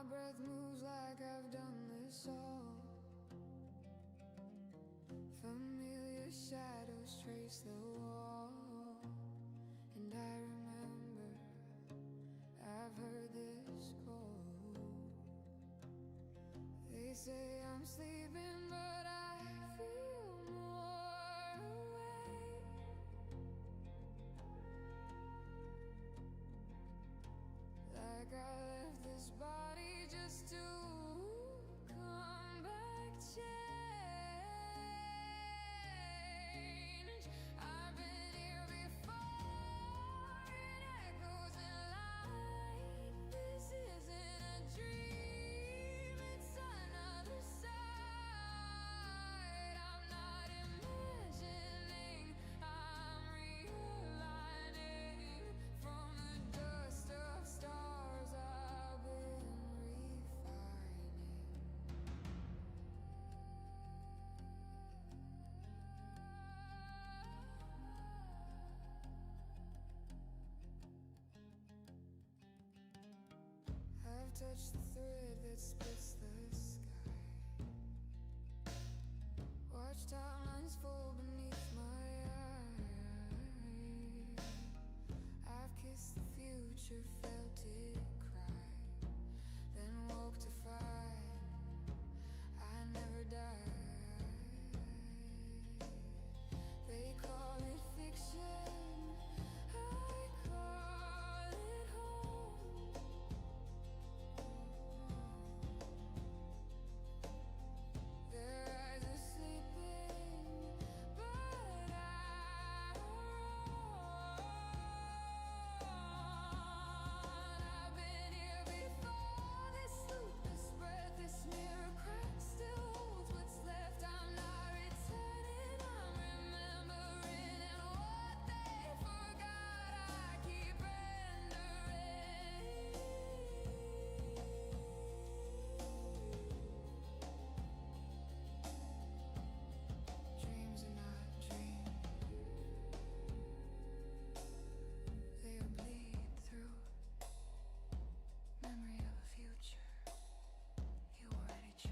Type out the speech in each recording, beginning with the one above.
breath moves like I've done this all. Familiar shadows trace the wall, and I remember I've heard this call. They say I'm sleeping, but I feel more awake. Like I left this body just to come back changed. I've been here before in echoes and light. This isn't a dream, it's another side. I'm not imagining, I'm realigning from the dust of stars I've been refining. I've touched the thread that splits the sky. Watched timelines fall beneath my eye. I've kissed the future, felt it cry, then woke to find I never died. They call it fiction, I call it home. Their eyes are sleeping, but I I've been here before. This loop, this breath, this mirror crack still holds what's left. I'm not returning, I'm remembering, and what they forgot I keep rendering. Dreams are not dreams, they bleed through. Memory of a future you already chose.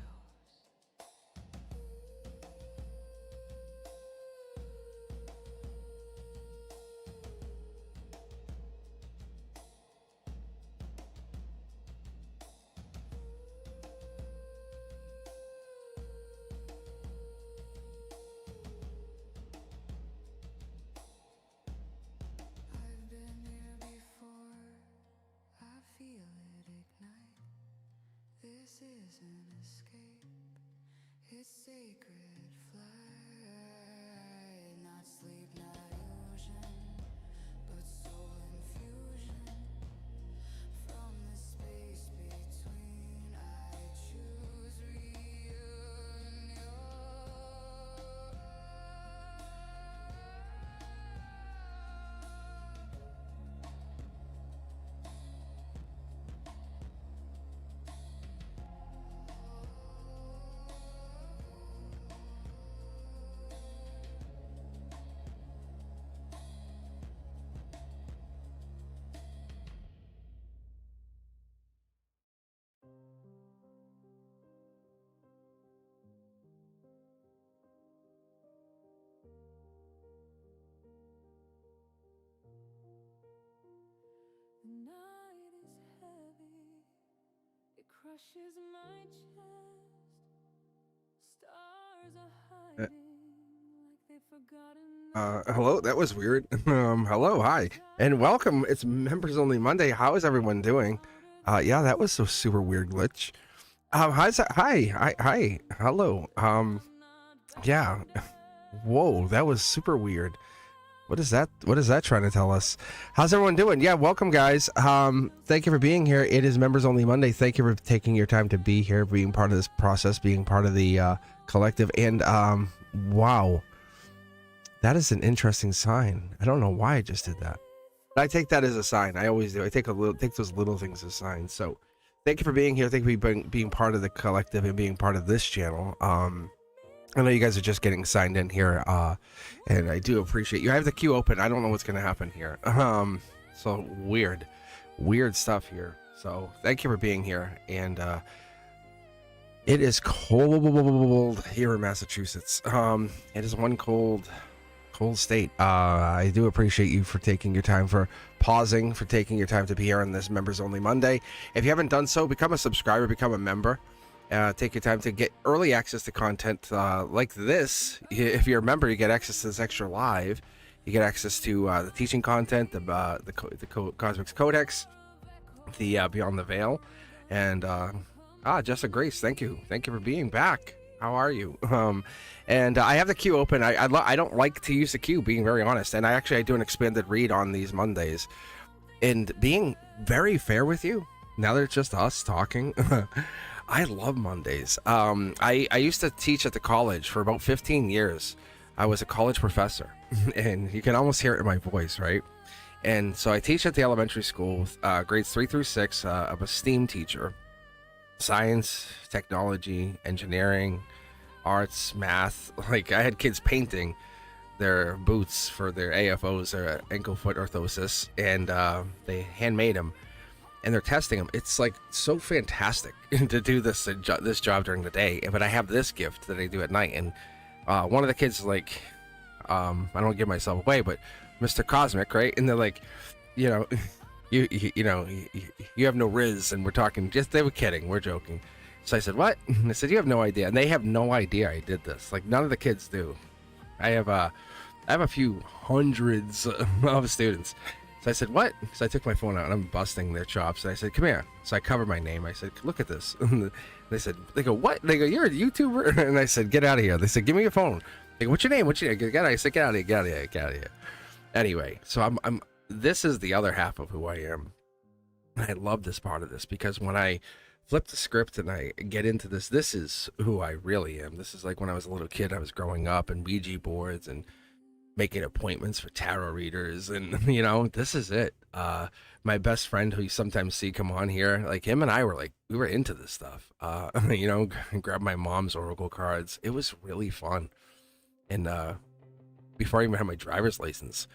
I've been here before, I feel it ignite. This is an escape, it's sacred flight. Not sleep, not illusion, but soul infusion. From the space between, I choose reunion. The night is heavy, it crushes my chest. Stars are hiding like they've forgotten. Hello, that was weird. Hello, hi, and welcome. It's Members Only Monday. How is everyone doing? Yeah, that was a super weird glitch. Hi, hello. Yeah. Whoa, that was super weird. What is that? What is that trying to tell us? How's everyone doing? Yeah, welcome, guys. Thank you for being here. It is Members Only Monday. Thank you for taking your time to be here, being part of this process, being part of the collective. And wow, that is an interesting sign. I don't know why I just did that, but I take that as a sign. I always do. I take those little things as signs. So, thank you for being here. Thank you for being part of the collective and being part of this channel. I know you guys are just getting signed in here, and I do appreciate you. I have the queue open. I don't know what's going to happen here. So weird stuff here. So thank you for being here. And it is cold here in Massachusetts. It is one cold state. I do appreciate you for taking your time, for pausing, for taking your time to be here on this Members Only Monday. If you haven't done so, become a subscriber, become a member. Take your time to get early access to content like this. If you're a member, you get access to this extra live. You get access to the teaching content, the Cosmic Codex, the Beyond the Veil, and Jessica Grace. Thank you for being back. How are you? And I have the queue open. I don't like to use the queue, being very honest. And I do an expanded read on these Mondays. And being very fair with you, now that it's just us talking, I love Mondays. I used to teach at the college for about 15 years. I was a college professor, and you can almost hear it in my voice, right? And so I teach at the elementary school, grades 3 through 6. I'm a STEAM teacher. Science, technology, engineering, arts, math. Like, I had kids painting their boots for their AFOs, their ankle foot orthosis, and they handmade them, and they're testing them. It's like so fantastic to do this job during the day, but I have this gift that I do at night. And one of the kids is like, I don't give myself away, but Mr. Cosmic, right? And they're like, you know, you have no riz, and we're talking, just, they were kidding, we're joking. So I said, what? And I said, you have no idea. And they have no idea I did this. Like, none of the kids do. I have a few hundreds of students. So I said, what? So I took my phone out and I'm busting their chops. And I said, come here. So I covered my name. I said, look at this. And they go, what? They go, you're a YouTuber? And I said, get out of here. They said, give me your phone. They go, what's your name? I said, get out of here. Anyway, so this is the other half of who I am. I love this part of this, because when I flip the script and I get into this is who I really am. This is like when I was a little kid, I was growing up and Ouija boards and making appointments for tarot readers, and this is it. My best friend, who you sometimes see come on here, like, him and I were like, we were into this stuff. Grab my mom's oracle cards. It was really fun. And before I even had my driver's license,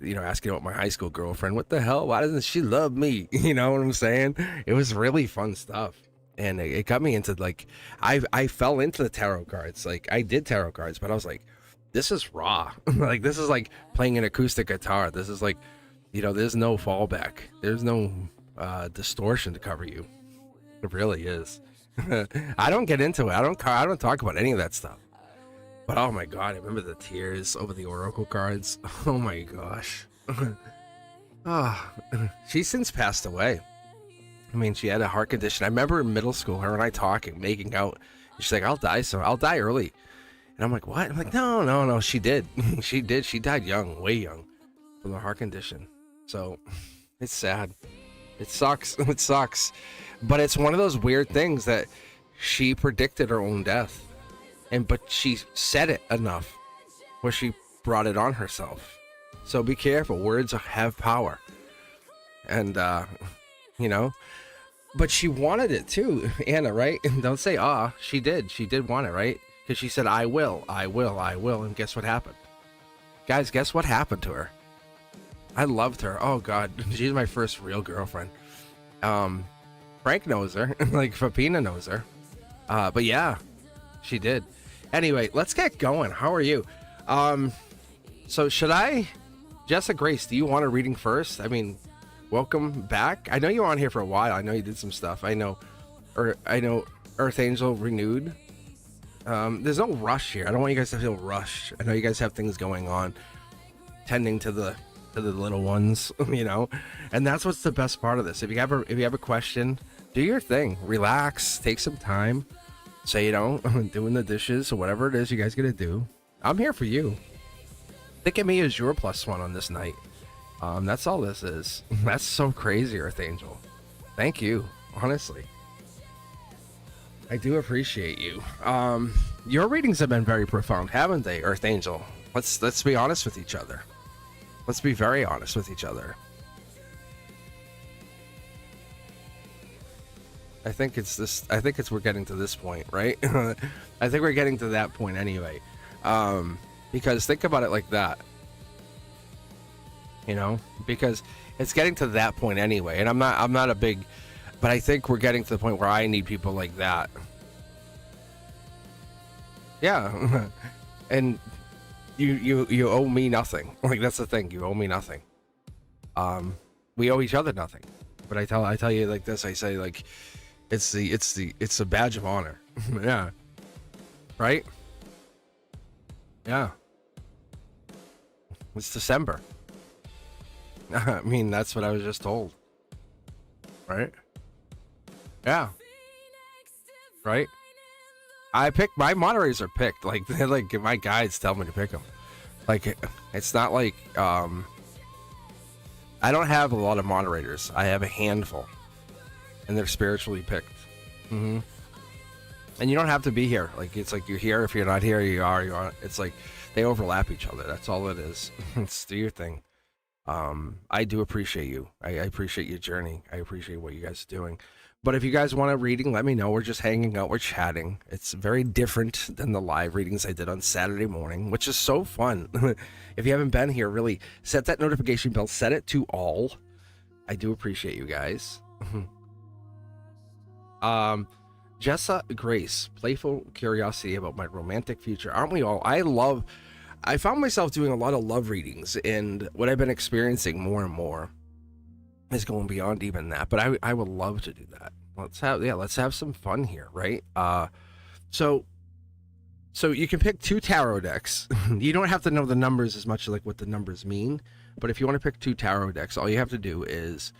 asking about my high school girlfriend, what the hell, why doesn't she love me? You know what I'm saying? It was really fun stuff. And it got me into, like, I fell into the tarot cards. Like, I did tarot cards, but I was like, this is raw. Like, this is like playing an acoustic guitar. This is like, there's no fallback. There's no distortion to cover you. It really is. I don't get into it. I don't talk about any of that stuff. But oh my God, I remember the tears over the oracle cards. Oh my gosh. She's since passed away. I mean, she had a heart condition. I remember in middle school, her and I talking, making out. She's like, I'll die early. And I'm like, what? I'm like, no, she did. She did. She died young, way young, from a heart condition. So it's sad. It sucks. It sucks. But it's one of those weird things that she predicted her own death. But she said it enough where she brought it on herself. So be careful. Words have power. And, but she wanted it too, Anna, right? And don't say, she did. She did want it, right? Because she said, I will. And guess what happened? Guys, guess what happened to her? I loved her. Oh, God. She's my first real girlfriend. Frank knows her. Like, Fapina knows her. But yeah, she did. Anyway, let's get going. How are you? So should I... Jessica Grace, do you want a reading first? I mean, welcome back. I know you were on here for a while. I know you did some stuff. I know Earth Angel renewed. There's no rush here. I don't want you guys to feel rushed. I know you guys have things going on, tending to the little ones, and that's what's the best part of this. If you have a question, do your thing. Relax. Take some time. Say, doing the dishes or whatever it is you guys gotta do. I'm here for you. Think of me as your +1 on this night. That's all this is. That's so crazy, Earth Angel. Thank you, honestly. I do appreciate you. Your readings have been very profound, haven't they, Earth Angel? Let's be honest with each other. Let's be very honest with each other. I think we're getting to this point, right? I think we're getting to that point anyway. Because think about it like that. Because It's getting to that point anyway, and I'm not a big, but I think we're getting to the point where I need people like that. Yeah. And you owe me nothing. Like, that's the thing, you owe me nothing. We owe each other nothing. But I tell you like this, I say, like, it's a badge of honor. Yeah. Right? Yeah. It's December. I mean, that's what I was just told. Right? Yeah. Right? I picked, my moderators are picked. Like, they're like, my guides tell me to pick them. Like, it's not like, I don't have a lot of moderators. I have a handful. And they're spiritually picked. Mm-hmm. And you don't have to be here. Like, it's like you're here. If you're not here, you are. It's like they overlap each other. That's all it is. It's do your thing. I do appreciate you. I appreciate your journey. I appreciate what you guys are doing. But if you guys want a reading, let me know. We're just hanging out. We're chatting. It's very different than the live readings I did on Saturday morning, which is so fun. If you haven't been here, really set that notification bell. Set it to all. I do appreciate you guys. Jessa Grace, playful curiosity about my romantic future. Aren't we all? I found myself doing a lot of love readings, and what I've been experiencing more and more is going beyond even that. But I would love to do that. Let's have some fun here, right? So you can pick 2 tarot decks. You don't have to know the numbers as much, like what the numbers mean. But if you want to pick 2 tarot decks, all you have to do is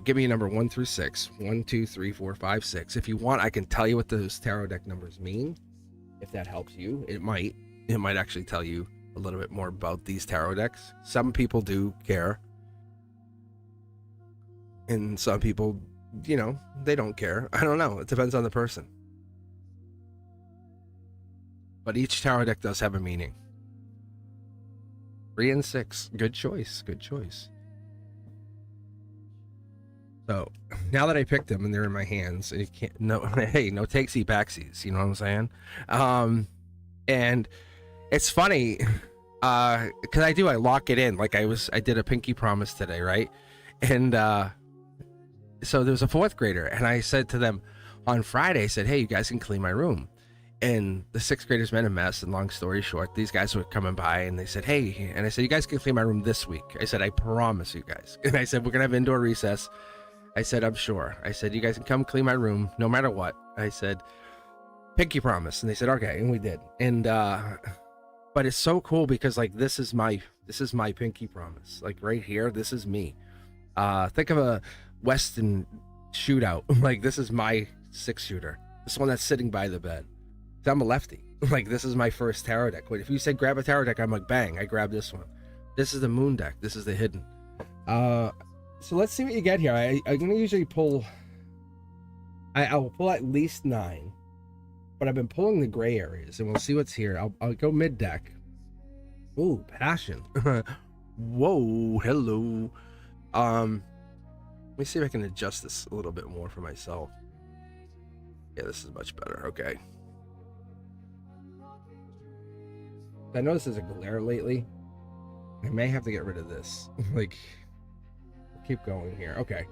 give me a number 1 through 6. 1, 2, 3, 4, 5, 6. If you want, I can tell you what those tarot deck numbers mean. If that helps you, it might actually tell you a little bit more about these tarot decks. Some people do care, and some people, they don't care. I don't know. It depends on the person. But each tarot deck does have a meaning. 3 and 6. Good choice. Good choice. So now that I picked them and they're in my hands, it can't. No, hey, no takesy backsies. You know what I'm saying? And it's funny, because I lock it in. Like I did a pinky promise today, right? And so there was a 4th grader, and I said to them on Friday, I said, hey, you guys can clean my room. And the 6th graders made a mess, and long story short, these guys were coming by, and they said, hey, and I said, you guys can clean my room this week. I said, I promise you guys. And I said, we're gonna have indoor recess. I said, I'm sure. I said, you guys can come clean my room no matter what. I said, pinky promise. And they said, okay, and we did. And but it's so cool because, like, this is my pinky promise. Like, right here, this is me. Think of a Western shootout. Like, this is my 6-shooter. This one that's sitting by the bed. I'm a lefty. Like, this is my first tarot deck. But if you said grab a tarot deck, I'm like, bang, I grab this one. This is the moon deck. This is the hidden. So let's see what you get here. I'm gonna usually pull. I'll pull at least 9, but I've been pulling the gray areas, and we'll see what's here. I'll go mid deck. Ooh, passion. Whoa, hello. Let me see if I can adjust this a little bit more for myself. Yeah, this is much better. Okay. I know this is a glare lately. I may have to get rid of this. Like, keep going here. Okay.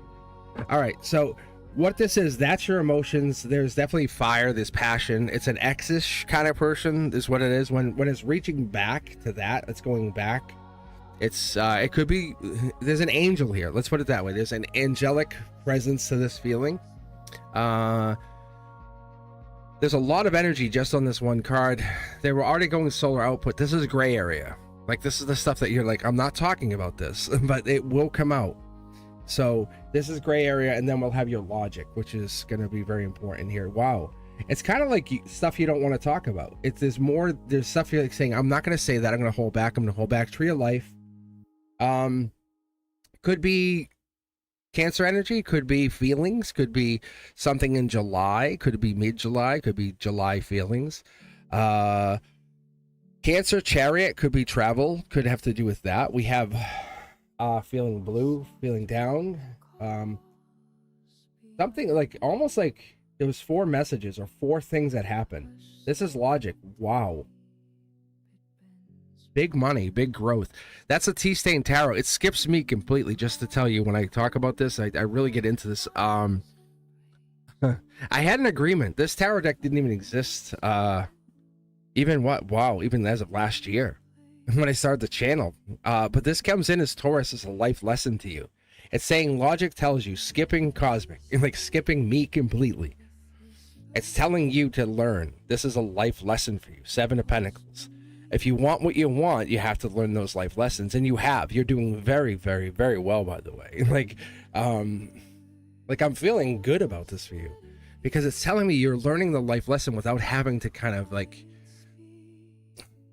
All right. So what this is, that's your emotions. There's definitely fire. There's passion. It's an X-ish kind of person is what it is. When it's reaching back to that, it's going back. It's it could be, there's an angel here. Let's put it that way. There's an angelic presence to this feeling. There's a lot of energy just on this one card. They were already going solar output. This is gray area. Like, this is the stuff that you're like, I'm not talking about this, but it will come out. So this is gray area, and then we'll have your logic, which is going to be very important here. Wow. It's kind of like stuff you don't want to talk about. There's stuff you're like saying, I'm not going to say that. I'm going to hold back. I'm going to hold back. Tree of life. Could be Cancer energy, could be feelings, could be something in July, could be mid-July, could be July feelings. Cancer Chariot could be travel, could have to do with that. We have feeling blue, feeling down. Something like, almost like there was 4 messages or 4 things that happened. This is logic. Wow. big money, big growth. That's a T-Stain Tarot. It skips me completely, just to tell you. When I talk about this, I really get into this. I had an agreement. This tarot deck didn't even exist. Even as of last year when I started the channel. But this comes in as Taurus as a life lesson to you. It's saying logic tells you skipping cosmic, like skipping me completely. It's telling you to learn. This is a life lesson for you. Seven of Pentacles. If you want what you want, you have to learn those life lessons, and you have. You're doing very, very, very well, by the way. Like I'm feeling good about this for you, because it's telling me you're learning the life lesson without having to kind of like.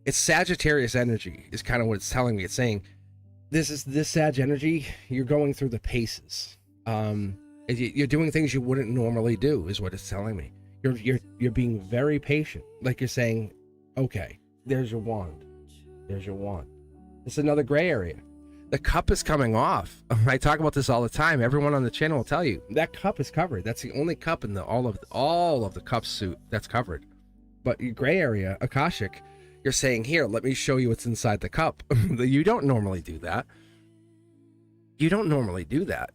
It's Sagittarius energy is kind of what it's telling me. It's saying this Sag energy. You're going through the paces. You're doing things you wouldn't normally do, is what it's telling me. You're being very patient. Like you're saying, okay, there's your wand. There's your wand. It's another gray area. The cup is coming off. I talk about this all the time. Everyone on the channel will tell you that cup is covered. That's the only cup in all of the cup suit that's covered. But your gray area, Akashic, you're saying, here, let me show you what's inside the cup. You don't normally do that. You don't normally do that.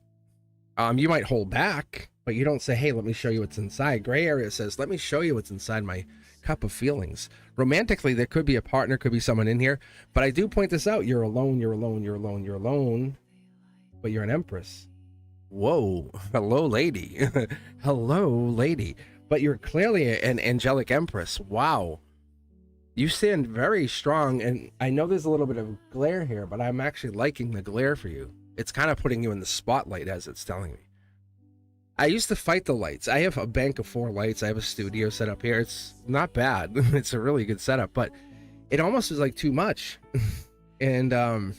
You might hold back, but you don't say, hey, let me show you what's inside. Gray area says, let me show you what's inside my cup of feelings. Romantically, there could be a partner, could be someone in here, but I do point this out. You're alone, you're alone, you're alone, you're alone, but you're an Empress. Whoa, hello, lady. Hello, lady. But you're clearly an angelic Empress. Wow. You stand very strong, and I know there's a little bit of glare here, but I'm actually liking the glare for you. It's kind of putting you in the spotlight, as it's telling me. I used to fight the lights. I have a bank of 4 lights. I have a studio set up here. It's not bad. It's a really good setup, but it almost is like too much. And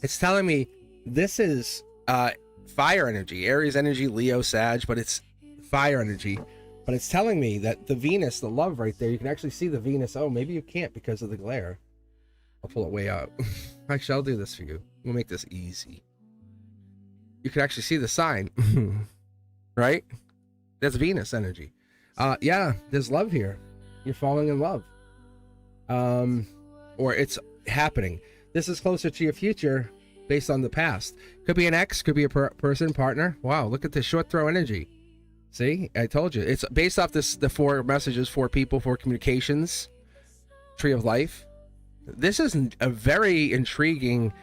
it's telling me this is fire energy, Aries energy, Leo, Sag, but it's fire energy. But it's telling me that the Venus, the love right there, you can actually see the Venus. Oh, maybe you can't because of the glare. I'll pull it way out. Actually, I'll do this for you. We'll make this easy. You can actually see the sign. Right? That's Venus energy. Yeah, there's love here. You're falling in love. Or it's happening. This is closer to your future based on the past. Could be an ex, could be a person, partner. Wow, look at this short throw energy. See, I told you. It's based off the 4 messages, 4 people, 4 communications, tree of life. This is a very intriguing.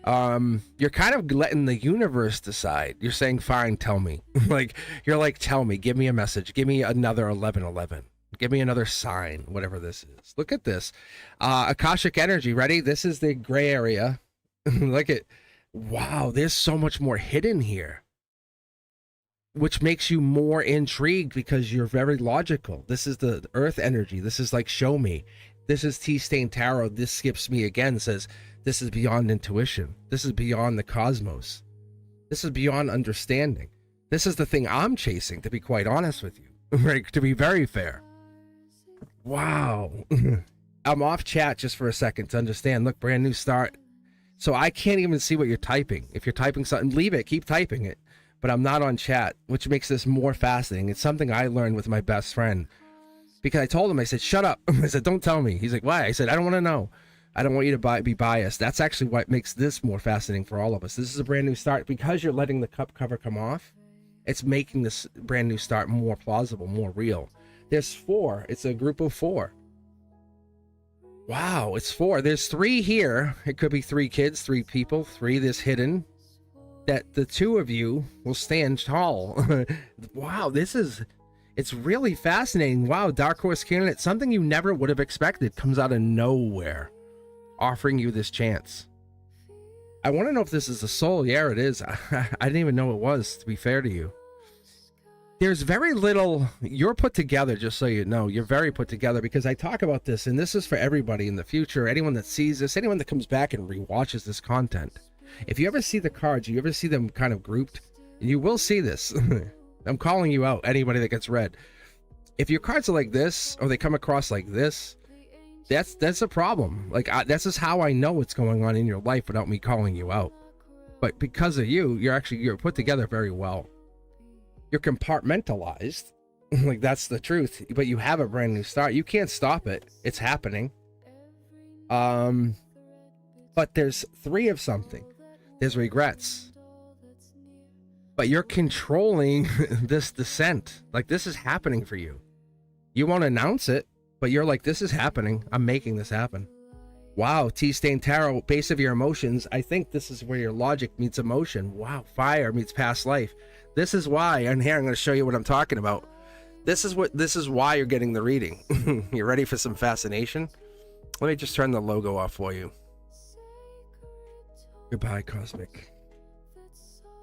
You're kind of letting the universe decide. You're saying, fine, tell me. You're like, tell me, give me a message. Give me another 1111. Give me another sign, whatever this is. Look at this. Akashic energy, ready? This is the gray area. Look at, wow, there's so much more hidden here, which makes you more intrigued because you're very logical. This is the earth energy. This is like, show me. This is T-Stain Tarot. This skips me again, says, this is beyond intuition. This is beyond the cosmos. This is beyond understanding. This is the thing I'm chasing, to be quite honest with you. Right? To be very fair. Wow. I'm off chat just for a second to understand. Look, brand new start. So I can't even see what you're typing. If you're typing something, leave it. Keep typing it. But I'm not on chat, which makes this more fascinating. It's something I learned with my best friend. Because I told him, I said, shut up. I said, don't tell me. He's like, why? I said, I don't want to know. I don't want you to be biased. That's actually what makes this more fascinating for all of us. This is a brand new start. Because you're letting the cup cover come off, it's making this brand new start more plausible, more real. There's 4. It's a group of 4. Wow, it's 4. There's 3 here. It could be 3 kids, 3 people, 3 this hidden. That the 2 of you will stand tall. Wow, it's really fascinating. Wow, Dark Horse candidate, something you never would have expected comes out of nowhere, offering you this chance. I want to know if this is a soul. Yeah, it is. I didn't even know it was, to be fair to you. There's very little. You're put together, just so you know. You're very put together, because I talk about this, and this is for everybody in the future. Anyone that sees this, anyone that comes back and rewatches this content. If you ever see the cards, you ever see them kind of grouped, you will see this. I'm calling you out, anybody that gets read. If your cards are like this, or they come across like this, that's a problem. Like, that's just how I know what's going on in your life without me calling you out. But because of you, you're put together very well. You're compartmentalized. Like, that's the truth. But you have a brand new start. You can't stop it. It's happening. But there's 3 of something. There's regrets. But you're controlling this descent. Like, this is happening for you. You won't announce it, but you're like, this is happening. I'm making this happen. Wow, T-Stain Tarot, base of your emotions. I think this is where your logic meets emotion. Wow, fire meets past life. This is why, and here I'm going to show you what I'm talking about. This is why you're getting the reading. You ready for some fascination? Let me just turn the logo off for you. Goodbye, Cosmic.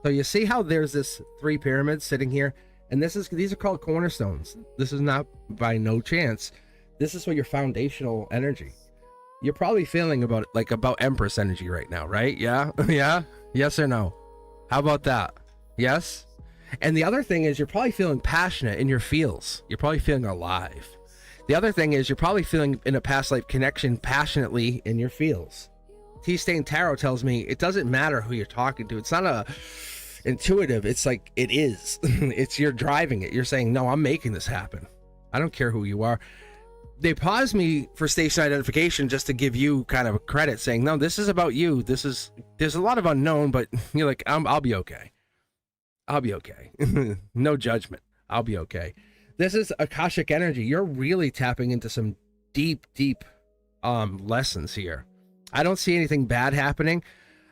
So you see how there's this 3 pyramids sitting here? And these are called cornerstones. This is not by no chance. This is for your foundational energy. You're probably feeling about Empress energy right now, right? Yeah? Yeah? Yes or no? How about that? Yes? And the other thing is you're probably feeling passionate in your feels. You're probably feeling alive. The other thing is you're probably feeling in a past life connection passionately in your feels. T-Stain Tarot tells me it doesn't matter who you're talking to. It's not a intuitive. It's like it is. It's you're driving it. You're saying, no, I'm making this happen. I don't care who you are. They paused me for station identification just to give you kind of a credit, saying, no, this is about you. There's a lot of unknown, but you're like, I'll be okay. I'll be okay. No judgment. I'll be okay. This is Akashic energy. You're really tapping into some deep lessons here. I don't see anything bad happening.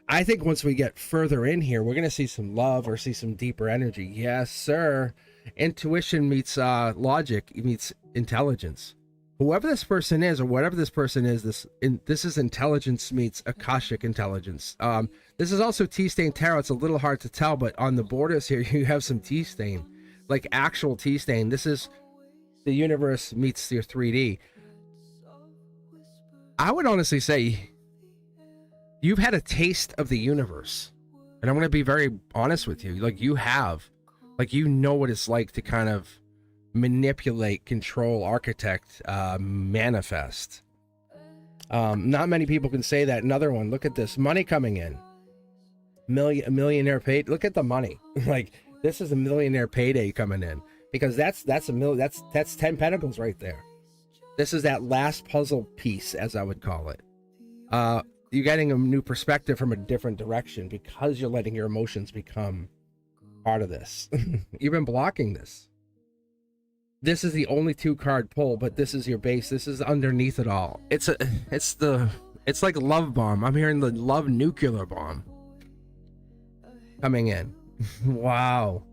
I think once we get further in here, we're going to see some love or see some deeper energy. Yes, sir. Intuition meets logic meets intelligence. Whoever this person is or whatever this person is, this is intelligence meets Akashic intelligence. This is also T-Stain Tarot. It's a little hard to tell, but on the borders here, you have some T-Stain, like actual T-Stain. This is the universe meets your 3D. I would honestly say you've had a taste of the universe. And I'm going to be very honest with you. Like, you have. Like, you know what it's like to kind of manipulate, control, architect, manifest. Not many people can say that. Another one, look at this. Money coming in. A millionaire paid. Look at the money. Like, this is a millionaire payday coming in. Because that's 10 pentacles right there. This is that last puzzle piece, as I would call it. You're getting a new perspective from a different direction because you're letting your emotions become part of this. You've been blocking this. This is the only 2-card pull, but this is your base. This is underneath it all. It's like a love bomb. I'm hearing the love nuclear bomb coming in. Wow.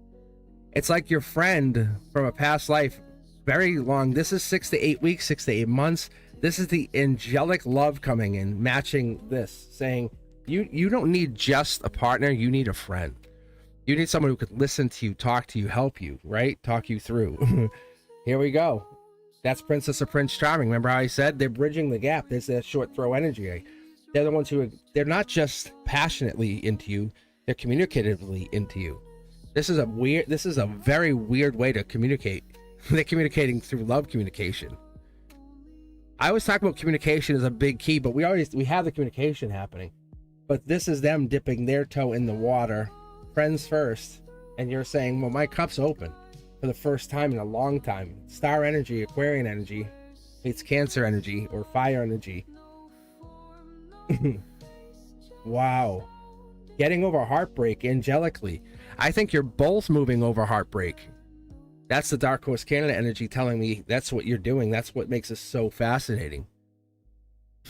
It's like your friend from a past life, very long. This is 6 to 8 weeks, 6 to 8 months. This is the angelic love coming in, matching this, saying you don't need just a partner, you need a friend. You need someone who could listen to you, talk to you, help you, right? Talk you through. Here we go. That's Princess or Prince Charming. Remember how I said they're bridging the gap? There's that short throw energy. They're the ones who they're not just passionately into you, they're communicatively into you. This is a very weird way to communicate. They're communicating through love communication. I always talk about communication as a big key, but we have the communication happening. But this is them dipping their toe in the water, friends first, and you're saying, well, my cup's open for the first time in a long time. Star energy, Aquarian energy, meets Cancer energy or fire energy. Wow. Getting over heartbreak angelically. I think you're both moving over heartbreak. That's the Dark Horse Canada energy telling me that's what you're doing. That's what makes this so fascinating.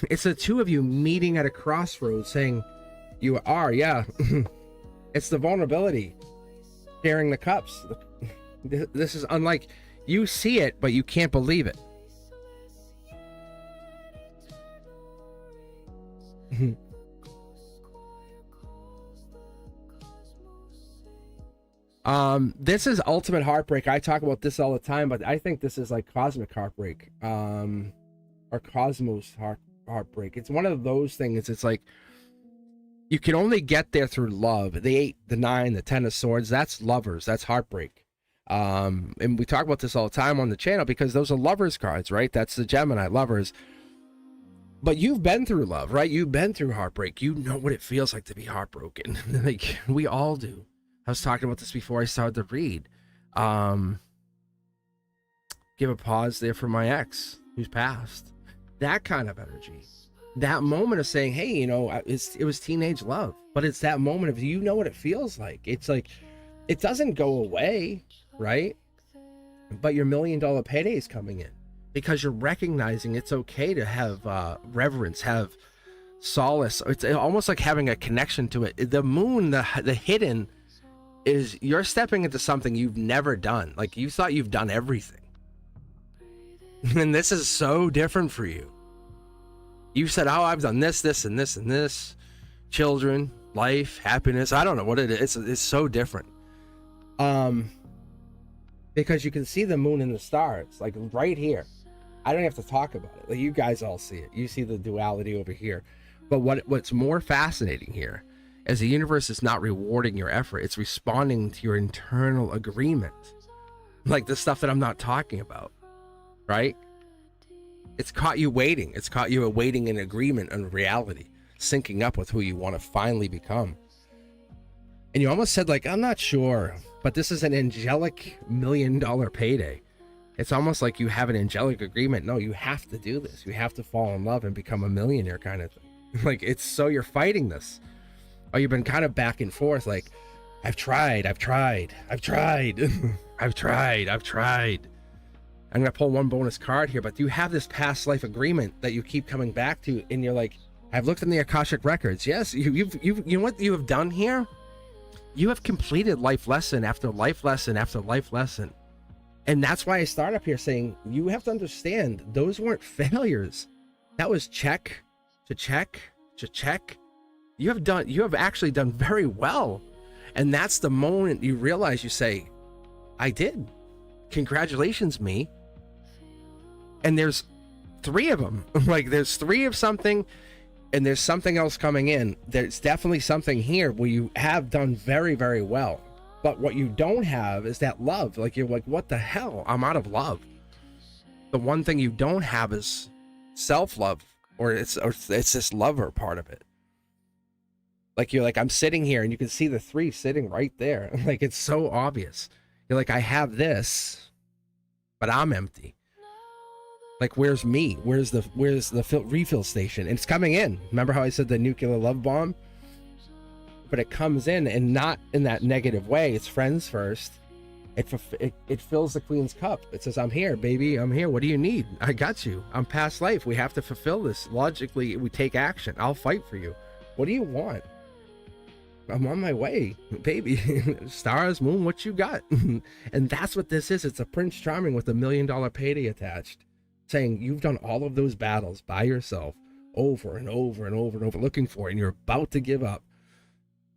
It's the two of you meeting at a crossroads saying, you are, yeah. It's the vulnerability. Sharing the cups. This is unlike, you see it, but you can't believe it. This is ultimate heartbreak. I talk about this all the time, but I think this is like cosmic heartbreak, or cosmos heartbreak. It's one of those things. It's like you can only get there through love. The 8, the 9, the 10 of swords, that's lovers, that's heartbreak. And we talk about this all the time on the channel because those are lovers cards, right? That's the Gemini lovers. But you've been through love, right? You've been through heartbreak. You know what it feels like to be heartbroken. Like, we all do. I was talking about this before I started to read. Give a pause there for my ex who's passed. That kind of energy. that moment of saying, hey, it was teenage love, but it's that moment of, you know what it feels like. It's like, it doesn't go away, right? But your $1 million payday is coming in because you're recognizing it's okay to have reverence, have solace. It's almost like having a connection to it. The moon, the hidden, is you're stepping into something you've never done. Like, you thought you've done everything. And this is so different for you. You said, oh, I've done this, this, and this, and this. Children, life, happiness. I don't know what it is. It's so different. Because you can see the moon and the stars, like right here. I don't have to talk about it. Like, you guys all see it. You see the duality over here. But what's more fascinating here is the universe is not rewarding your effort. It's responding to your internal agreement. Like the stuff that I'm not talking about, right? It's caught you waiting. It's caught you awaiting an agreement on reality, syncing up with who you want to finally become. And you almost said, like, I'm not sure, but this is an angelic $1 million payday. It's almost like you have an angelic agreement. No, you have to do this. You have to fall in love and become a millionaire, kind of thing. Like, it's so you're fighting this. Or you've been kind of back and forth, like, I've tried. I've tried. I'm gonna pull one bonus card here, but you have this past life agreement that you keep coming back to, and you're like, I've looked in the Akashic records. Yes, you know what you have done here? You have completed life lesson after life lesson after life lesson. And that's why I start up here saying, you have to understand, those weren't failures. That was check to check to check. You have actually done very well. And that's the moment you realize, you say, I did. Congratulations, me. And there's 3 of them. Like, there's 3 of something, and there's something else coming in. There's definitely something here where you have done very, very well. But what you don't have is that love. Like, you're like, what the hell? I'm out of love. The one thing you don't have is self-love, or it's this lover part of it. Like, you're like, I'm sitting here, and you can see the 3 sitting right there. Like, it's so obvious. You're like, I have this, but I'm empty. Like, where's me? Where's the refill station? And it's coming in. Remember how I said the nuclear love bomb? But it comes in, and not in that negative way. It's friends first. It fills the queen's cup. It says, I'm here, baby. I'm here. What do you need? I got you. I'm past life. We have to fulfill this. Logically, we take action. I'll fight for you. What do you want? I'm on my way, baby. Stars, moon, what you got? And that's what this is. It's a Prince Charming with $1 million payday attached, saying you've done all of those battles by yourself over and over and over and over, looking for it, and you're about to give up.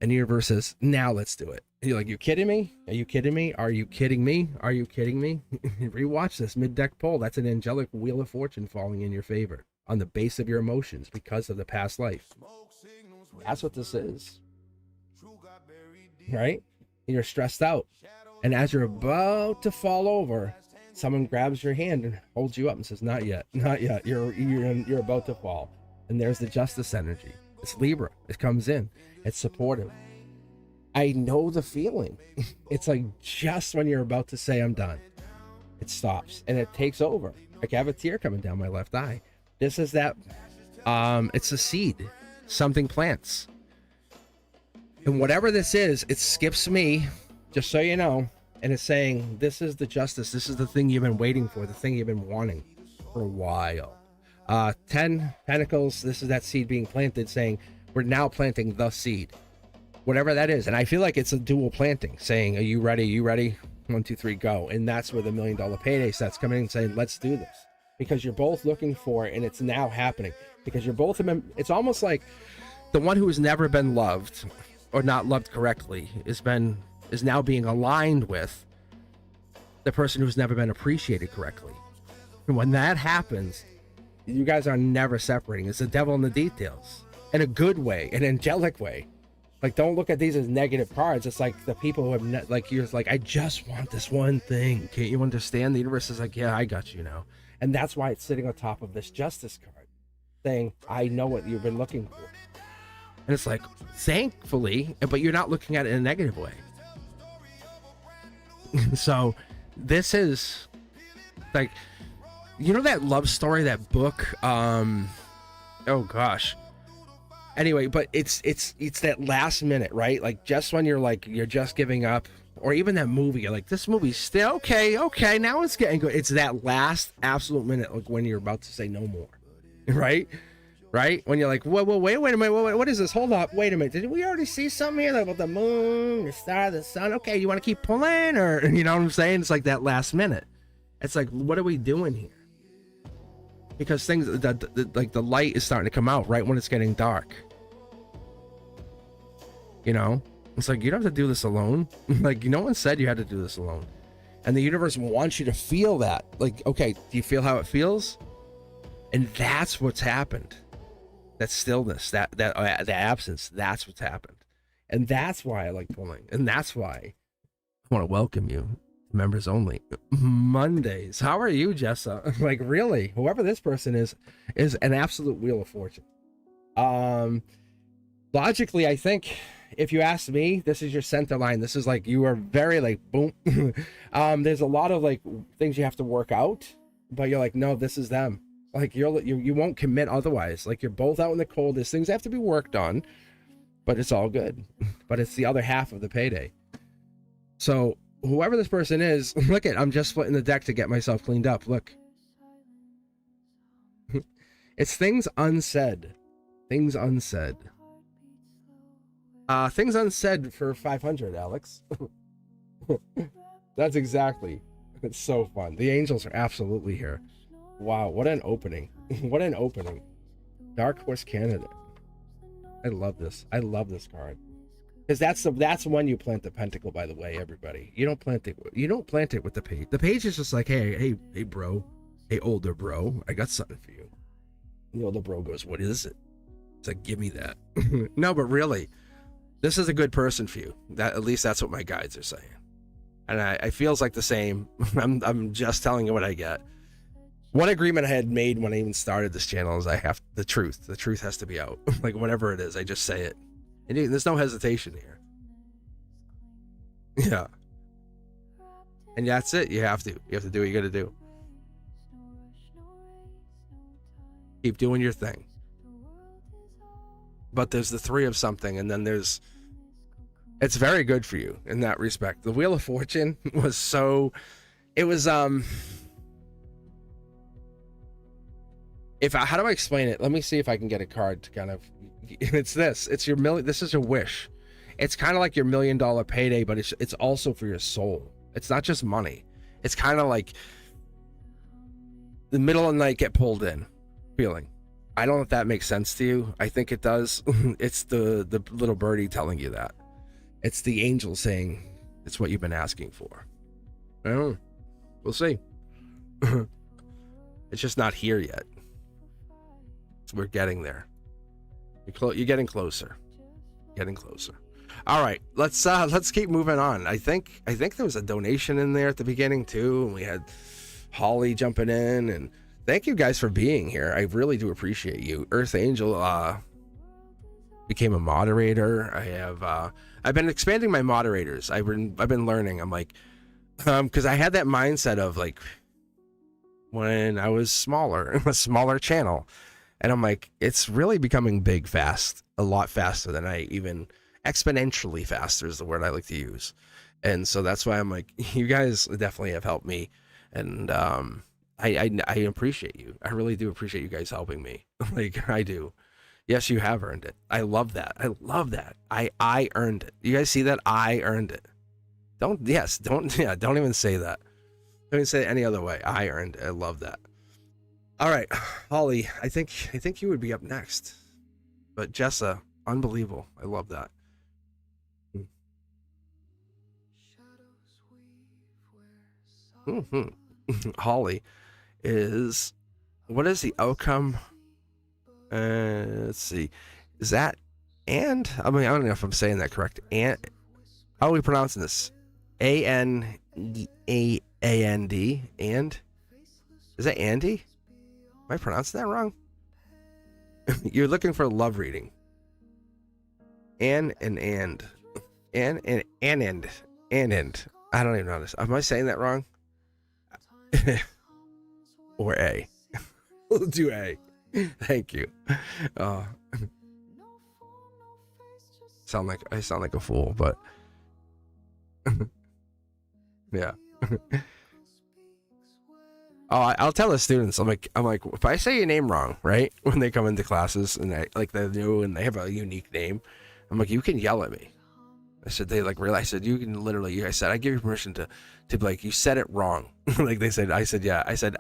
And the universe says, now let's do it. And you're like, you kidding me? Are you kidding me? Are you kidding me? Are you kidding me? Rewatch this mid-deck pull. That's an angelic wheel of fortune falling in your favor on the base of your emotions because of the past life. That's what this is. Right? And you're stressed out. And as you're about to fall over, someone grabs your hand and holds you up and says, not yet, not yet. You're about to fall. And there's the justice energy. It's Libra. It comes in. It's supportive. I know the feeling. It's like just when you're about to say I'm done, it stops and it takes over. Like, I have a tear coming down my left eye. This is that. It's a seed. Something plants. And whatever this is, it skips me, just so you know, and it's saying, this is the justice. This is the thing you've been waiting for, the thing you've been wanting for a while. 10 Pentacles, this is that seed being planted, saying, we're now planting the seed. Whatever that is. And I feel like it's a dual planting, saying, are you ready? You ready? 1, 2, 3, go. And that's where the $1 million payday set's coming in and saying, let's do this. Because you're both looking for it, and it's now happening. Because you're both, it's almost like the one who has never been loved, or not loved correctly, is now being aligned with the person who's never been appreciated correctly. And when that happens, you guys are never separating. It's the devil in the details, in a good way, an angelic way. Like, don't look at these as negative cards. It's like the people who have you're like, I just want this one thing. Can't you understand? The universe is like, yeah, I got you now. And that's why it's sitting on top of this justice card, saying, I know what you've been looking for. And it's like, thankfully, but you're not looking at it in a negative way. So this is like, you know that love story, that book, Oh gosh. Anyway, but it's that last minute, right? Like just when you're just giving up, or even that movie, you're like, this movie's still okay, now it's getting good. It's that last absolute minute, like when you're about to say no more, right? Right? When you're like, whoa, wait a minute, what is this? Hold up, wait a minute. Did we already see something here about the moon, the star, the sun? Okay, you want to keep pulling, or you know what I'm saying? It's like that last minute. It's like, what are we doing here? Because things like the light is starting to come out right when it's getting dark. You know, it's like you don't have to do this alone. Like no one said you had to do this alone, and the universe wants you to feel that. Like, okay, do you feel how it feels? And that's what's happened. That stillness, that the absence. That's what's happened, and that's why I like pulling, and that's why I want to welcome you. Members only Mondays. How are you, Jessa? Like really, whoever this person is an absolute wheel of fortune. Logically, I think if you ask me, this is your center line. This is like you are very like boom. There's a lot of like things you have to work out, but you're like, no, this is them. Like you won't commit otherwise. Like you're both out in the cold. There's things that have to be worked on, but it's all good. But it's the other half of the payday. So whoever this person is, look at, I'm just splitting the deck to get myself cleaned up. Look. It's things unsaid. Things unsaid. Things unsaid for 500, Alex. That's exactly. It's so fun. The angels are absolutely here. Wow, what an opening. What an opening. Dark Horse Canada. I love this. I love this card. Because that's when you plant the pentacle, by the way, everybody. You don't plant it with the page. The page is just like, hey bro. Hey older bro, I got something for you. The older bro goes, what is it? It's like, give me that. No, but really, this is a good person for you. That at least that's what my guides are saying. And I feels like the same. I'm just telling you what I get. One agreement I had made when I even started this channel is I have the truth. The truth has to be out. Like whatever it is, I just say it. And there's no hesitation here. Yeah. And that's it. You have to do what you got to do. Keep doing your thing. But there's the three of something, and then it's very good for you in that respect. The Wheel of Fortune was how do I explain it? Let me see if I can get a card to kind of, this is your wish. It's kind of like your $1 million payday, but it's also for your soul. It's not just money. It's kind of like the middle of the night get pulled in feeling. I don't know if that makes sense to you. I think it does. It's the little birdie telling you that. It's the angel saying it's what you've been asking for. I don't know. We'll see. It's just not here yet. We're getting there. You're getting closer. Getting closer. All right, let's keep moving on. I think there was a donation in there at the beginning too, and we had Holly jumping in, and thank you guys for being here. I really do appreciate you. Earth Angel became a moderator. I've been expanding my moderators. I've been learning. I'm like, because I had that mindset of like when I was smaller, a smaller channel, and I'm like, it's really becoming big fast, a lot faster than I even exponentially faster is the word I like to use. And so that's why I'm like, you guys definitely have helped me, and I appreciate you. I really do appreciate you guys helping me. Like I do. Yes, you have earned it. I love that. I earned it. You guys see that? I earned it. Don't even say that. Don't even say it any other way. I earned it. I love that. All right, Holly, I think you would be up next. But Jessa, unbelievable. I love that. Holly is, what is the outcome? Let's see. Is that and? I mean, I don't know if I'm saying that correct. And how are we pronouncing this? ANAAND? And? Is that Andy? Am I pronouncing that wrong? You're looking for a love reading. And. And. I don't even know this. Am I saying that wrong? Or A? We'll do A. Thank you. Uh, I sound like a fool, but yeah. Oh, I'll tell the students. I'm like, if I say your name wrong, right, when they come into classes and they're new and they have a unique name, I'm like, you can yell at me. I said, they like realize. I said, you can literally. I said, I give you permission to be like, you said it wrong. Like they said. I said, yeah. I said,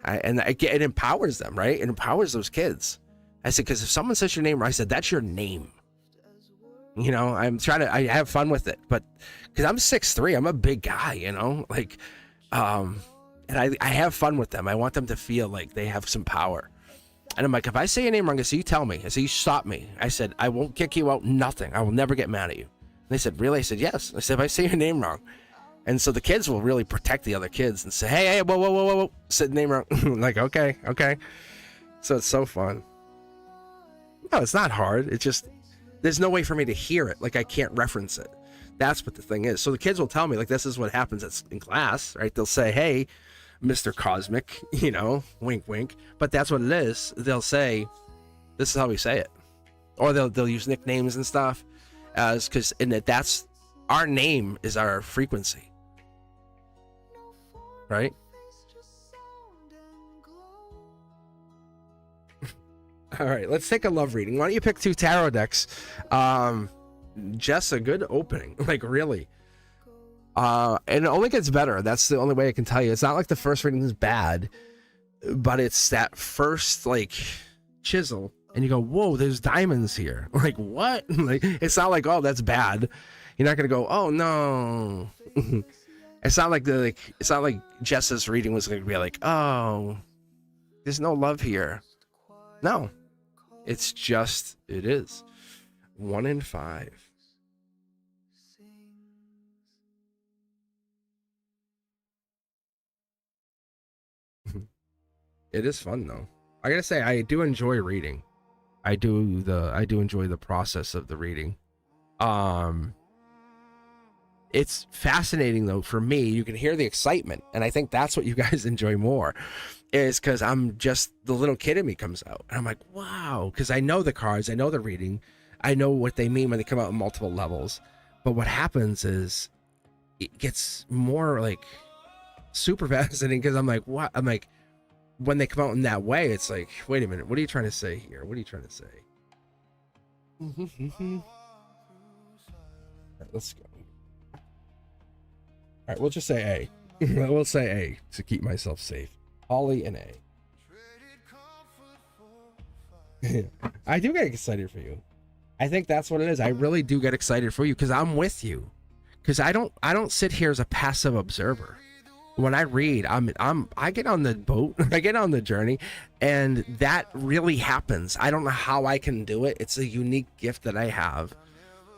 it empowers them, right? It empowers those kids. I said, because if someone says your name, I said, that's your name. You know, I have fun with it, but because I'm 6'3", I'm a big guy, you know, like, and I have fun with them. I want them to feel like they have some power. And I'm like, if I say your name wrong, I say, you tell me. I say, you stop me. I said, I won't kick you out, nothing. I will never get mad at you. And they said, really? I said, yes. I said, if I say your name wrong. And so the kids will really protect the other kids and say, hey, whoa, said the name wrong. Like, okay. So it's so fun. No, it's not hard. It's just, there's no way for me to hear it. Like, I can't reference it. That's what the thing is. So the kids will tell me, like, this is what happens in class, right? They'll say, hey, Mr. Cosmic, you know, wink, wink. But that's what it is. They'll say, this is how we say it. Or they'll use nicknames and stuff because that's our name is our frequency. Right? All right, let's take a love reading. Why don't you pick 2 tarot decks? Just a good opening, like really. And it only gets better. That's the only way I can tell you. It's not like the first reading is bad, but it's that first like chisel, and you go, "Whoa, there's diamonds here!" Like what? Like it's not like, "Oh, that's bad." You're not gonna go, "Oh no." It's not like it's not like Jess's reading was gonna be like, "Oh, there's no love here." No, it's just it is 1 in 5. It is fun though. I gotta say, I do enjoy reading. I do enjoy the process of the reading. It's fascinating though for me. You can hear the excitement, and I think that's what you guys enjoy more, is because I'm just the little kid in me comes out, and I'm like, wow, because I know the cards, I know the reading, I know what they mean when they come out in multiple levels. But what happens is it gets more like super fascinating because I'm like, what? I'm like, when they come out in that way, it's like, wait a minute, what are you trying to say here? What are you trying to say? All right, let's go. All right, we'll just say A. We'll say A to keep myself safe. Holly and A. I do get excited for you. I think that's what it is. I really do get excited for you because I'm with you. Because I don't sit here as a passive observer. When I read, I get on the boat, I get on the journey, and that really happens. I don't know how I can do it. It's a unique gift that I have.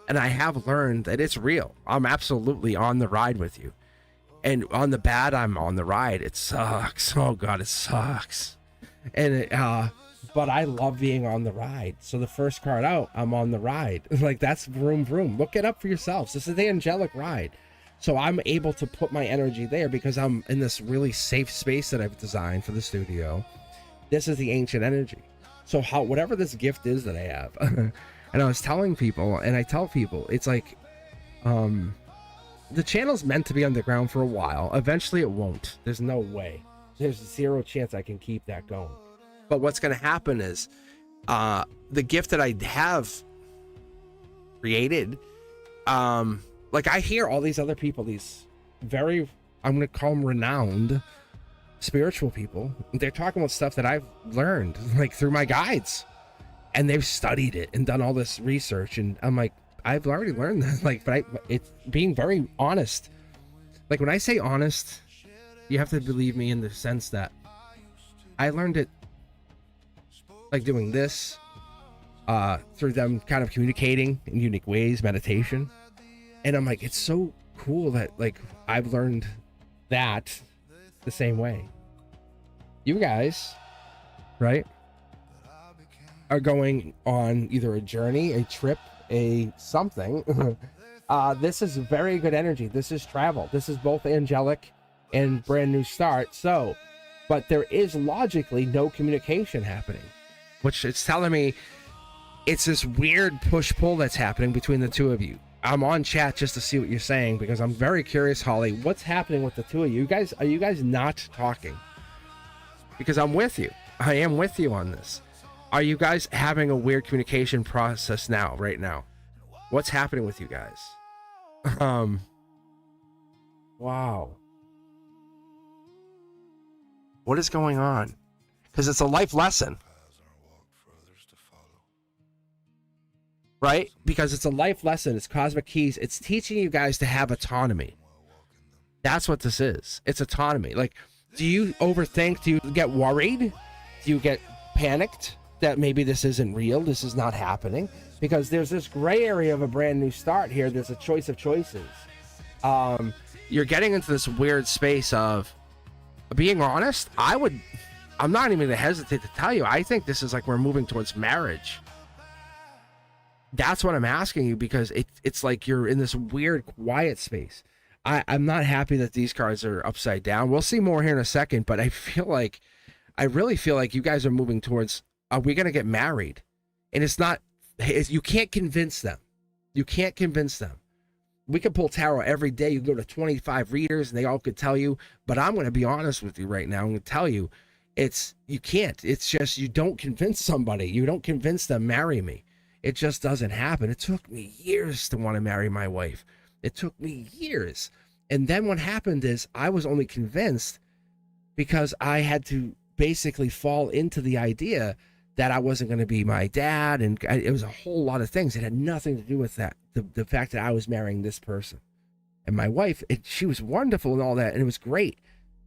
And I have learned that it's real. I'm absolutely on the ride with you. And on the bad, I'm on the ride. It sucks. Oh God, it sucks. And but I love being on the ride. So the first card out, I'm on the ride. Like that's vroom vroom. Look it up for yourselves. This is the angelic ride. So I'm able to put my energy there because I'm in this really safe space that I've designed for the studio. This is the ancient energy. So whatever this gift is that I have, and I was telling people, and I tell people, it's like, the channel's meant to be underground for a while. Eventually it won't. There's no way. There's 0 chance I can keep that going. But what's going to happen is, the gift that I have created, like I hear all these other people, these very, I'm going to call them renowned spiritual people. They're talking about stuff that I've learned like through my guides, and they've studied it and done all this research. And I'm like, I've already learned that. Like, but it's being very honest. Like when I say honest, you have to believe me in the sense that I learned it like doing this, through them kind of communicating in unique ways, meditation. And I'm like, it's so cool that like I've learned that the same way. You guys, right, are going on either a journey, a trip, a something. This is very good energy. This is travel. This is both angelic and brand new start. So, but there is logically no communication happening. which it's telling me it's this weird push-pull that's happening between the two of you. I'm on chat just to see what you're saying because I'm very curious, Holly. What's happening with the two of you? Are you guys not talking? Because I'm with you. I am with you on this. Are you guys having a weird communication process right now? What's happening with you guys? Wow. What is going on? Because it's a life lesson. Right? Because it's a life lesson. It's cosmic keys. It's teaching you guys to have autonomy. That's what this is. It's autonomy. Like, do you overthink? Do you get worried? Do you get panicked that maybe this isn't real? This is not happening? Because there's this gray area of a brand new start here. There's a choice of choices. You're getting into this weird space of being honest. I'm not even going to hesitate to tell you. I think this is like we're moving towards marriage. That's what I'm asking you, because it's like you're in this weird quiet space. I'm not happy that these cards are upside down. We'll see more here in a second, but I really feel like you guys are moving towards, are we going to get married? And you can't convince them. You can't convince them. We could pull tarot every day. You go to 25 readers and they all could tell you, but I'm going to be honest with you right now. I'm going to tell you, you can't. It's just, you don't convince somebody. You don't convince them, marry me. It just doesn't happen. It took me years to want to marry my wife. It took me years. And then what happened is I was only convinced because I had to basically fall into the idea that I wasn't going to be my dad. And it was a whole lot of things. It had nothing to do with that. The fact that I was marrying this person. And my wife, she was wonderful and all that. And it was great.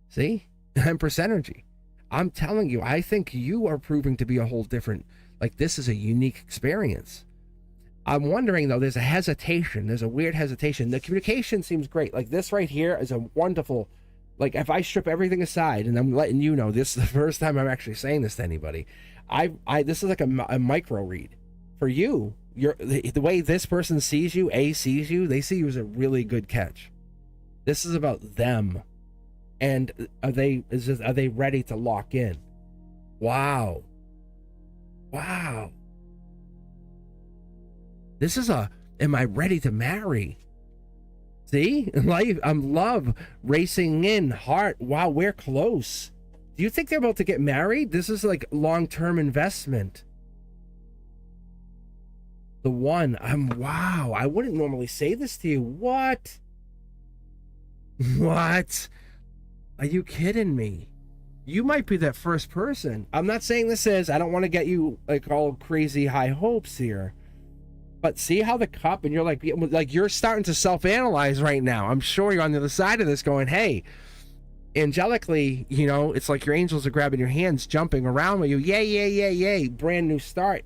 See? Empress energy. I'm telling you, I think you are proving to be a whole different, like, this is a unique experience. I'm wondering, though, there's a hesitation. There's a weird hesitation. The communication seems great. Like, this right here is a wonderful, like, if I strip everything aside, and I'm letting you know, this is the first time I'm actually saying this to anybody. This is like a micro read. For you, the way this person sees you, they see you as a really good catch. This is about them. And are they ready to lock in? Wow. This is am I ready to marry? See? Life, I'm love, racing in, heart. Wow, we're close. Do you think they're about to get married? This is like long-term investment. The one, wow, I wouldn't normally say this to you. What? Are you kidding me? You might be that first person. I'm not saying this is, I don't want to get you like all crazy high hopes here. But see how the cup, and you're like you're starting to self-analyze right now. I'm sure you're on the other side of this going, hey, angelically, it's like your angels are grabbing your hands, jumping around with you. Yay, brand new start.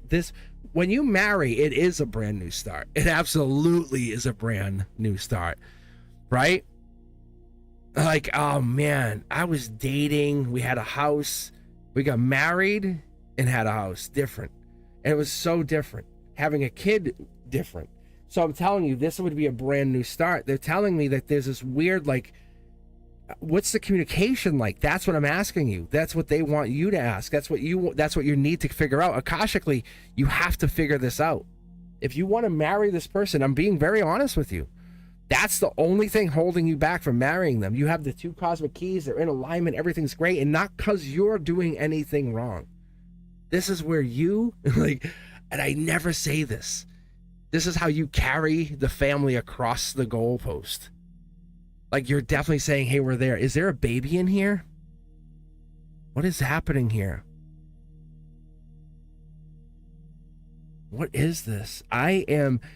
When you marry, it is a brand new start. It absolutely is a brand new start, right? Like, oh man, I was dating, we had a house, we got married and had a house, different. And it was so different. Having a kid, different. So I'm telling you, this would be a brand new start. They're telling me that there's this weird, like, what's the communication like? That's what I'm asking you. That's what they want you to ask. That's what you need to figure out. Akashically, you have to figure this out. If you want to marry this person, I'm being very honest with you. That's the only thing holding you back from marrying them. You have the two cosmic keys. They're in alignment. Everything's great. And not because you're doing anything wrong. This is where you, and I never say this. This is how you carry the family across the goalpost. Like, you're definitely saying, hey, we're there. Is there a baby in here? What is happening here? What is this?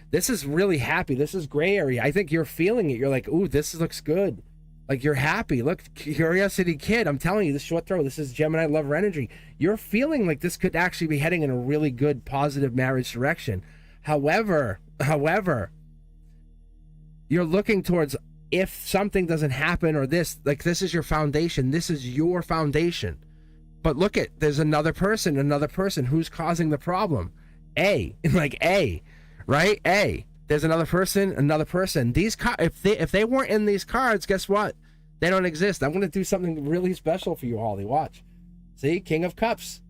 This is really happy. This is gray area. I think you're feeling it. You're like, ooh, this looks good. Like, you're happy. Look, Curiosity Kid, I'm telling you, this short throw, this is Gemini Lover energy. You're feeling like this could actually be heading in a really good, positive marriage direction. However, you're looking towards, if something doesn't happen or this is your foundation. This is your foundation. But look there's another person who's causing the problem. A, right? There's another person. These if they weren't in these cards, guess what? They don't exist. I'm going to do something really special for you, Holly. Watch. See? King of Cups.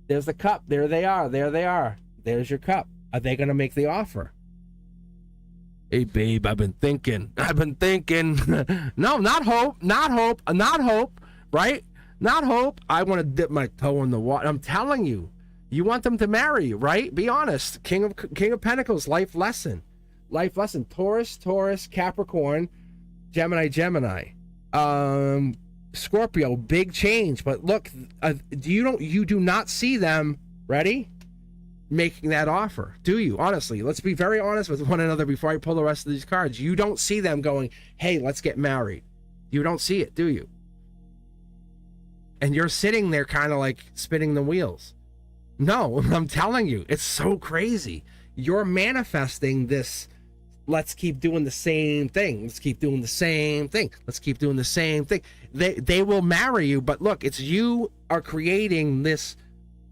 There's the cup. There they are. There they are. There's your cup. Are they going to make the offer? Hey, babe, I've been thinking. No, not hope. Not hope. Not hope. Right? Not hope. I want to dip my toe in the water. I'm telling you. You want them to marry you, right? Be honest. King of Pentacles, life lesson. Life lesson. Taurus, Capricorn, Gemini. Scorpio, big change. But look, you do not see them, ready, making that offer, do you? Honestly, let's be very honest with one another before I pull the rest of these cards. You don't see them going, hey, let's get married. You don't see it, do you? And you're sitting there kind of like spinning the wheels. No, I'm telling you, it's so crazy. You're manifesting this. Let's keep doing the same thing. Let's keep doing the same thing. Let's keep doing the same thing. They will marry you, but look, it's you are creating this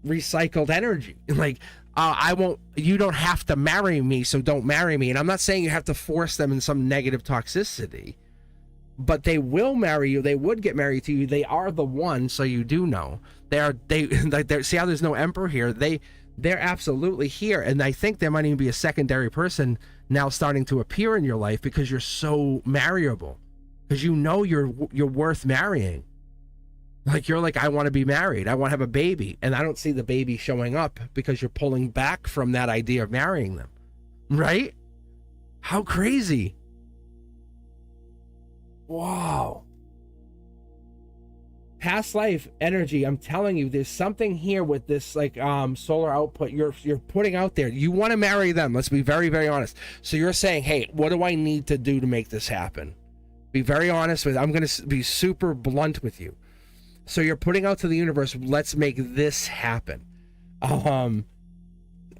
recycled energy. Like, you don't have to marry me, so don't marry me. And I'm not saying you have to force them in some negative toxicity, but they will marry you. They would get married to you. They are the one, so you do know. They're see how there's no emperor here? They're absolutely here, and I think there might even be a secondary person now starting to appear in your life because you're so marryable, because you know you're worth marrying. Like, you're like, I want to be married, I want to have a baby, and I don't see the baby showing up because you're pulling back from that idea of marrying them, right? How crazy. Wow. Past life energy, I'm telling you, there's something here with this, like, solar output you're putting out there. You want to marry them. Let's be very, very honest. So you're saying, hey, what do I need to do to make this happen? Be very honest with, I'm going to be super blunt with you. So you're putting out to the universe, let's make this happen. Oh,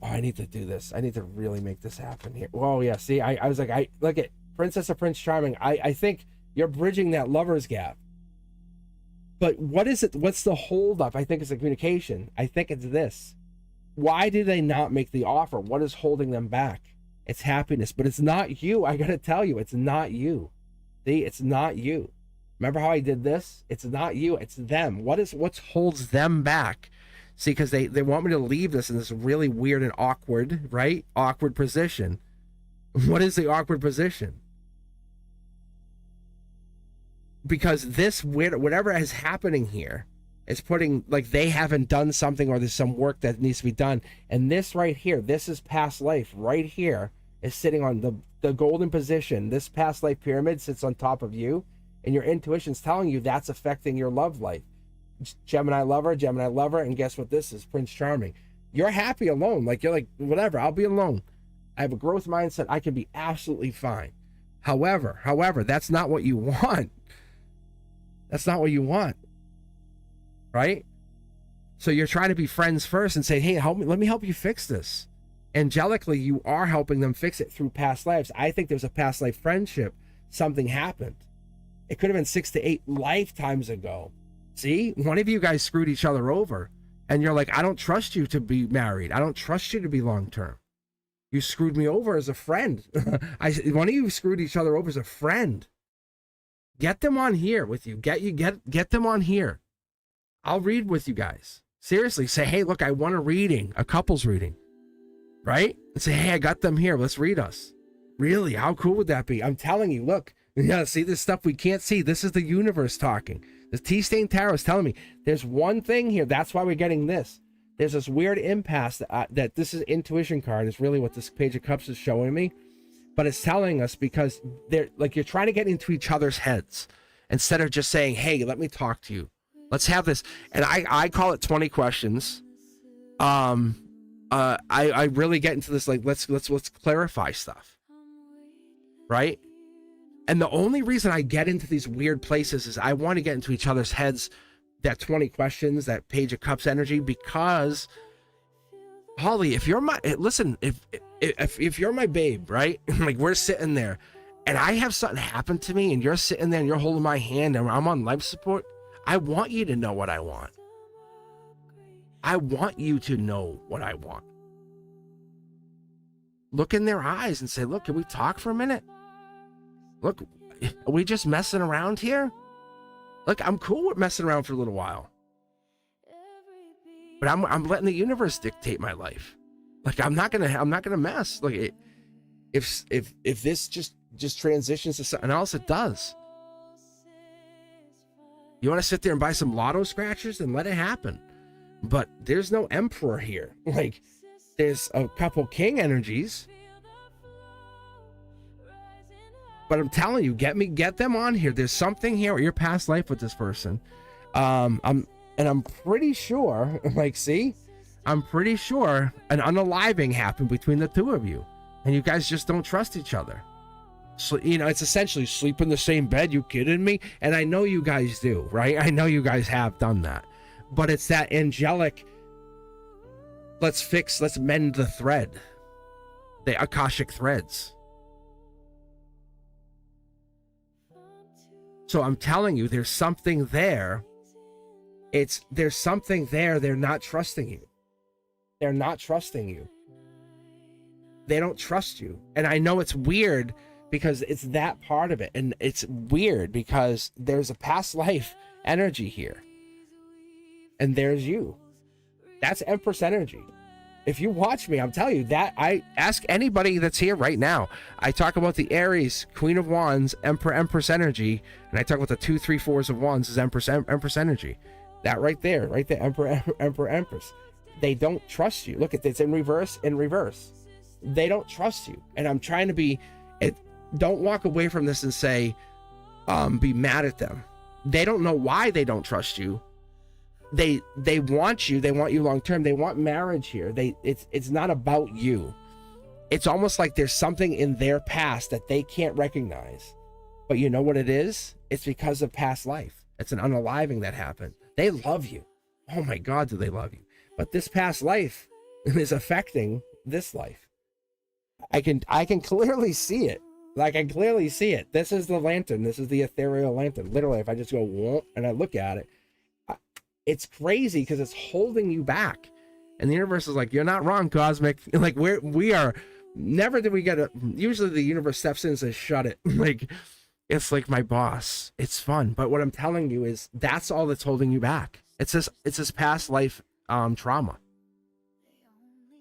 I need to do this. I need to really make this happen here. Oh yeah, see, I was like, I look at Princess of Prince Charming. I think you're bridging that lover's gap. But what is it? What's the holdup? I think it's the communication. I think it's this. Why do they not make the offer? What is holding them back? It's happiness, but it's not you. I gotta tell you, it's not you. See, it's not you. Remember how I did this? It's not you, it's them. What holds them back? See, because they want me to leave this in this really weird and awkward, right? Awkward position. What is the awkward position? Because this weird, whatever is happening here is putting, like, they haven't done something, or there's some work that needs to be done. And this right here, this is past life right here, is sitting on the golden position. This past life pyramid sits on top of you, and your intuition's telling you that's affecting your love life. Gemini lover, and guess what this is? Prince Charming. You're happy alone. Like, you're like, whatever, I'll be alone. I have a growth mindset. I can be absolutely fine. However, that's not what you want. That's not what you want, right? So you're trying to be friends first and say, hey, help me, let me help you fix this. Angelically, you are helping them fix it through past lives. I think there's a past life friendship. Something happened. It could have been 6 to 8 lifetimes ago. See, one of you guys screwed each other over, and you're like, I don't trust you to be married. I don't trust you to be long-term. You screwed me over as a friend. One of you screwed each other over as a friend. Get them on here with you. Get them on here. I'll read with you guys. Seriously, say, hey, look, I want a couples reading, right? And say, hey, I got them here. Let's read us. Really? How cool would that be? I'm telling you, look, see this stuff we can't see. This is the universe talking. The T-Stain Tarot is telling me there's one thing here. That's why we're getting this. There's this weird impasse that this is intuition card is really what this Page of Cups is showing me. But it's telling us because they're like, you're trying to get into each other's heads instead of just saying, hey, let me talk to you. Let's have this. And I call it 20 questions. I really get into this, like, let's clarify stuff. Right? And the only reason I get into these weird places is I want to get into each other's heads, that 20 questions, that Page of Cups energy, because Holly, if you're my, listen, if you're my babe, right? Like, we're sitting there and I have something happen to me and you're sitting there and you're holding my hand and I'm on life support, I want you to know what I want. I want you to know what I want. Look in their eyes and say, look, can we talk for a minute? Look, are we just messing around here? Look, I'm cool with messing around for a little while. but I'm letting the universe dictate my life. Like I'm not gonna mess. Like if this just transitions to something else, it does. You want to sit there and buy some lotto scratchers, then let it happen. But there's no emperor here. Like there's a couple king energies. But I'm telling you, get them on here. There's something here with your past life with this person. I'm pretty sure, like, see, I'm pretty sure an unaliving happened between the two of you, and you guys just don't trust each other. So, you know, it's essentially sleep in the same bed. You kidding me? And I know you guys do, right? I know you guys have done that, but it's that angelic. Let's mend the thread, the Akashic threads. So I'm telling you, there's something there. There's something there. They're not trusting you. They're not trusting you. They don't trust you. And I know it's weird because it's that part of it. And it's weird because there's a past life energy here. And there's you. That's Empress energy. If you watch me, I'm telling you that. I ask anybody that's here right now. I talk about the Aries, Queen of Wands, Empress energy, and I talk about the 2, 3, 4s of Wands as Empress energy. That right there, Empress. They don't trust you. Look at this in reverse. They don't trust you, and I'm trying to be. Don't walk away from this and say, be mad at them. They don't know why they don't trust you. They want you. They want you long term. They want marriage here. It's not about you. It's almost like there's something in their past that they can't recognize. But you know what it is? It's because of past life. It's an unaliving that happened. They love you. Oh my God, do they love you? But this past life is affecting this life. I can clearly see it. Like I clearly see it. This is the lantern. This is the ethereal lantern. Literally, if I just go whoop and I look at it, it's crazy because it's holding you back. And the universe is like, you're not wrong, Cosmic. Like we are. Never did we get a. Usually the universe steps in and says, shut it. Like it's like my boss. It's fun, but what I'm telling you is that's all that's holding you back. It's this past life trauma.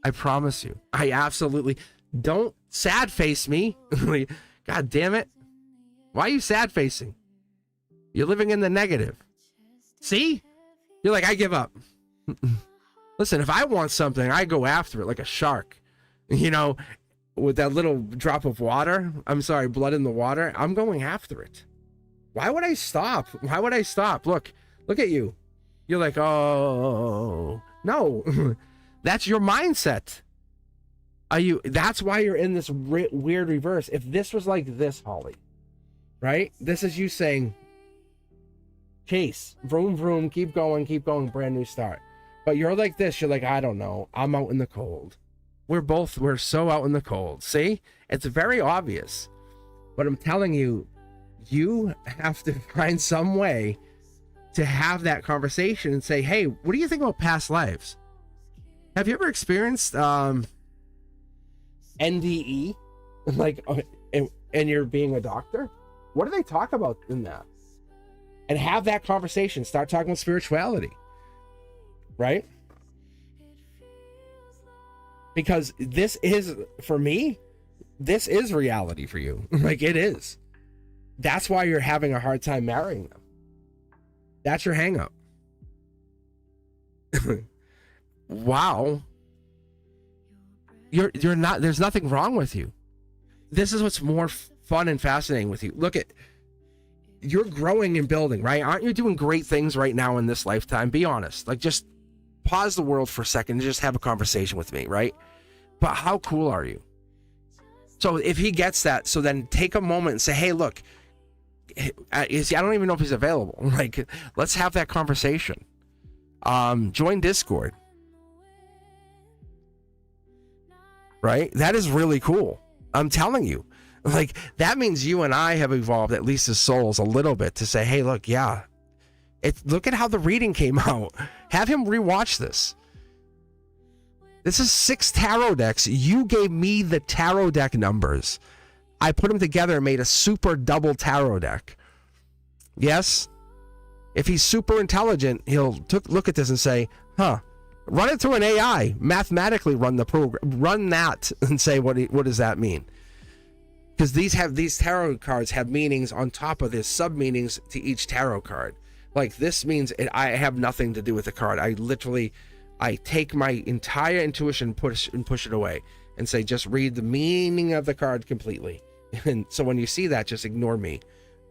I promise you. I absolutely don't sad face me. God damn it. Why are you sad facing? You're living in the negative. See? You're like, I give up. Listen, if I want something, I go after it like a shark. You know, with that little drop of water, blood in the water, I'm going after it. Why would I stop? Look at you. You're like, oh, no. That's your mindset. That's why you're in this weird reverse. If this was like this, Holly, right? This is you saying, chase, vroom, vroom, keep going, brand new start. But you're like this. You're like, I don't know. I'm out in the cold. We're so out in the cold. See? It's very obvious. But I'm telling you, you have to find some way to have that conversation and say, hey, what do you think about past lives? Have you ever experienced NDE? Like, and you're being a doctor? What do they talk about in that? And have that conversation. Start talking about spirituality. Right? Because this is, for me, this is reality for you. Like it is. That's why you're having a hard time marrying them. That's your hang up. Wow. You're not, there's nothing wrong with you. This is what's more fun and fascinating with you. Look at, you're growing and building, right? Aren't you doing great things right now in this lifetime? Be honest. Like just pause the world for a second and just have a conversation with me, right? But how cool are you? So if he gets that, so then take a moment and say, hey, look, I don't even know if he's available. Like, let's have that conversation. Join Discord. Right? That is really cool. I'm telling you. Like, that means you and I have evolved, at least as souls, a little bit to say, hey, look, yeah. Look at how the reading came out. Have him rewatch this. This is 6 tarot decks. You gave me the tarot deck numbers. I put them together and made a super double tarot deck. Yes? If he's super intelligent, he'll look at this and say, huh, Run it through an AI, mathematically run the program, run that and say, what does that mean? Because these tarot cards have meanings on top of this, sub meanings to each tarot card. Like this means I have nothing to do with the card. I take my entire intuition, push it away, and say, just read the meaning of the card completely. And so when you see that, just ignore me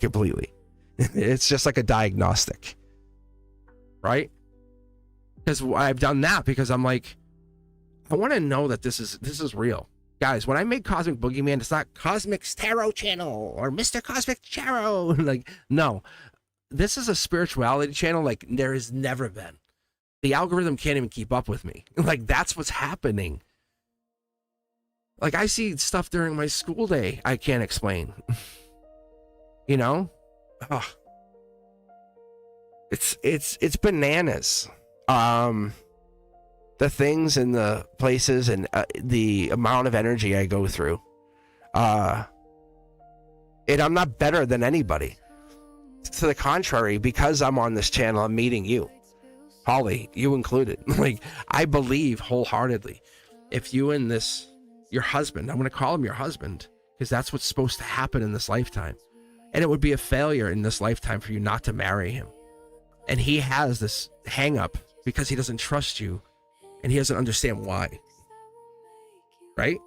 completely. It's just like a diagnostic, right? Because I've done that because I'm like, I want to know that this is real. Guys, when I make Cosmic Boogeyman, it's not Cosmic's Tarot channel or Mr. Cosmic Tarot. Like, no, this is a spirituality channel like there has never been. The algorithm can't even keep up with me. Like, that's what's happening. Like, I see stuff during my school day I can't explain. You know? Oh. It's bananas. The things and the places and the amount of energy I go through. And I'm not better than anybody. To the contrary, because I'm on this channel, I'm meeting you. Holly, you included. Like, I believe wholeheartedly, if you and your husband, I'm going to call him your husband, because that's what's supposed to happen in this lifetime. And it would be a failure in this lifetime for you not to marry him. And he has this hang up because he doesn't trust you and he doesn't understand why. Right?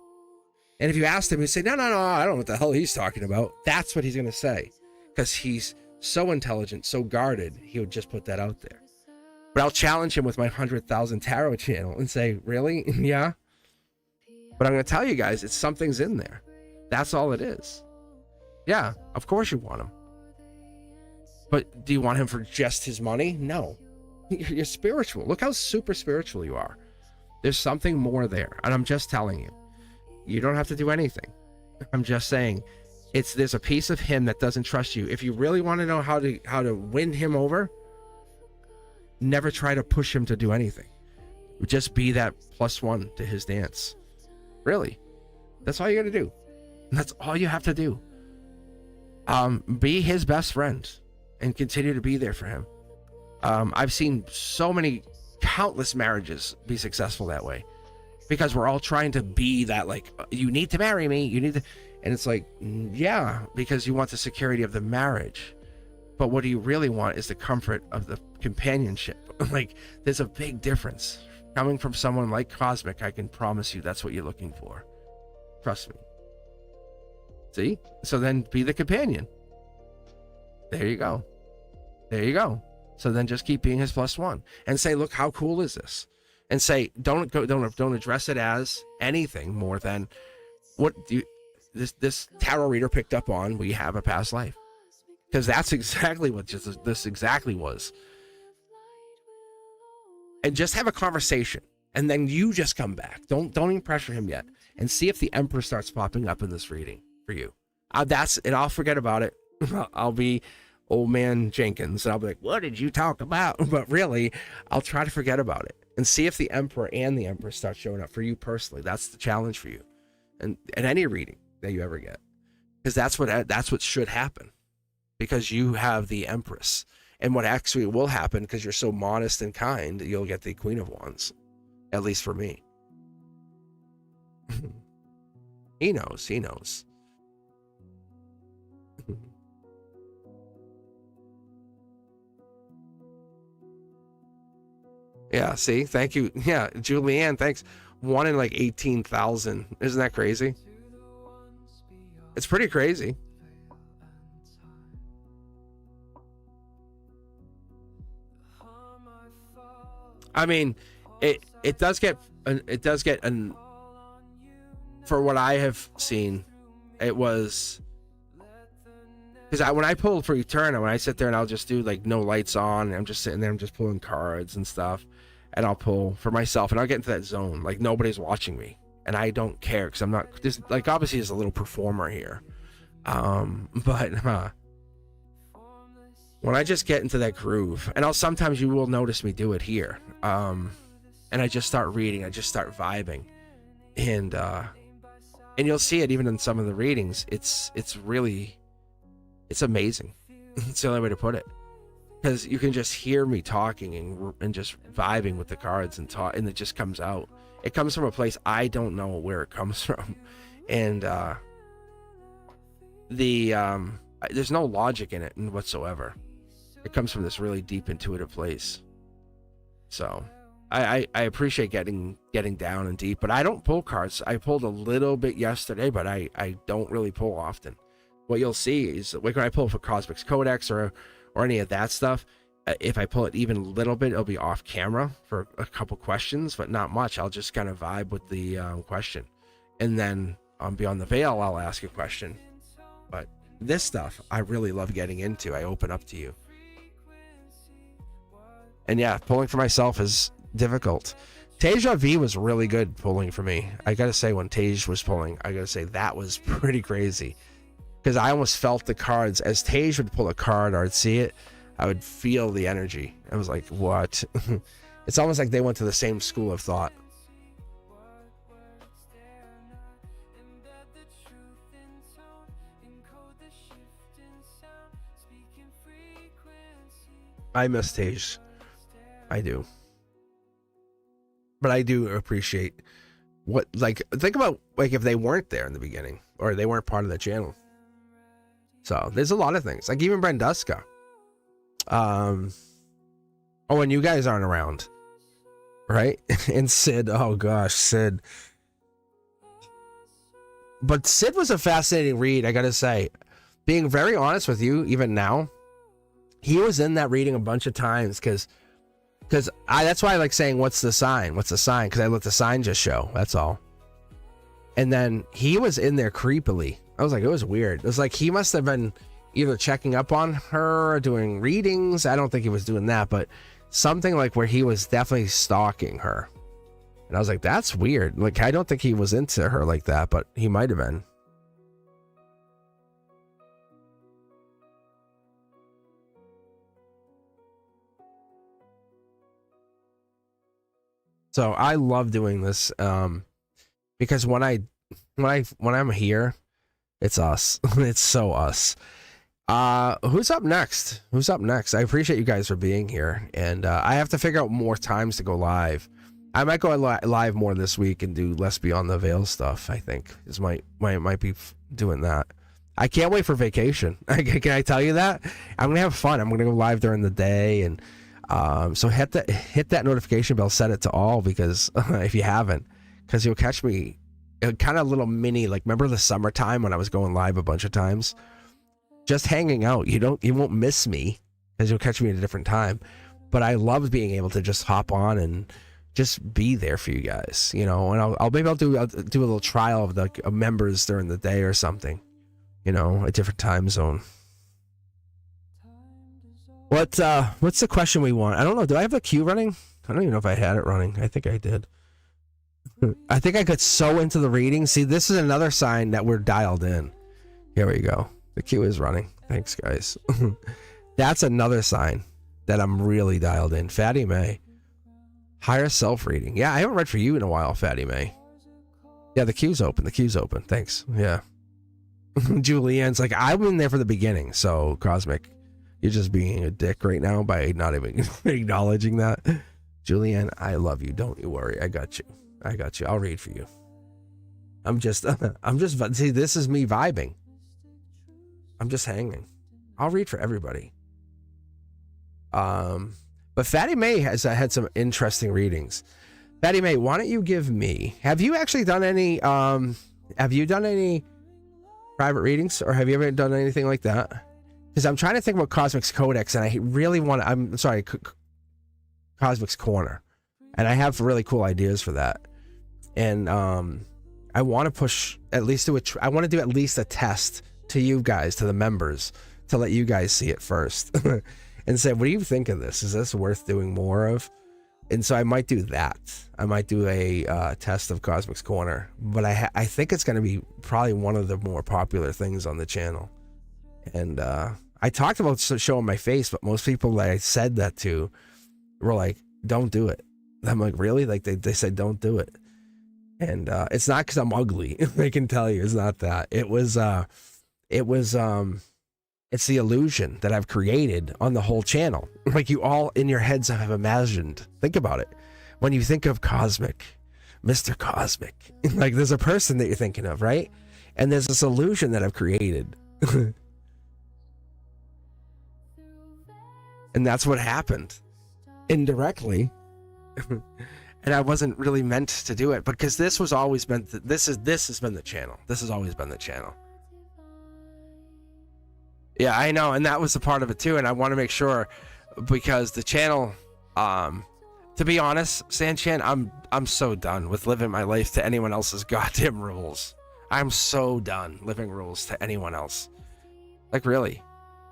And if you asked him, he'd say, no, I don't know what the hell he's talking about. That's what he's going to say, because he's so intelligent, so guarded, he would just put that out there. But I'll challenge him with my 100,000 tarot channel and say, really? Yeah. But I'm going to tell you guys, something's in there. That's all it is. Yeah, of course you want him. But do you want him for just his money? No. You're spiritual. Look how super spiritual you are. There's something more there. And I'm just telling you. You don't have to do anything. I'm just saying, there's a piece of him that doesn't trust you. If you really want to know how to win him over, never try to push him to do anything. Just be that +1 to his dance. Really. That's all you got to do. That's all you have to do. Be his best friend and continue to be there for him. I've seen so many countless marriages be successful that way, because we're all trying to be that, like, you need to marry me, you need to, and it's like, yeah, because you want the security of the marriage, but what do you really want is the comfort of the companionship. Like, there's a big difference. Coming from someone like Cosmic, I can promise you that's what you're looking for. Trust me. See? So then be the companion. There you go. There you go. So then just keep being his +1 and say, look, how cool is this? And say, don't address it as anything more than what this tarot reader picked up on. We have a past life, because that's exactly what this exactly was. And just have a conversation, and then you just come back. Don't even pressure him yet, and see if the Emperor starts popping up in this reading for you. And I'll forget about it. I'll be old man Jenkins, and I'll be like, what did you talk about? But really, I'll try to forget about it and see if the Emperor and the Empress start showing up for you personally. That's the challenge for you, and any reading that you ever get, because that's what should happen, because you have the Empress. And what actually will happen, because you're so modest and kind, you'll get the Queen of Wands, at least for me. He knows. Yeah, see, thank you. Yeah, Julianne, thanks. 1 in like 18,000. Isn't that crazy? It's pretty crazy. I mean, it does get for what I have seen, it was, because when I pull for Eterna, when I sit there and I'll just do like no lights on, and I'm just sitting there, I'm just pulling cards and stuff, and I'll pull for myself, and I'll get into that zone, like nobody's watching me, and I don't care, because I'm not, this, like, obviously there's a little performer here, but when I just get into that groove, and sometimes you will notice me do it here, and I just start reading, I just start vibing, and you'll see it even in some of the readings. It's really, it's amazing. It's the only way to put it, because you can just hear me talking and just vibing with the cards and talk, and it just comes out. It comes from a place I don't know where it comes from, and there's no logic in it whatsoever. It comes from this really deep intuitive place. So I appreciate getting down and deep, but I don't pull cards. I pulled a little bit yesterday, but I don't really pull often. What you'll see is like when I pull for Cosmic Codex or any of that stuff, if I pull it even a little bit, it'll be off camera for a couple questions, but not much. I'll just kind of vibe with the question, and then beyond the veil, I'll ask a question. But this stuff I really love getting into. I open up to you, and yeah, pulling for myself is difficult. Teja V was really good pulling for me. I gotta say, when Tej was pulling, I gotta say that was pretty crazy, because I almost felt the cards as Tej would pull a card or I'd see it. I would feel the energy. I was like, what? It's almost like they went to the same school of thought. I miss Tej. I do. But I do appreciate what, like, think about like if they weren't there in the beginning or they weren't part of the channel. So there's a lot of things, like even Brenduska. Oh, and you guys aren't around, right? And Sid, oh gosh, Sid. But Sid was a fascinating read, I gotta say. Being very honest with you, even now, he was in that reading a bunch of times, because that's why I like saying, what's the sign? What's the sign? Because I let the sign just show, that's all. And then he was in there creepily. I was like, it was weird. It was like he must have been either checking up on her or doing readings. I don't think he was doing that, but something like where he was definitely stalking her. And I was like, that's weird. Like, I don't think he was into her like that, but he might have been. So I love doing this, because when I'm here, it's us. It's so us. Who's up next? I appreciate you guys for being here, and I have to figure out more times to go live. I might go live more this week and do less Beyond the Veil stuff. I think is might be doing that. I can't wait for vacation. Can I tell you that? I'm gonna have fun. I'm gonna go live during the day, and so hit that notification bell, set it to all, because if you haven't, because you'll catch me kind of little mini, like, remember the summertime when I was going live a bunch of times, just hanging out. You won't miss me, because you'll catch me at a different time. But I loved being able to just hop on and just be there for you guys, you know. And I'll do a little trial of the members during the day or something, you know, a different time zone. What's the question we want? I don't know. Do I have the queue running? I don't even know if I had it running. I think I did. I think I got so into the reading. See, this is another sign that we're dialed in. Here we go. The queue is running. Thanks, guys. That's another sign that I'm really dialed in. Fatty May. Higher self reading. Yeah, I haven't read for you in a while, Fatty May. Yeah, the queue's open. Thanks. Yeah. Julianne's like, I'm in there for the beginning. So, Cosmic, you're just being a dick right now by not even acknowledging that. Julianne, I love you. Don't you worry. I got you. I'll read for you. I'm just, see, this is me vibing. I'm just hanging. I'll read for everybody. But Fatty May has had some interesting readings. Fatty May, why don't you give me, have you actually done any private readings, or have you ever done anything like that? Because I'm trying to think about Cosmic's Codex, and I really want to, I'm sorry, Cosmic's Corner. And I have really cool ideas for that. And I want to push, at least I want to do at least a test to you guys, to the members, to let you guys see it first. And say, what do you think of this? Is this worth doing more of? And so I might do that. I might do a test of Cosmic's Corner. But I think it's going to be probably one of the more popular things on the channel. And I talked about showing my face, but most people that I said that to were like, don't do it. I'm like, really? Like they said, don't do it. And it's not because I'm ugly. I can tell you, it's not that. It was It's the illusion that I've created on the whole channel. Like you all in your heads have imagined. Think about it. When you think of Cosmic, Mr. Cosmic, like there's a person that you're thinking of, right? And there's this illusion that I've created. And that's what happened indirectly. And I wasn't really meant to do it because this was always been, this has been the channel. This has always been the channel. Yeah, I know. And that was a part of it too. And I want to make sure because the channel, to be honest, Sanchan, I'm so done with living my life to anyone else's goddamn rules. I'm so done living rules to anyone else. Like really,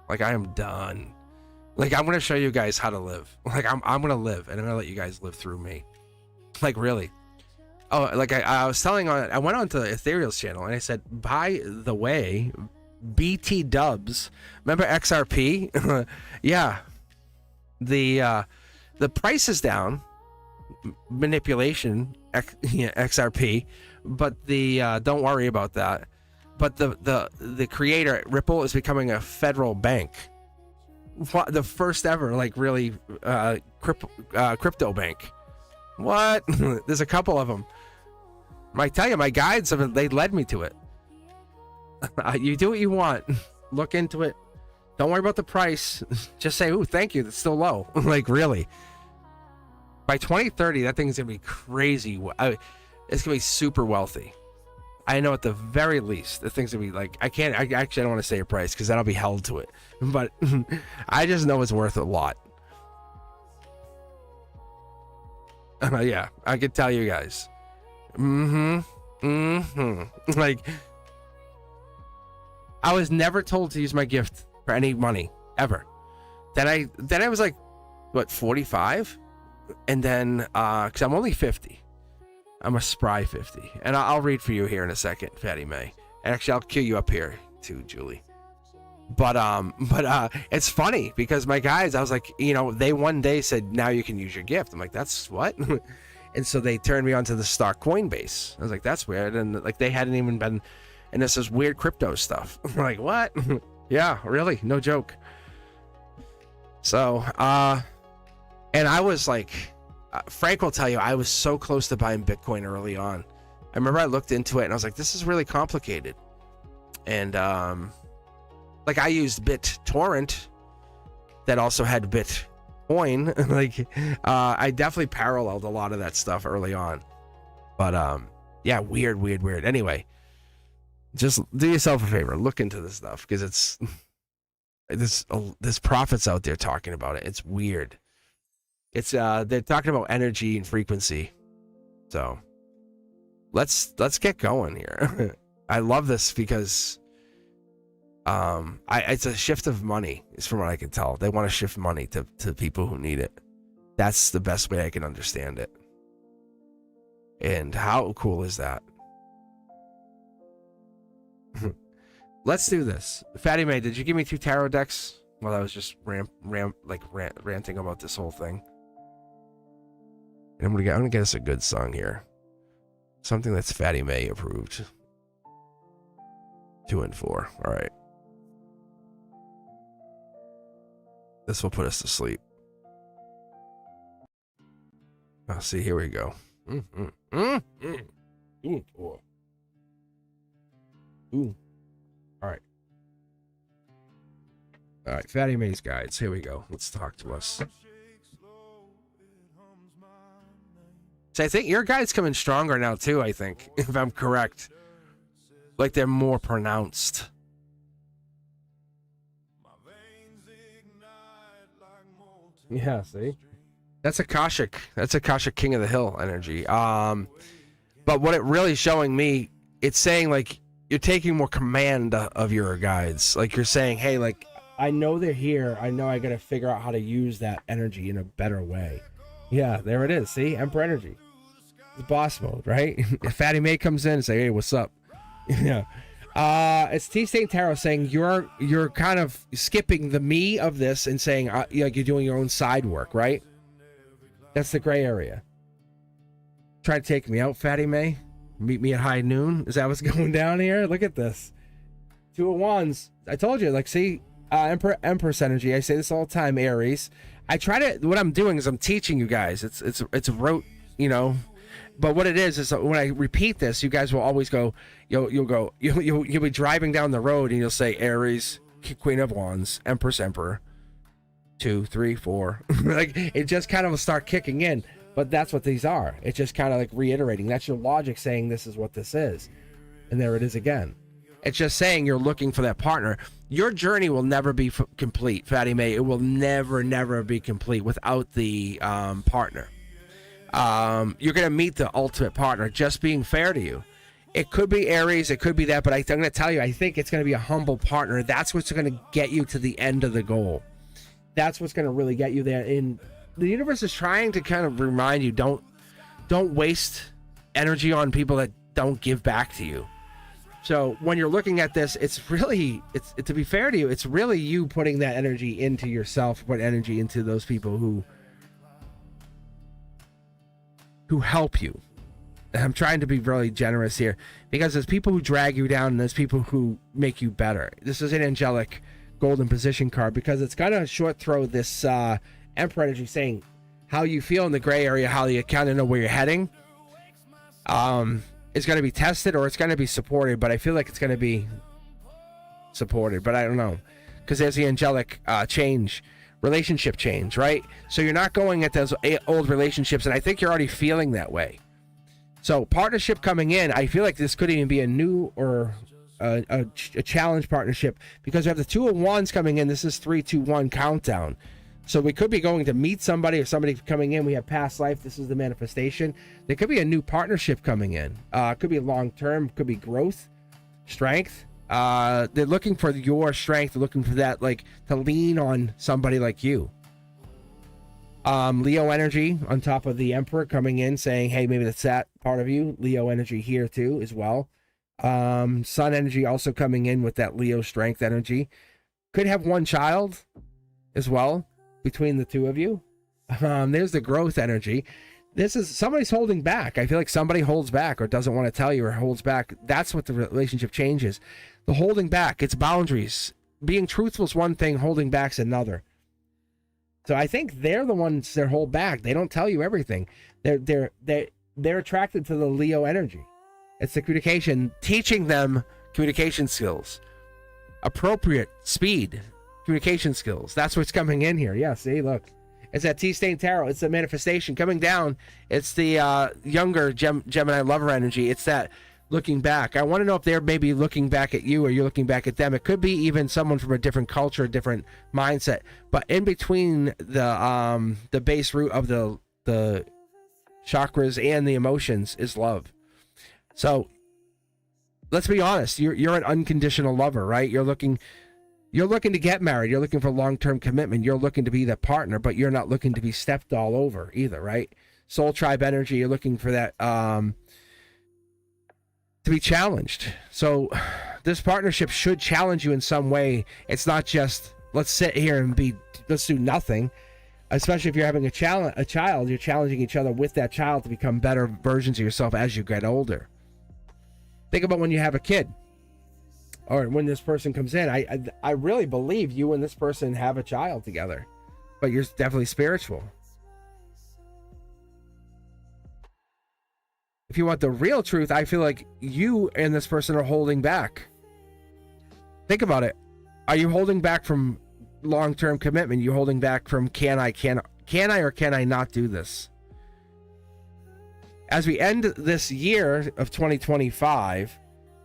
like I am done. Like I'm gonna show you guys how to live. Like I'm gonna live, and I'm gonna let you guys live through me. Like really. Oh, like I was telling on. I went on to Ethereal's channel and I said, by the way, BT Dubs. Remember XRP? Yeah. The price is down. Manipulation, XRP, but the don't worry about that. But the creator at Ripple is becoming a federal bank. What, the first ever like really crypto bank. What? There's a couple of them. I tell you, my guides they led me to it. You do what you want. Look into it. Don't worry about the price. Just say, "Ooh, thank you. That's still low." Like really. By 2030, that thing's gonna be crazy. It's gonna be super wealthy. I know at the very least, the thing's gonna be like, I don't want to say a price because then I'll be held to it. But I just know it's worth a lot. Yeah, I could tell you guys. Like, I was never told to use my gift for any money ever. Then I was like, what, 45? And then, because I'm only 50. I'm a spry 50. And I'll read for you here in a second, Fatty May. Actually, I'll cue you up here too, Julie. But it's funny because my guys, I was like, they one day said, now you can use your gift. I'm like, that's what? And so they turned me onto the stock Coinbase. I was like, that's weird. And like, they hadn't even been, and this is weird crypto stuff. I'm like, what? Yeah, really? No joke. So, and I was like, Frank will tell you, I was so close to buying Bitcoin early on. I remember I looked into it and I was like, this is really complicated. And like I used BitTorrent that also had Bitcoin. Like I definitely paralleled a lot of that stuff early on. But yeah, weird. Anyway, just do yourself a favor, look into this stuff because it's there's prophets out there talking about it. It's weird. It's they're talking about energy and frequency. So let's get going here. I love this because it's a shift of money, is from what I can tell. They want to shift money to people who need it. That's the best way I can understand it. And how cool is that? Let's do this. Fatty May, did you give me 2 tarot decks while I was just ranting about this whole thing? And I'm gonna get us a good song here. Something that's Fatty May approved. 2 and 4. All right. This will put us to sleep. Oh, see, here we go. Ooh. All right. All right, Fatty May's guides. Here we go. Let's talk to us. So I think your guide's coming stronger now too, I think, if I'm correct. Like they're more pronounced. Yeah, see? That's Akashic. That's Akashic King of the Hill energy. But what it really showing me, it's saying like you're taking more command of your guides. Like you're saying, hey, like I know they're here. I know I gotta figure out how to use that energy in a better way. Yeah, there it is. See? Emperor energy. It's boss mode, right? If Fatty May comes in and say, hey, what's up? Yeah. It's T Stain Tarot saying you're kind of skipping the me of this and saying like you're doing your own side work, right? That's the gray area. Try to take me out, Fatty May. Meet me at high noon. Is that what's going down here? Look at this. 2 of Wands. I told you, like, see, Empress energy. I say this all the time, Aries. I try to, what I'm doing is I'm teaching you guys. It's rote, you know. But what it is when I repeat this, you guys will always go, you'll be driving down the road and you'll say Aries, Queen of Wands, Empress, Emperor, 2, 3, 4. Like, it just kind of will start kicking in. But that's what these are. It's just kind of like reiterating. That's your logic saying this is what this is. And there it is again. It's just saying you're looking for that partner. Your journey will never be complete, Fatty May. It will never be complete without the partner. You're going to meet the ultimate partner, just being fair to you. It could be Aries, it could be that, but I'm going to tell you, I think it's going to be a humble partner. That's what's going to get you to the end of the goal. That's what's going to really get you there. And the universe is trying to kind of remind you, don't waste energy on people that don't give back to you. So when you're looking at this, it's really, to be fair to you, it's really you putting that energy into yourself, put energy into those people who help you. And I'm trying to be really generous here, because there's people who drag you down and there's people who make you better. This is an angelic golden position card, because it's going to short throw this Emperor energy, saying how you feel in the gray area, how you kind of know where you're heading, is going to be tested, or it's going to be supported. But I feel like it's going to be supported, but I don't know, because there's the angelic relationship change, right? So you're not going at those old relationships, and I think you're already feeling that way. So partnership coming in, I feel like this could even be a new or a challenge partnership, because we have the 2 of Wands coming in. This is 3, 2, 1 countdown. So we could be going to meet somebody, or somebody coming in. We have past life. This is the manifestation. There could be a new partnership coming in. Could be long term. Could be growth, strength. They're looking for your strength. They're looking for that, like, to lean on somebody like you. Leo energy on top of the Emperor coming in, saying, hey, maybe that's that part of you. Leo energy here too as well. Sun energy also coming in with that Leo strength energy. Could have one child as well between the two of you. There's the growth energy. This is somebody's holding back. I feel like somebody holds back or doesn't want to tell you, or holds back. That's what the relationship changes. The holding back, it's boundaries. Being truthful is one thing, holding back's another. So I think they're the ones that hold back. They don't tell you everything. They're attracted to the Leo energy. It's the communication, teaching them communication skills, appropriate speed, communication skills. That's what's coming in here. Yeah, see, look. It's that T-Stain Tarot. It's the manifestation coming down. It's the younger Gemini lover energy. It's that looking back. I want to know if they're maybe looking back at you, or you're looking back at them. It could be even someone from a different culture, different mindset. But in between the base root of the chakras and the emotions is love. So let's be honest. You're an unconditional lover, right? You're looking to get married. You're looking for long-term commitment. You're looking to be the partner, but you're not looking to be stepped all over either, right? Soul tribe energy. You're looking for that to be challenged. So this partnership should challenge you in some way. It's not just let's sit here and let's do nothing. Especially if you're having a child, you're challenging each other with that child to become better versions of yourself as you get older. Think about when you have a kid, or when this person comes in. I really believe you and this person have a child together, but you're definitely spiritual. If you want the real truth, I feel like you and this person are holding back. Think about it. Are you holding back from long-term commitment? You're holding back from can I or can I not do this? As we end this year of 2025,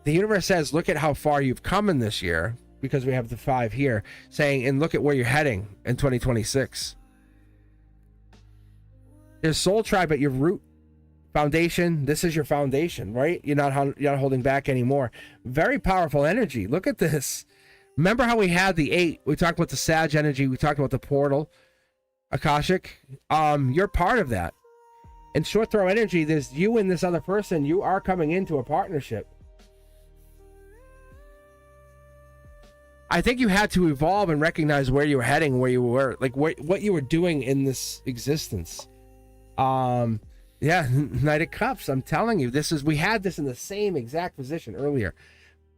the universe says, look at how far you've come in this year, because we have the 5 here, saying, and look at where you're heading in 2026. There's soul tribe at your root foundation. This is your foundation, right? You're not holding back anymore. Very powerful energy. Look at this. Remember how we had the 8? We talked about the Sag energy. We talked about the portal, Akashic. You're part of that. In short throw energy, there's you and this other person. You are coming into a partnership. I think you had to evolve and recognize where you were heading, where you were, like what you were doing in this existence. Yeah, Knight of Cups. I'm telling you, we had this in the same exact position earlier.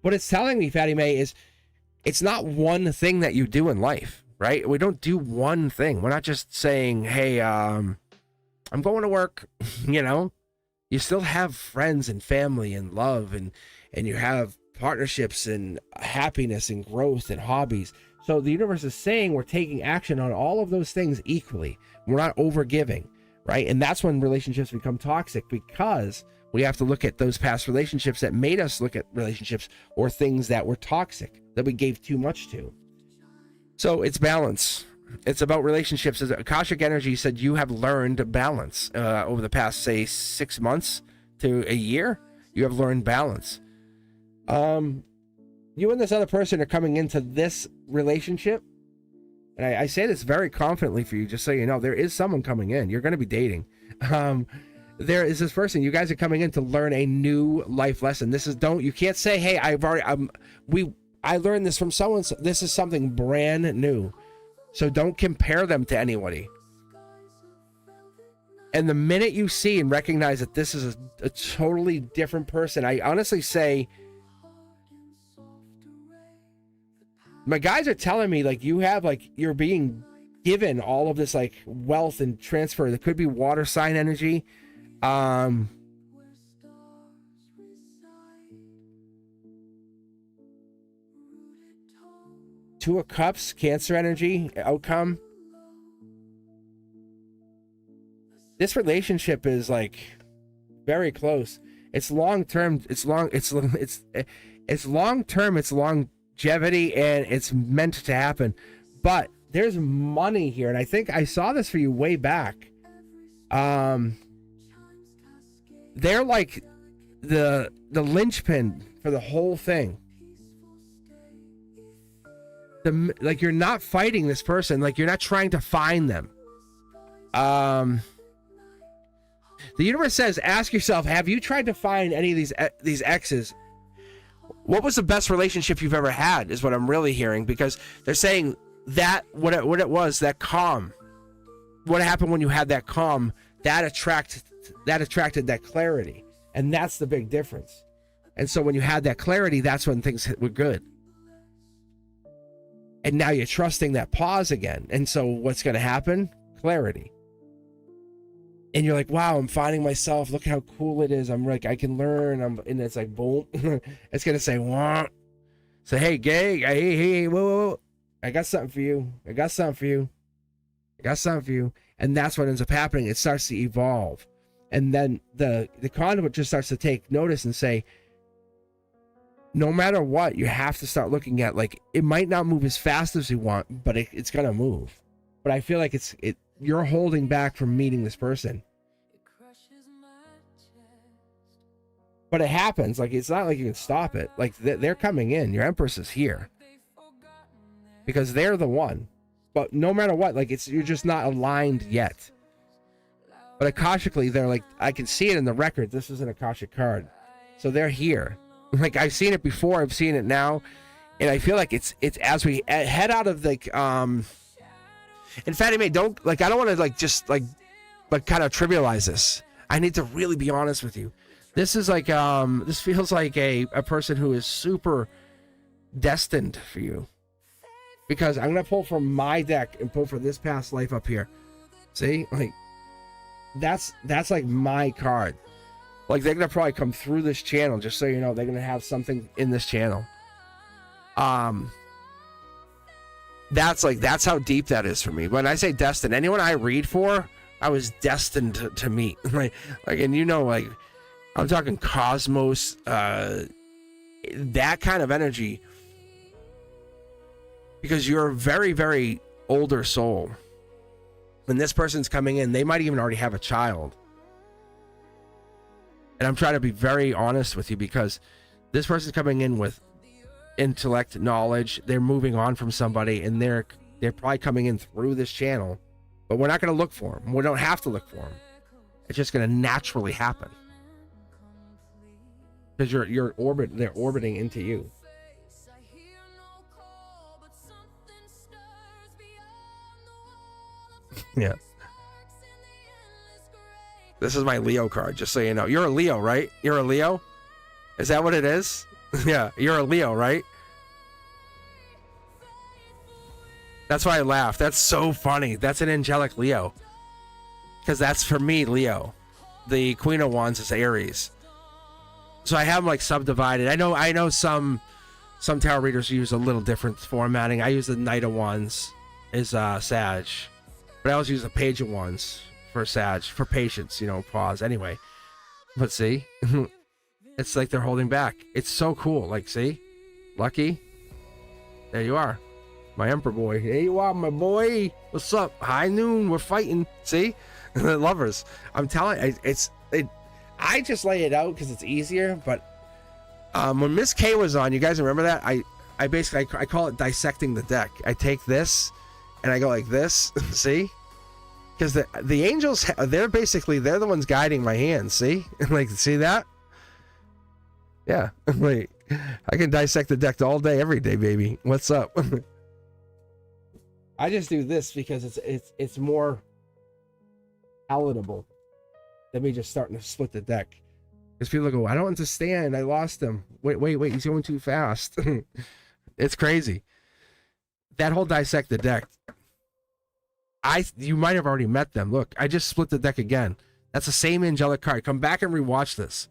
What it's telling me, Fatty May, is it's not one thing that you do in life, right? We don't do one thing. We're not just saying, hey, I'm going to work. You know, you still have friends and family and love, and you have partnerships and happiness and growth and hobbies. So the universe is saying we're taking action on all of those things equally. We're not overgiving, right? And that's when relationships become toxic, because we have to look at those past relationships that made us look at relationships or things that were toxic, that we gave too much to. So it's balance. It's about relationships. As Akashic Energy said, you have learned balance over the past, say, 6 months to a year. You have learned balance. You and this other person are coming into this relationship, and I say this very confidently for you, just so you know, there is someone coming in. You're going to be dating. There is this person. You guys are coming in to learn a new life lesson. You can't say, hey, I learned this from someone. This is something brand new. So don't compare them to anybody. And the minute you see and recognize that this is a totally different person, I honestly say, my guys are telling me, like, you're being given all of this, like, wealth and transfer. That could be water sign energy. Two of Cups, Cancer energy, outcome. This relationship is, like, very close. It's long term. It's long term. It's longevity, and it's meant to happen. But there's money here, and I think I saw this for you way back. They're like the linchpin for the whole thing. Like, you're not fighting this person. Like, you're not trying to find them. The universe says, ask yourself, have you tried to find any of these exes? What was the best relationship you've ever had is what I'm really hearing, because they're saying that what it was, that calm, what happened when you had that calm, that attracted that clarity. And that's the big difference. And so when you had that clarity, that's when things were good. And now you're trusting that pause again. And so what's going to happen? Clarity. And you're like, wow, I'm finding myself. Look how cool it is. I'm like, I can learn. And it's like, boom. It's going to say, wah. Say, hey, gay. Hey, whoa. I got something for you. And that's what ends up happening. It starts to evolve. And then the conduit just starts to take notice and say, no matter what, you have to start looking at, like, it might not move as fast as you want, but it's going to move. But I feel like you're holding back from meeting this person. But it happens. Like, it's not like you can stop it. Like, they're coming in. Your Empress is here. Because they're the one. But no matter what, like, you're just not aligned yet. But Akashically, they're like, I can see it in the record. This is an Akashic card. So they're here. Like, I've seen it before. I've seen it now. And I feel like it's as we head out of, like, and Fatty May, I don't want to, like, just, like kind of trivialize this. I need to really be honest with you. This is like, this feels like a person who is super destined for you. Because I'm going to pull from my deck and pull for this past life up here. See? Like, that's like my card. Like, they're going to probably come through this channel, just so you know. They're going to have something in this channel. That's how deep that is for me. When I say destined, anyone I read for, I was destined to meet. like, and you know, like, I'm talking cosmos, that kind of energy. Because you're a very, very older soul. When this person's coming in, they might even already have a child. And I'm trying to be very honest with you, because this person's coming in with intellect, knowledge. They're moving on from somebody, and they're probably coming in through this channel. But we're not going to look for them. We don't have to look for them. It's just going to naturally happen. Because they're orbiting into you. Yeah. This is my Leo card, just so you know. You're a Leo, right? You're a Leo? Is that what it is? Yeah, you're a Leo, right? That's why I laugh. That's so funny. That's an angelic Leo. Because that's, for me, Leo. The Queen of Wands is Aries. So I have them like subdivided. I know some tarot readers use a little different formatting. I use the Knight of Wands is Sag. But I always use the Page of Wands for Sag. For patience, pause. Anyway. But see? It's like they're holding back. It's so cool. Like, see? Lucky. There you are. My Emperor boy. There you are, my boy. What's up? High noon. We're fighting. See? The lovers. I'm telling you, I just lay it out because it's easier. But when Miss K was on, you guys remember that? I basically I call it dissecting the deck. I take this and I go like this. See? Because the angels, they're the ones guiding my hands. See? Like, see that? Yeah. Like, I can dissect the deck all day, every day, baby. What's up? I just do this because it's more palatable than me just starting to split the deck. Because people go, I don't understand. I lost him. Wait. He's going too fast. It's crazy. That whole dissect the deck. You might have already met them. Look, I just split the deck again. That's the same angelic card. Come back and rewatch this.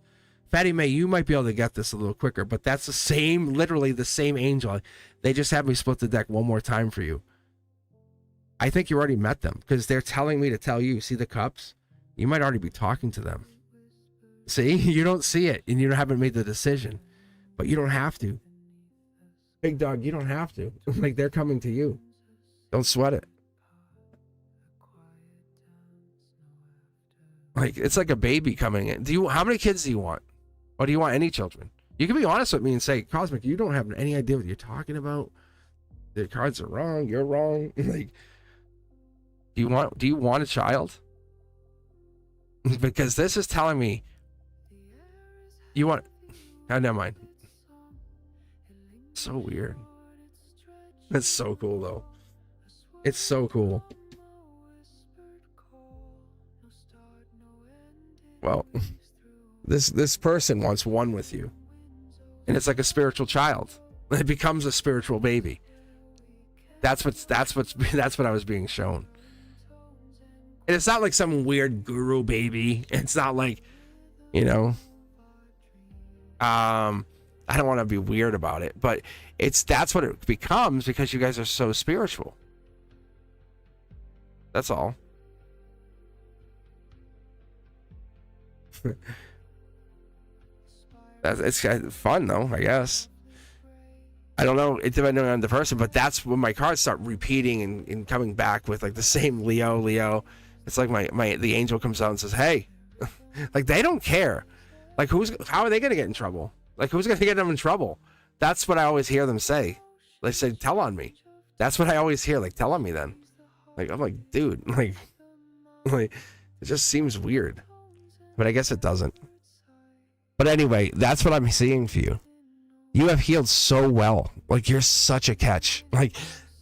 Fatty May, you might be able to get this a little quicker, but that's the same, literally the same angel. They just have me split the deck one more time for you. I think you already met them because they're telling me to tell you. See the cups? You might already be talking to them. See? You don't see it and you haven't made the decision, but you don't have to. Big dog, you don't have to. Like, they're coming to you. Don't sweat it. Like, it's like a baby coming in. How many kids do you want? Or do you want any children? You can be honest with me and say, Cosmic, you don't have any idea what you're talking about. The cards are wrong. You're wrong. Like, do you want a child? Because this is telling me you want. Oh, never mind. So weird. It's so cool though. It's so cool. Well, this person wants one with you, and it's like a spiritual child. It becomes a spiritual baby. That's what I was being shown. And it's not like some weird guru baby. It's not like, I don't want to be weird about it, but that's what it becomes because you guys are so spiritual. That's all. It's kind of fun though, I guess. I don't know, it depends on the person, but that's when my cards start repeating and coming back with like the same Leo. It's like the angel comes out and says, hey. Like, they don't care. Like, how are they gonna get in trouble? Like, who's gonna get them in trouble? That's what I always hear them say. They say, tell on me. That's what I always hear, like, tell on me then. Like, I'm like, dude, like it just seems weird. But I guess it doesn't. But anyway, that's what I'm seeing for you. You have healed so well. Like, you're such a catch. Like,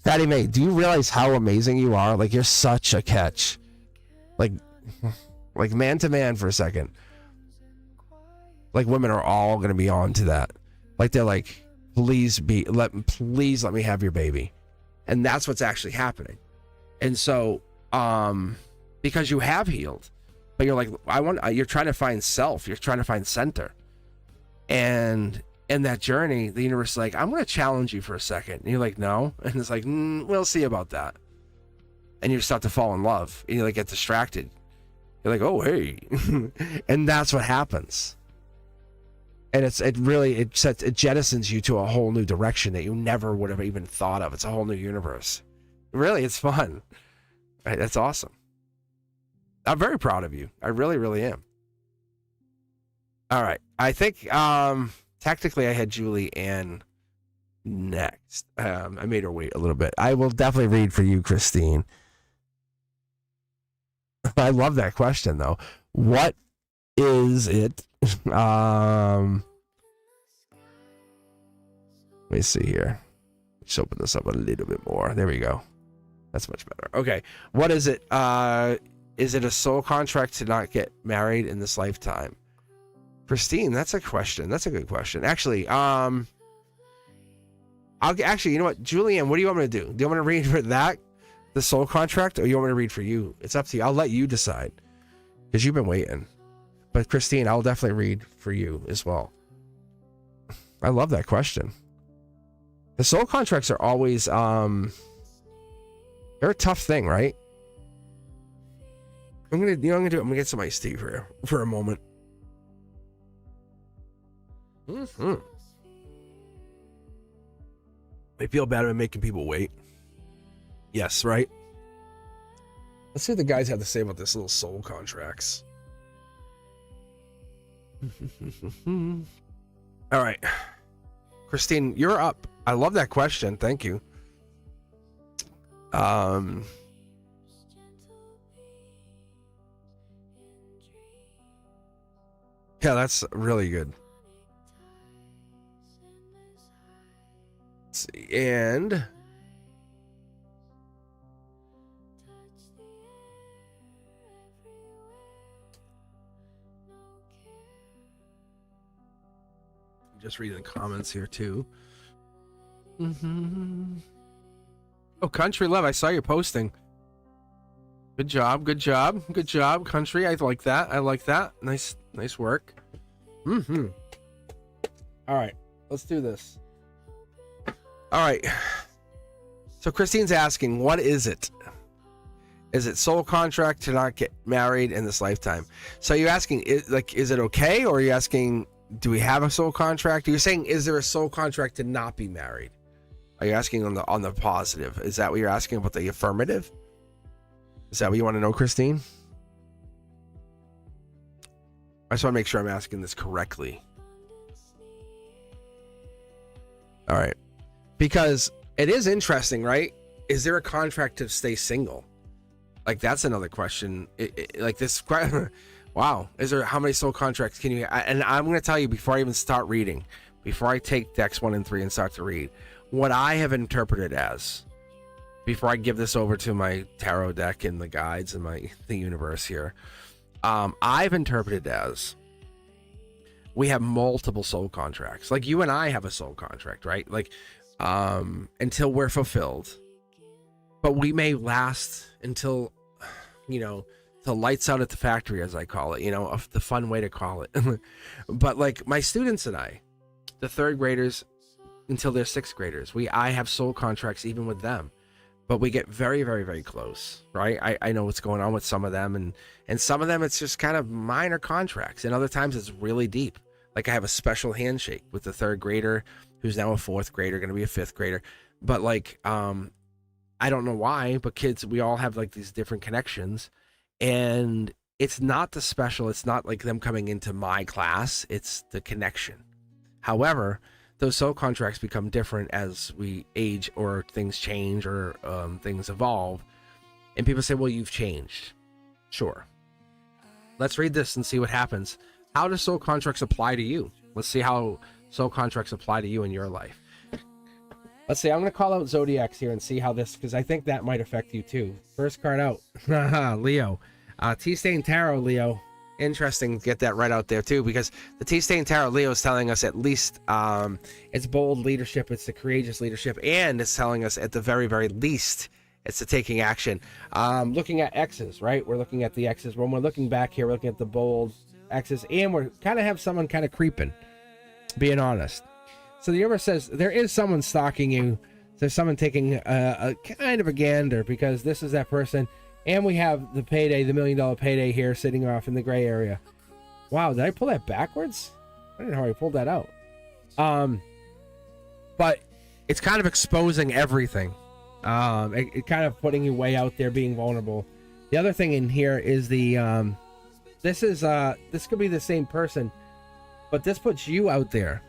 Fatty May, do you realize how amazing you are? Like, you're such a catch. Like man to man for a second. Like, women are all going to be on to that. Like, they're like, please let me have your baby. And that's what's actually happening. And so, because you have healed, but you're like, you're trying to find self. You're trying to find center. And in that journey, the universe is like, I'm going to challenge you for a second. And you're like, no. And it's like, we'll see about that. And you start to fall in love. And you like get distracted. You're like, oh, hey. And that's what happens. And it jettisons you to a whole new direction that you never would have even thought of. It's a whole new universe. Really, it's fun. Right, that's awesome. I'm very proud of you. I really, really am. All right. I think technically I had Julie Ann next. I made her wait a little bit. I will definitely read for you, Christine. I love that question, though. What is it? Let me see here. Let's open this up a little bit more. There we go. That's much better. Okay. What is it? Is it a soul contract to not get married in this lifetime? Christine, that's a question. That's a good question. Actually, let I'll actually, you know what, Julianne, what do you want me to do? Do you want me to read for that, the soul contract, or you want me to read for you? It's up to you. I'll let you decide because you've been waiting. But Christine, I'll definitely read for you as well. I love that question. The soul contracts are always, they're a tough thing, right? I'm gonna get some iced tea for a moment. I feel bad about making people wait. Yes, right? Let's see what the guys have to say about this little soul contracts. All right. Christine, you're up. I love that question. Thank you. Yeah, that's really good. Let's see. And just reading the comments here too. Oh, Country Love, I saw your posting. Good job, Country. I like that. Nice work. All right, let's do this. All right. So Christine's asking, what is it? Is it soul contract to not get married in this lifetime? So you're asking, is it okay, or are you asking, do we have a soul contract? You're saying, is there a soul contract to not be married? Are you asking on the positive? Is that what you're asking about, the affirmative? Is that what you want to know, Christine? I just want to make sure I'm asking this correctly. All right. Because it is interesting, right? Is there a contract to stay single? Like, that's another question. Like this, wow. How many soul contracts can you, and I'm going to tell you before I even start reading, before I take decks 1 and 3 and start to read, what I have interpreted as, before I give this over to my tarot deck and the guides and the universe here, I've interpreted as, we have multiple soul contracts. Like you and I have a soul contract, right? Like, until we're fulfilled, but we may last until, the lights out at the factory, as I call it, the fun way to call it. But like my students and I, the 3rd graders until they're 6th graders, I have soul contracts even with them, but we get very, very, very close, right? I know what's going on with some of them, and some of them it's just kind of minor contracts, and other times it's really deep. Like I have a special handshake with the 3rd grader who's now a 4th grader, going to be a 5th grader. But like, I don't know why, but kids, we all have like these different connections, and it's not the special. It's not like them coming into my class. It's the connection. However, those soul contracts become different as we age or things change or things evolve. And people say, well, you've changed. Sure. Let's read this and see what happens. How do soul contracts apply to you? Let's see how soul contracts apply to you in your life. Let's see. I'm going to call out Zodiacs here and see how this, because I think that might affect you too. First card out. Leo. T-Stain Tarot, Leo. Interesting to get that right out there too, because the T-Stain Tarot Leo is telling us at least it's bold leadership, it's the courageous leadership, and it's telling us at the very, very least it's the taking action. Looking at X's, right? We're looking at the X's. When we're looking back here, we're looking at the bold X's, and we're kind of have someone kind of creeping, being honest. So the universe says there is someone stalking you. There's someone taking a kind of a gander, because this is that person. And we have the payday, the $1 million payday here sitting off in the gray area. Wow, did I pull that backwards? I don't know how I pulled that out. But it's kind of exposing everything. It kind of putting you way out there, being vulnerable. The other thing in here is the this could be the same person, but this puts you out there.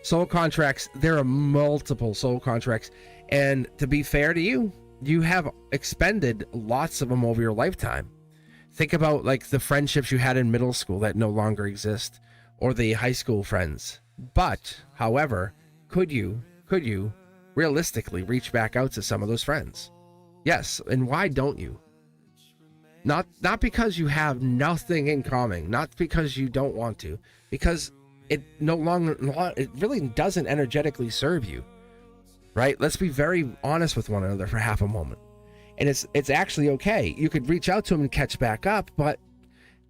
Soul contracts, there are multiple soul contracts, and to be fair to you, you have expended lots of them over your lifetime. Think about like the friendships you had in middle school that no longer exist, or the high school friends. But, however, could you realistically reach back out to some of those friends? Yes, and why don't you? Not because you have nothing in common, not because you don't want to, because it no longer, it really doesn't energetically serve you. right? Let's be very honest with one another for half a moment. And it's actually okay. You could reach out to them and catch back up, but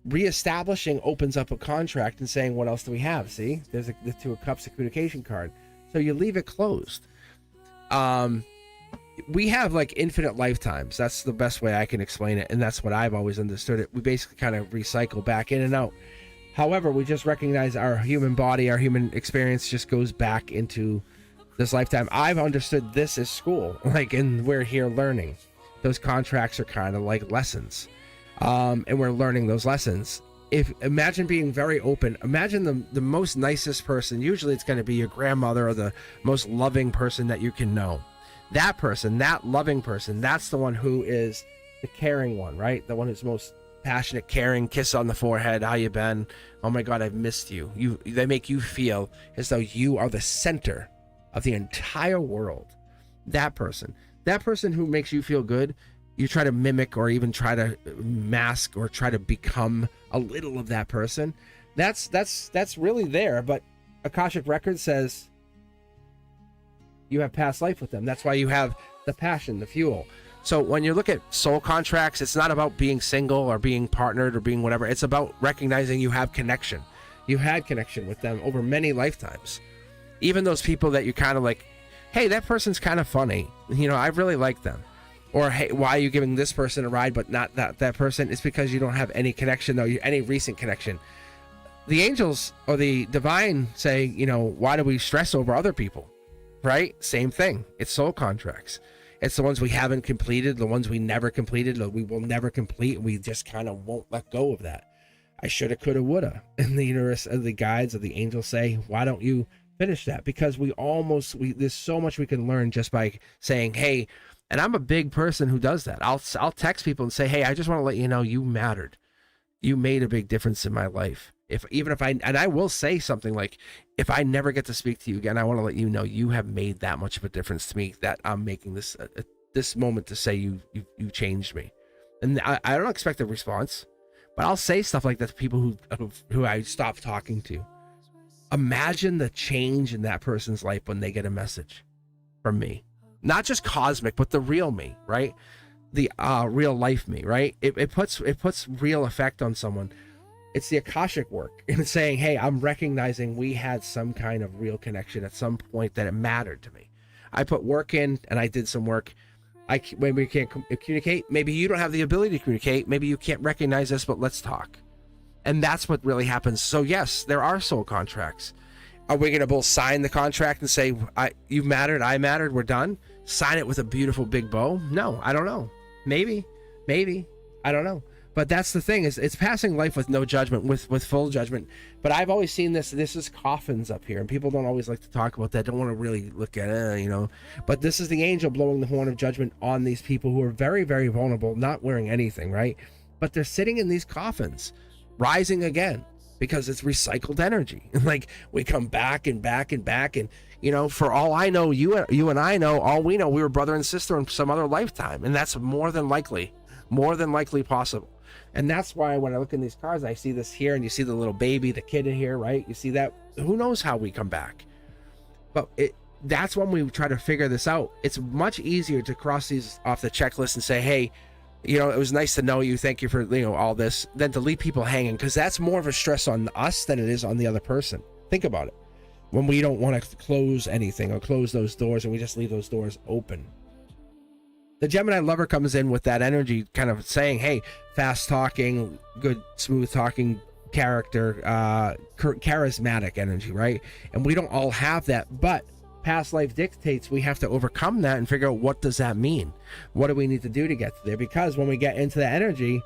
reestablishing opens up a contract and saying, what else do we have? See, there's the Two of Cups, a communication card. So you leave it closed. We have like infinite lifetimes. That's the best way I can explain it. And that's what I've always understood it. We basically kind of recycle back in and out. However, we just recognize our human body, our human experience just goes back into this lifetime. I've understood this as school, like, and we're here learning. Those contracts are kind of like lessons. And we're learning those lessons. Imagine being very open. Imagine the most nicest person. Usually it's going to be your grandmother or the most loving person that you can know. That person, that loving person, that's the one who is the caring one, right? The one who's most passionate, caring, kiss on the forehead. How you been? Oh my God, I've missed you. They make you feel as though you are the center of the entire world. That person who makes you feel good, you try to mimic or even try to mask or try to become a little of that person. That's really there. But Akashic Record says you have past life with them. That's why you have the passion, the fuel. So when you look at soul contracts, it's not about being single or being partnered or being whatever. It's about recognizing you have connection. You had connection with them over many lifetimes. Even those people that you kind of like, hey, that person's kind of funny. You know, I really like them. Or, hey, why are you giving this person a ride but not that person? It's because you don't have any connection, though, any recent connection. The angels or the divine say, you know, why do we stress over other people? Right? Same thing. It's soul contracts. It's the ones we haven't completed, the ones we never completed, or we will never complete. We just kind of won't let go of that. I shoulda, coulda, woulda. And the universe, the guides, or the angels say, why don't you finish that? Because there's so much we can learn just by saying, hey, and I'm a big person who does that. I'll text people and say, hey, I just want to let you know you mattered. You made a big difference in my life. I will say something like, if I never get to speak to you again, I want to let you know you have made that much of a difference to me that I'm making this moment to say you changed me. And I don't expect a response, but I'll say stuff like that to people who I stopped talking to. Imagine the change in that person's life when they get a message from me. Not just cosmic, but the real me, right? The real life me, right? It puts real effect on someone. It's the Akashic work and saying, hey, I'm recognizing we had some kind of real connection at some point that it mattered to me. I put work in and I did some work. Maybe we can't communicate. Maybe you don't have the ability to communicate. Maybe you can't recognize us, but let's talk. And that's what really happens. So yes, there are soul contracts. Are we going to both sign the contract and say, you mattered, I mattered, we're done? Sign it with a beautiful big bow? No, I don't know. Maybe, I don't know. But that's the thing, is it's passing life with no judgment, with full judgment. But I've always seen this is coffins up here, and people don't always like to talk about that, don't want to really look at it, you know. But this is the angel blowing the horn of judgment on these people who are very, very vulnerable, not wearing anything, right? But they're sitting in these coffins, rising again, because it's recycled energy. Like, we come back and back and back, and, you know, for all I know, you and I know, all we know, we were brother and sister in some other lifetime, and that's more than likely possible. And that's why when I look in these cards, I see this here, and you see the little baby, the kid in here, right? You see that? Who knows how we come back? But that's when we try to figure this out. It's much easier to cross these off the checklist and say, hey, you know, it was nice to know you. Thank you for, you know, all this, than to leave people hanging, because that's more of a stress on us than it is on the other person. Think about it. When we don't want to close anything or close those doors, and we just leave those doors open. The Gemini lover comes in with that energy, kind of saying, hey, fast talking, good, smooth talking character, charismatic energy, right? And we don't all have that, but past life dictates we have to overcome that and figure out, what does that mean? What do we need to do to get there? Because when we get into the energy,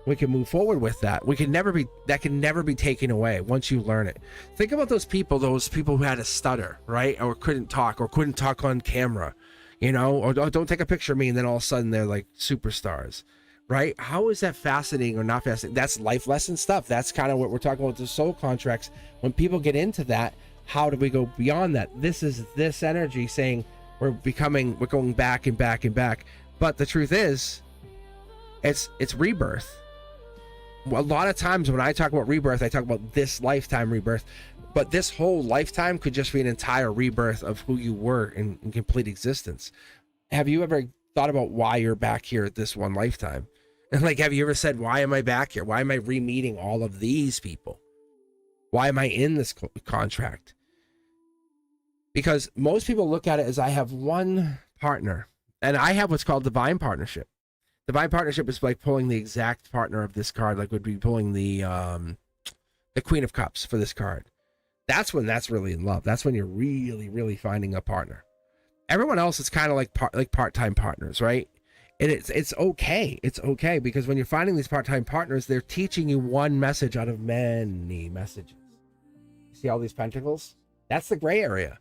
we can move forward with that. That can never be taken away once you learn it. Think about those people who had a stutter, right? Or couldn't talk on camera. You know, or don't take a picture of me, and then all of a sudden they're like superstars, right? How is that fascinating or not fascinating? That's life lesson stuff. That's kind of what we're talking about, the soul contracts. When people get into that, how do we go beyond that? This is this energy saying we're going back and back and back. But the truth is, it's rebirth. a lot of times when I talk about rebirth, I talk about this lifetime rebirth, but this whole lifetime could just be an entire rebirth of who you were in complete existence. Have you ever thought about why you're back here at this one lifetime? And like, have you ever said, why am I back here? Why am I re-meeting all of these people? Why am I in this contract? Because most people look at it as I have one partner, and I have what's called divine partnership. Divine partnership is like pulling the exact partner of this card, like would be pulling the Queen of Cups for this card. That's when that's really in love. That's when you're really, really finding a partner. Everyone else is kind of like part-time partners, right? And it's okay. It's okay because when you're finding these part-time partners, they're teaching you one message out of many messages. See all these pentacles? That's the gray area.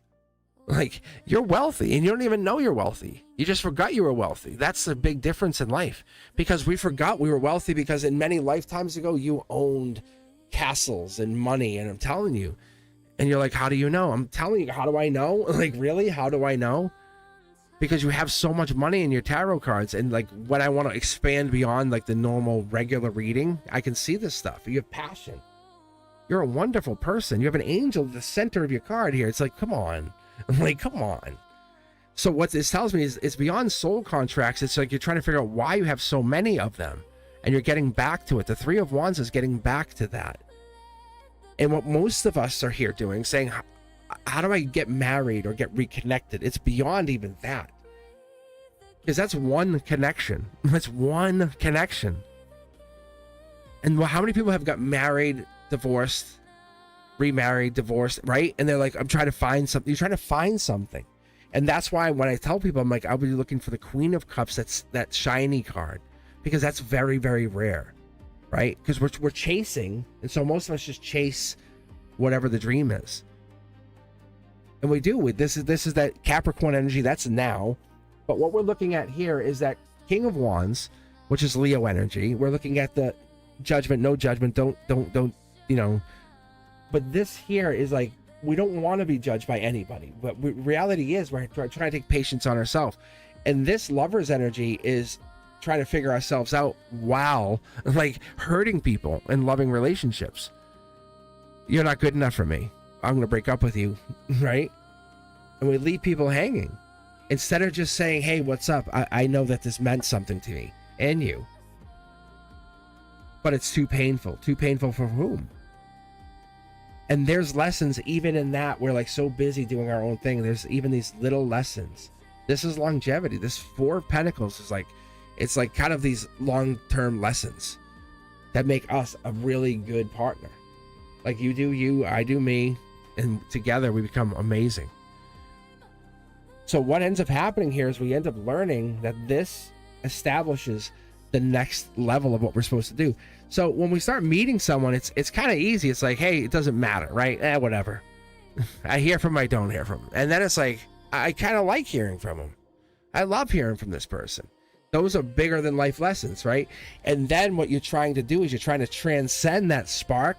Like, you're wealthy and you don't even know you're wealthy. You just forgot you were wealthy. That's the big difference in life, because we forgot we were wealthy because in many lifetimes ago, you owned castles and money. And I'm telling you, and you're like, how do you know? I'm telling you, how do I know? Like, really? How do I know? Because you have so much money in your tarot cards. And like, when I want to expand beyond like the normal regular reading, I can see this stuff. You have passion. You're a wonderful person. You have an angel at the center of your card here. It's like, come on. I'm like, come on. So what this tells me is it's beyond soul contracts. It's like you're trying to figure out why you have so many of them, and you're getting back to it. The Three of Wands is getting back to that. And what most of us are here doing, saying, how do I get married or get reconnected? It's beyond even that. Because that's one connection. That's one connection. And how many people have got married, divorced, remarried, divorced, right? And they're like, I'm trying to find something. You're trying to find something. And that's why when I tell people, I'm like, I'll be looking for the Queen of Cups. That's that shiny card, because that's very, very rare, right? Because we're chasing. And so most of us just chase whatever the dream is. And we do. This is that Capricorn energy. That's now. But what we're looking at here is that King of Wands, which is Leo energy. We're looking at the judgment, no judgment. Don't, you know. But this here is like, we don't want to be judged by anybody. But reality is we're trying to take patience on ourselves. And this Lover's energy is trying to figure ourselves out while like hurting people and loving relationships. You're not good enough for me. I'm going to break up with you, right? And we leave people hanging. Instead of just saying, hey, what's up? I know that this meant something to me and you. But it's too painful. Too painful for whom? And there's lessons even in that. We're like so busy doing our own thing. There's even these little lessons. This is longevity. This Four of Pentacles is like, it's like kind of these long-term lessons that make us a really good partner. Like you do you, I do me, and together we become amazing. So what ends up happening here is we end up learning that this establishes the next level of what we're supposed to do. So when we start meeting someone, it's kind of easy. It's like, hey, it doesn't matter, right? Whatever. I hear from him, I don't hear from him. And then it's like, I kind of like hearing from him. I love hearing from this person. Those are bigger than life lessons, right? And then what you're trying to do is you're trying to transcend that spark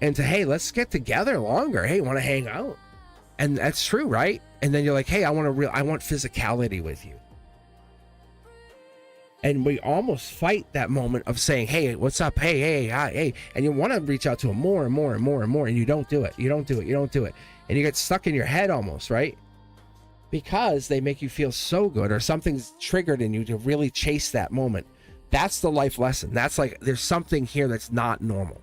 into, hey, let's get together longer. Hey, want to hang out? And that's true, right? And then you're like, hey, I want physicality with you. And we almost fight that moment of saying, hey, what's up? Hey, hi, hey. And you want to reach out to them more and more and more and more. And you don't do it. You don't do it. You don't do it. And you get stuck in your head almost, right? Because they make you feel so good, or something's triggered in you to really chase that moment. That's the life lesson. That's like, there's something here that's not normal.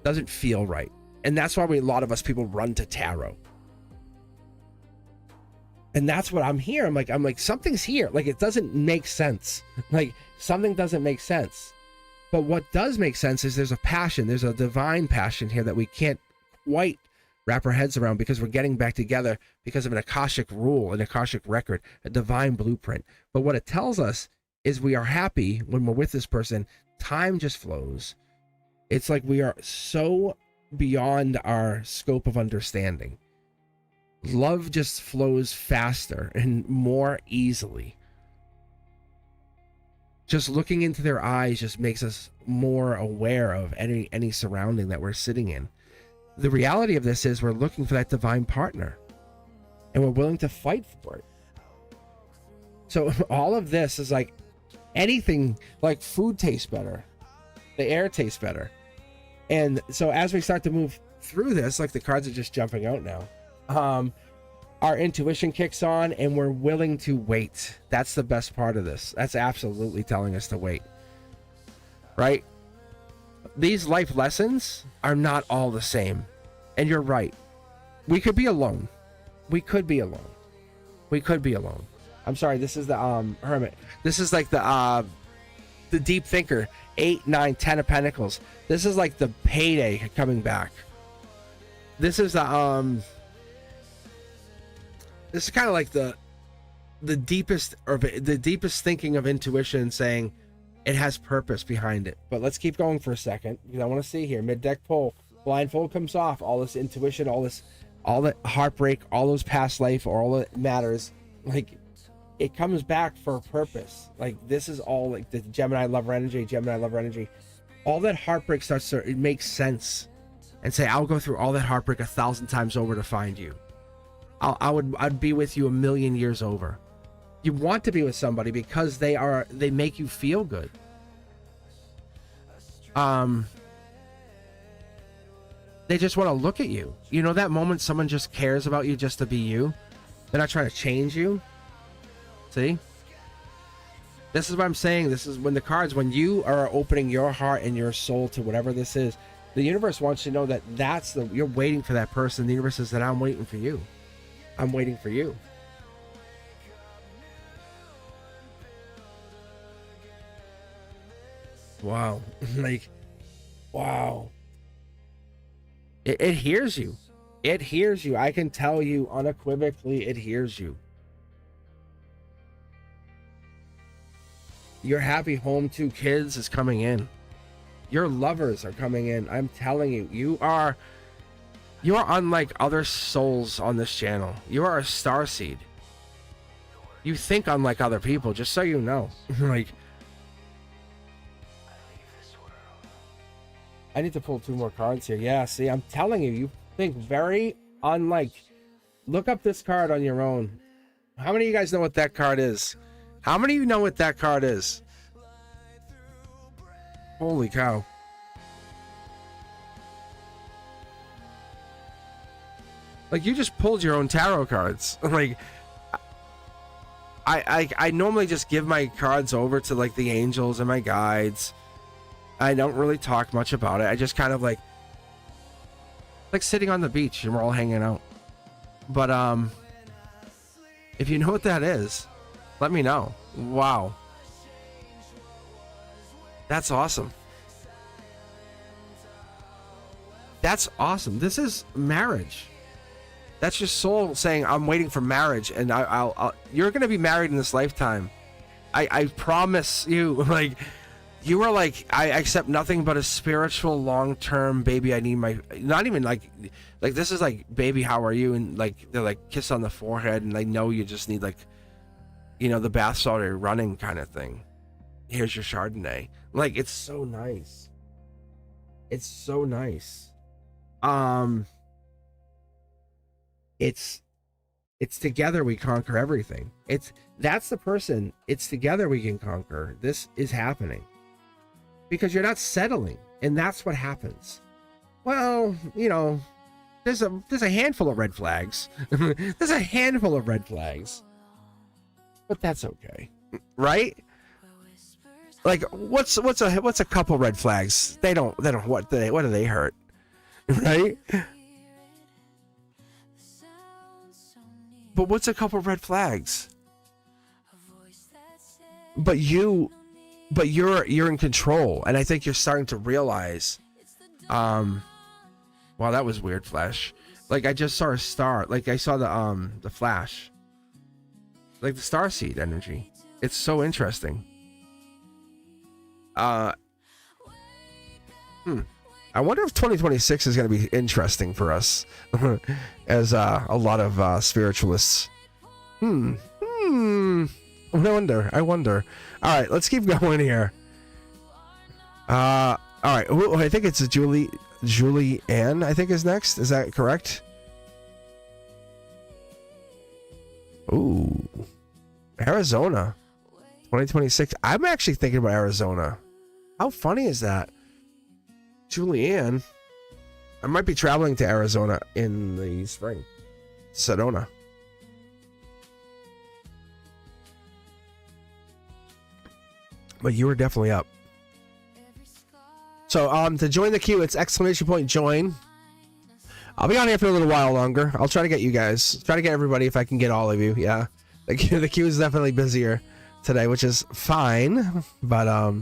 Doesn't feel right. And that's why a lot of us people run to tarot. And that's what I'm here. I'm like, something's here. Like, it doesn't make sense. Like, something doesn't make sense. But what does make sense is there's a passion. There's a divine passion here that we can't quite wrap our heads around, because we're getting back together because of an Akashic rule, an Akashic record, a divine blueprint. But what it tells us is we are happy when we're with this person. Time just flows. It's like we are so beyond our scope of understanding. Love just flows faster and more easily. Just looking into their eyes just makes us more aware of any surrounding that we're sitting in. The reality of this is we're looking for that divine partner, and we're willing to fight for it. So all of this is like anything, like food tastes better. The air tastes better. And so as we start to move through this, like the cards are just jumping out now, our intuition kicks on and we're willing to wait. That's the best part of this. That's absolutely telling us to wait, right? These life lessons are not all the same. And you're right. We could be alone. We could be alone. We could be alone. I'm sorry. This is the Hermit. This is like the deep thinker. 8, 9, 10 of Pentacles. This is like the payday coming back. This is the this is kind of like the deepest, or the deepest thinking of intuition, saying it has purpose behind it. But let's keep going for a second, because I want to see here. Mid deck pull, blindfold comes off. All this intuition, all the heartbreak, all those past life, or all that matters, like it comes back for a purpose. Like this is all like the Gemini lover energy. All that heartbreak starts to, it makes sense, and say, I'll go through all that heartbreak 1,000 times over to find you. I'd be with you 1,000,000 years over. You want to be with somebody because they make you feel good. They just want to look at you. You know, that moment someone just cares about you just to be you. They're not trying to change you. See? This is what I'm saying. This is when when you are opening your heart and your soul to whatever this is, the universe wants you to know that you're waiting for that person. The universe says that I'm waiting for you. I'm waiting for you. Wow. Like, wow. It hears you. It hears you. I can tell you unequivocally, it hears you. Your happy home to kids is coming in. Your lovers are coming in. I'm telling you, you are unlike other souls on this channel. You are a starseed. You think unlike other people, just so you know. Like, I need to pull 2 more cards here. Yeah, see, I'm telling you, you think very unlike. Look up this card on your own. How many of you guys know what that card is? How many of you know what that card is? Holy cow. Like, you just pulled your own tarot cards. Like, I normally just give my cards over to like the angels and my guides. I don't really talk much about it. I just kind of like sitting on the beach and we're all hanging out. But if you know what that is, let me know. Wow. That's awesome. That's awesome. This is marriage. That's your soul saying, I'm waiting for marriage, and I'll you're gonna be married in this lifetime. I promise you. Like, you are like, I accept nothing but a spiritual long-term baby. I need my, not even like this is like, baby, how are you? And like, they're like, kiss on the forehead, and I know you just need like, you know, the bath's already running kind of thing. Here's your Chardonnay. Like, it's so nice. It's so nice. It's together we conquer everything. That's the person. It's together we can conquer. This is happening because you're not settling, and that's what happens. Well, you know, there's a handful of red flags. There's a handful of red flags, but that's okay, right? Like, what's a couple red flags? They don't what do they hurt, right? But what's a couple red flags? But you're in control, and I think you're starting to realize. Wow, that was weird, Flash. Like, I just saw a star. Like, I saw the Flash. Like the starseed energy. It's so interesting. I wonder if 2026 is going to be interesting for us as a lot of spiritualists. I wonder. All right, let's keep going here. All right. Ooh, I think it's Julie Ann, I think, is next. Is that correct? Ooh. Arizona. 2026. I'm actually thinking about Arizona. How funny is that? Julianne, I might be traveling to Arizona in the spring. Sedona. But you were definitely up. So to join the queue, it's !join. I'll be on here for a little while longer. I'll try to get you guys. Try to get everybody if I can get all of you. Yeah. The queue is definitely busier today, which is fine. But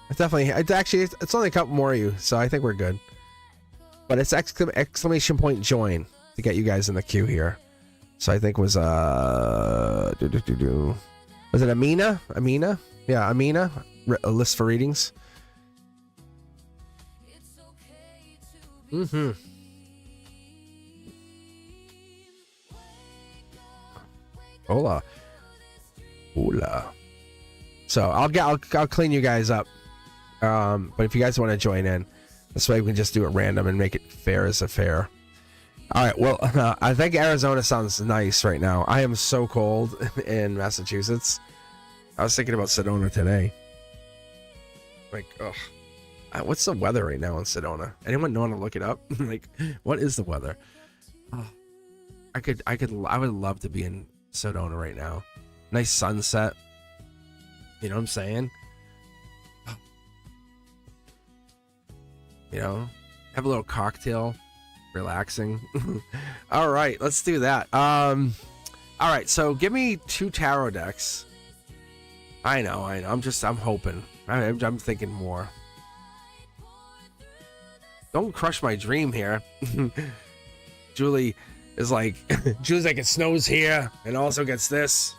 it's definitely it's only a couple more of you, so I think we're good. But it's !join to get you guys in the queue here. So I think was was it Amina? Amina? Yeah, Amina. A list for readings. Mm-hmm. Hola. Hola. So I'll clean you guys up. But if you guys want to join in, this way we can just do it random and make it fair as a fair. All right. Well, I think Arizona sounds nice right now. I am so cold in Massachusetts. I was thinking about Sedona today. Like, ugh. What's the weather right now in Sedona? Anyone know how to look it up? Like, what is the weather? Oh, I would love to be in Sedona right now. Nice sunset. You know what I'm saying? You know, have a little cocktail, relaxing. All right, let's do that. All right, so give me 2 tarot decks. I know. I'm hoping. I'm thinking more. Don't crush my dream here. Julie's like, it snows here and also gets this.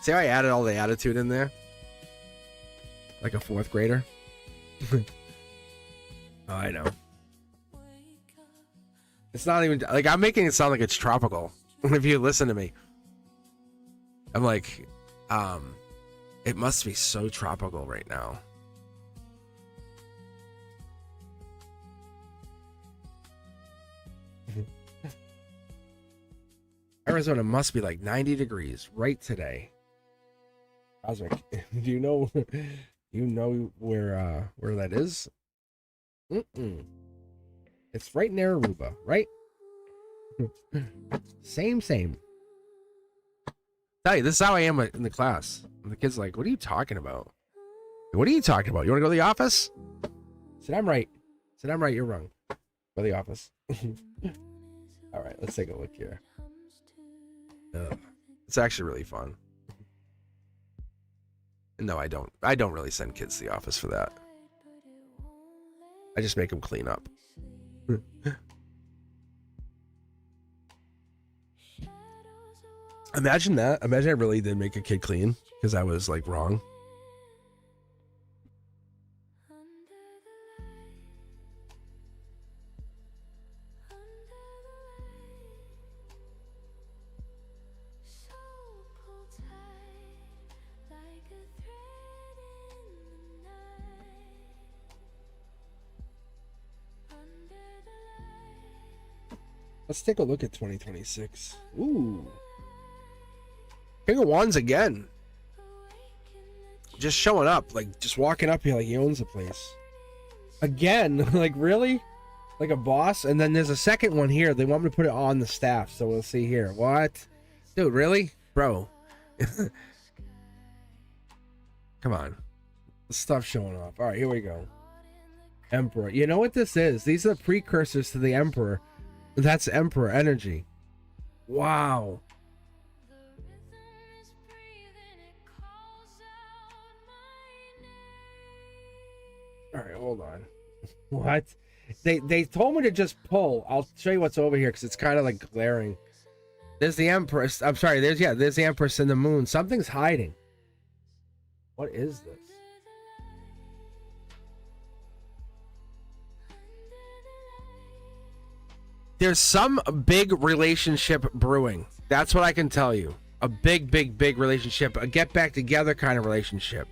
See how I added all the attitude in there? Like a 4th grader. Oh, I know. It's not even like I'm making it sound like it's tropical. If you listen to me, I'm like, it must be so tropical right now. Arizona must be like 90 degrees right today. Cosmic, do you know where that is? It's right near Aruba, right? Same. Tell you, this is how I am in the class. And the kid's like, what are you talking about? What are you talking about? You want to go to the office? I said, I'm right. You're wrong. Go to the office. All right, let's take a look here. It's actually really fun. No, I don't really send kids to the office for that. I just make them clean up. Imagine that. Imagine I really did make a kid clean because I was like wrong. Let's take a look at 2026. Ooh. King of Wands again. Just showing up, like just walking up here like he owns the place. Again, like really? Like a boss? And then there's a second one here. They want me to put it on the staff, so we'll see here. What? Dude, really? Bro. Come on. Stop showing off. All right, here we go. Emperor. You know what this is? These are the precursors to the Emperor. That's Emperor energy. Wow. All right, hold on. What? They told me to just pull. I'll show you what's over here because it's kind of like glaring. There's the Empress. I'm sorry. There's the Empress and the Moon. Something's hiding. What is this? There's some big relationship brewing. That's what I can tell you. A big relationship. A get back together kind of relationship.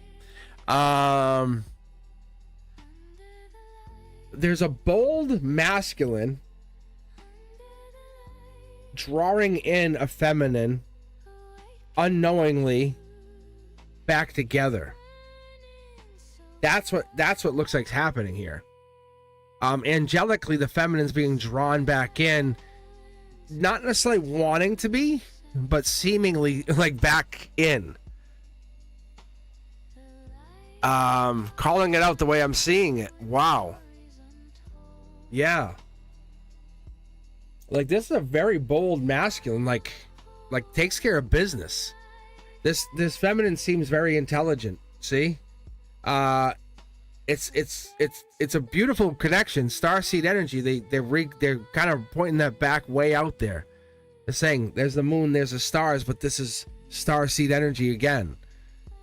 There's a bold masculine drawing in a feminine unknowingly back together. That's what looks like's happening here. Angelically, the feminine's being drawn back in, not necessarily wanting to be, but seemingly like back in. Calling it out the way I'm seeing it. Wow. Yeah. Like, this is a very bold masculine, like takes care of business. This feminine seems very intelligent. See? It's a beautiful connection. Starseed energy. They're kind of pointing that back way out there. They're saying there's the moon, there's the stars, but this is starseed energy again.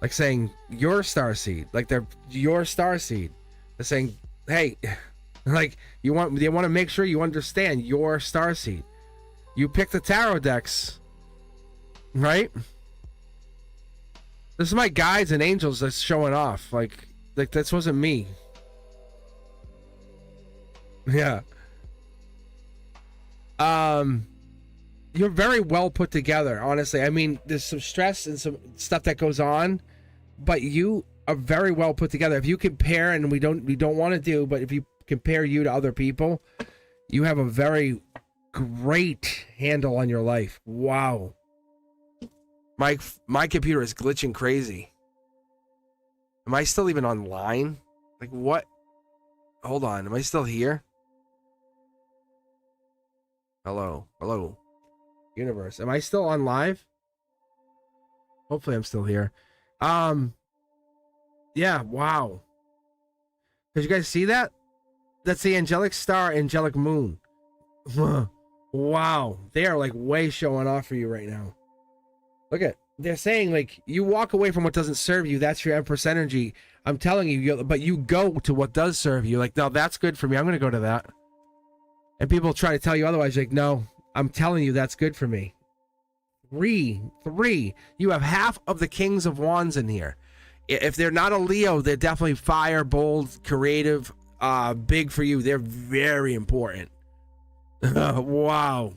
Like saying your starseed, like they're your starseed. They're saying, hey, like they want to make sure you understand your starseed. You pick the tarot decks, right? This is my guides and angels that's showing off. Like this wasn't me. Yeah. You're very well put together, honestly. I mean, there's some stress and some stuff that goes on, but you are very well put together. If you compare, and we don't want to do, but if you compare you to other people, you have a very great handle on your life. Wow. My computer is glitching crazy. Am I still even online? Like, what? Hold on. Am I still here? Hello. Universe. Am I still on live? Hopefully I'm still here. Yeah, wow. Did you guys see that? That's the angelic star, angelic moon. Wow. They are like way showing off for you right now. Look at, they're saying like, you walk away from what doesn't serve you. That's your Empress energy. I'm telling you, but you go to what does serve you. Like, no, that's good for me. I'm going to go to that. And people try to tell you otherwise. Like, no, I'm telling you, that's good for me. Three. You have half of the Kings of Wands in here. If they're not a Leo, they're definitely fire, bold, creative, big for you. They're very important. Wow.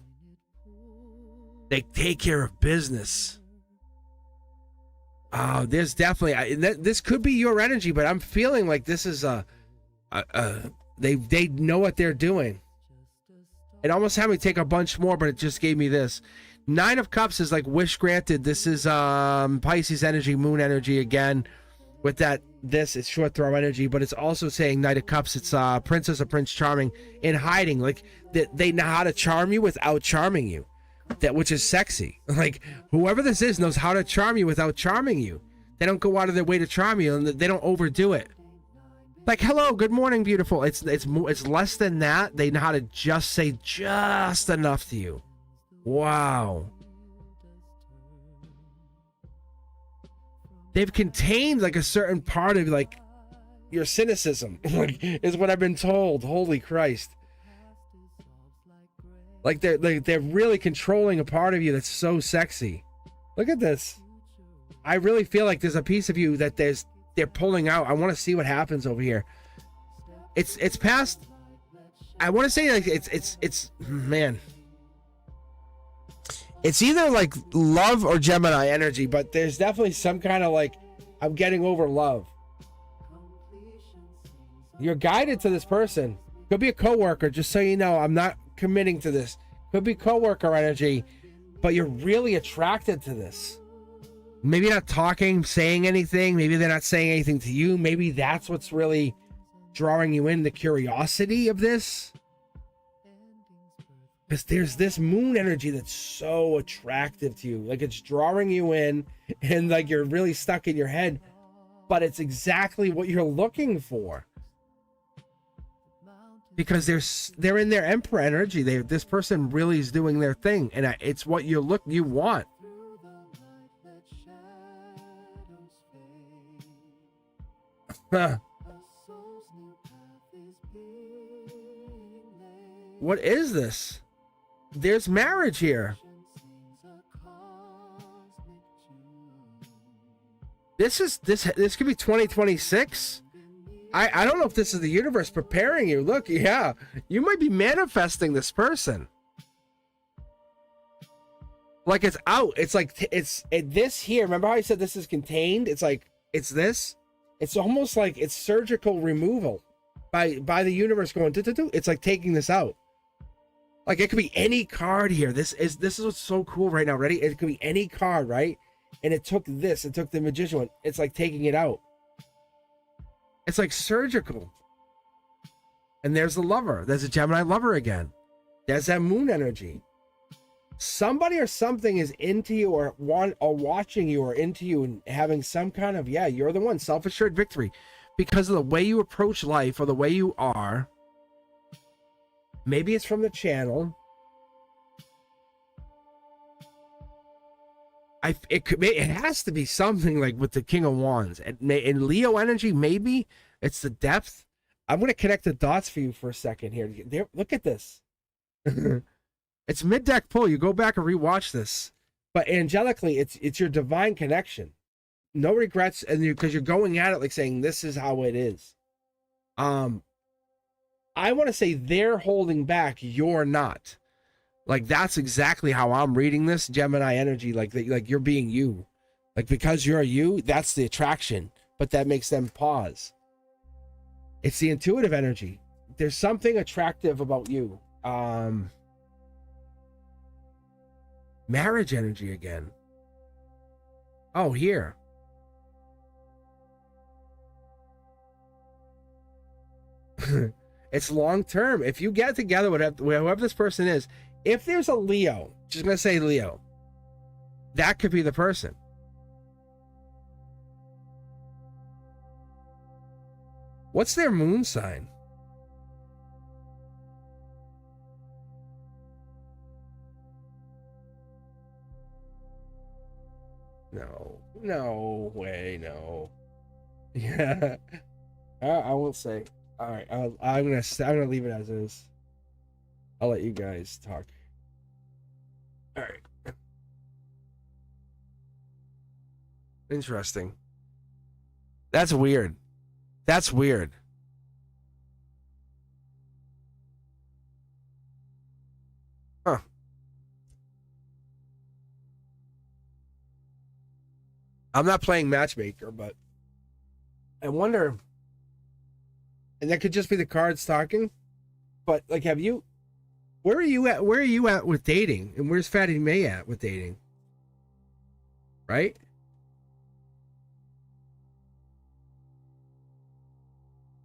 They take care of business. There's definitely, this could be your energy, but I'm feeling like this is they know what they're doing. It almost had me take a bunch more, but it just gave me this. 9 of Cups is like wish granted. This is Pisces energy, moon energy again. With that, this is short throw energy, but it's also saying Knight of Cups. It's Princess or Prince Charming in hiding. Like they know how to charm you without charming you. That which is sexy. Like whoever this is knows how to charm you without charming you. They don't go out of their way to charm you, and they don't overdo it. Like, hello, good morning, beautiful. It's less than that. They know how to just say just enough to you. Wow. They've contained like a certain part of like your cynicism, like, is what I've been told. Holy Christ. Like they're really controlling a part of you that's so sexy. Look at this. I really feel like there's a piece of you that they're pulling out. I want to see what happens over here. It's past. I want to say like it's man. It's either like love or Gemini energy, but there's definitely some kind of like, I'm getting over love. You're guided to this person. Could be a coworker, just so you know. I'm not committing to this. Could be coworker energy, but you're really attracted to this. Maybe not talking, saying anything. Maybe they're not saying anything to you. Maybe that's what's really drawing you in, the curiosity of this. Because there's this moon energy that's so attractive to you. Like it's drawing you in, and like you're really stuck in your head, but it's exactly what you're looking for. Because they're in their Emperor energy. This person really is doing their thing, and it's what you want. What is this? There's marriage here. This could be 2026. I don't know if this is the universe preparing you. Look, yeah, you might be manifesting this person. Like it's out. It's like this here. Remember how I said this is contained? It's like it's this. It's almost like it's surgical removal by the universe going do. It's like taking this out. Like it could be any card here. This is what's so cool right now. Ready? It could be any card, right? And it took this. It took the magician one. It's like taking it out. It's like surgical. And there's the lover. There's a Gemini lover again. There's that moon energy. Somebody or something is into you or watching you or into you and having some kind of, yeah, you're the one, self-assured victory because of the way you approach life or the way you are. Maybe it's from the channel. It has to be something like with the King of Wands. In Leo energy, maybe it's the depth. I'm going to connect the dots for you for a second here. Look at this. It's mid-deck pull. You go back and rewatch this. But angelically, it's your divine connection. No regrets, and because you're going at it like saying, this is how it is. I want to say they're holding back, you're not. Like, that's exactly how I'm reading this Gemini energy. Like you're being you. Like, because you're you, that's the attraction. But that makes them pause. It's the intuitive energy. There's something attractive about you. Marriage energy again. Oh, here. It's long term. If you get together with whoever this person is, if there's a Leo, just gonna say Leo, that could be the person. What's their moon sign? No way, no. Yeah, I won't say. All right, I'm gonna leave it as is. I'll let you guys talk. All right. Interesting. That's weird. That's weird. Huh. I'm not playing matchmaker, but I wonder, and that could just be the cards talking, but like, where are you at with dating? And where's Fatty May at with dating? Right?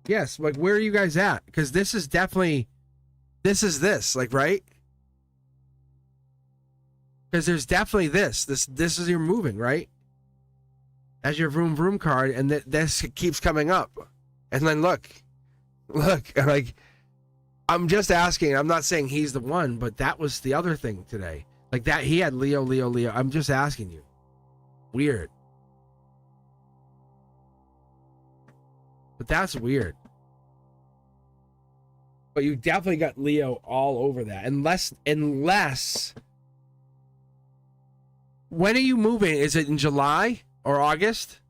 Yes, like, where are you guys at? Because this is definitely, this, like, right? Because there's definitely this is your moving, right? As your vroom vroom card, and this keeps coming up. And then look, like, I'm just asking, I'm not saying he's the one, but that was the other thing today. Like that, he had Leo. I'm just asking you. Weird. But that's weird. But you definitely got Leo all over that. Unless, when are you moving? Is it in July or August?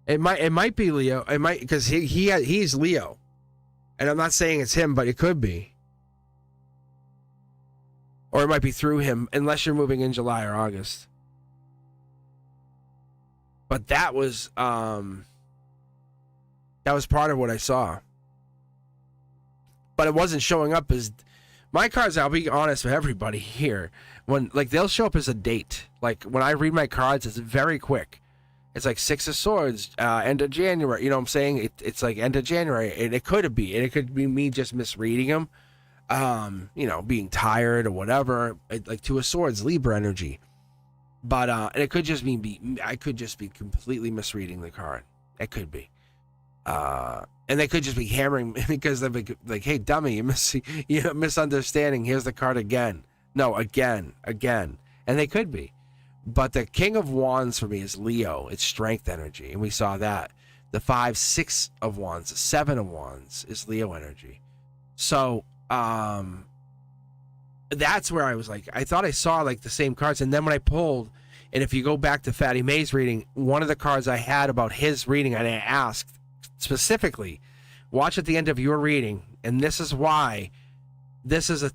It might be Leo. It might, because he's Leo. And I'm not saying it's him, but it could be. Or it might be through him, unless you're moving in July or August. But that was part of what I saw. But it wasn't showing up as my cards. I'll be honest with everybody here. When, like, they'll show up as a date. Like, when I read my cards, it's very quick. It's like Six of Swords, end of January. You know what I'm saying? It's like end of January. And it could be. And it could be me just misreading them. You know, being tired or whatever. Like Two of Swords, Libra energy. But and it could just I could just be completely misreading the card. It could be. And they could just be hammering me because they're like, hey, dummy, you're misunderstanding. Here's the card again. No, again. And they could be. But the King of Wands for me is Leo. It's strength energy. And we saw that. The 5, 6 of Wands, the 7 of Wands is Leo energy. So, that's where I was like, I thought I saw like the same cards. And then when I pulled, and if you go back to Fatty May's reading, one of the cards I had about his reading, and I asked specifically, watch at the end of your reading. And this is why this is a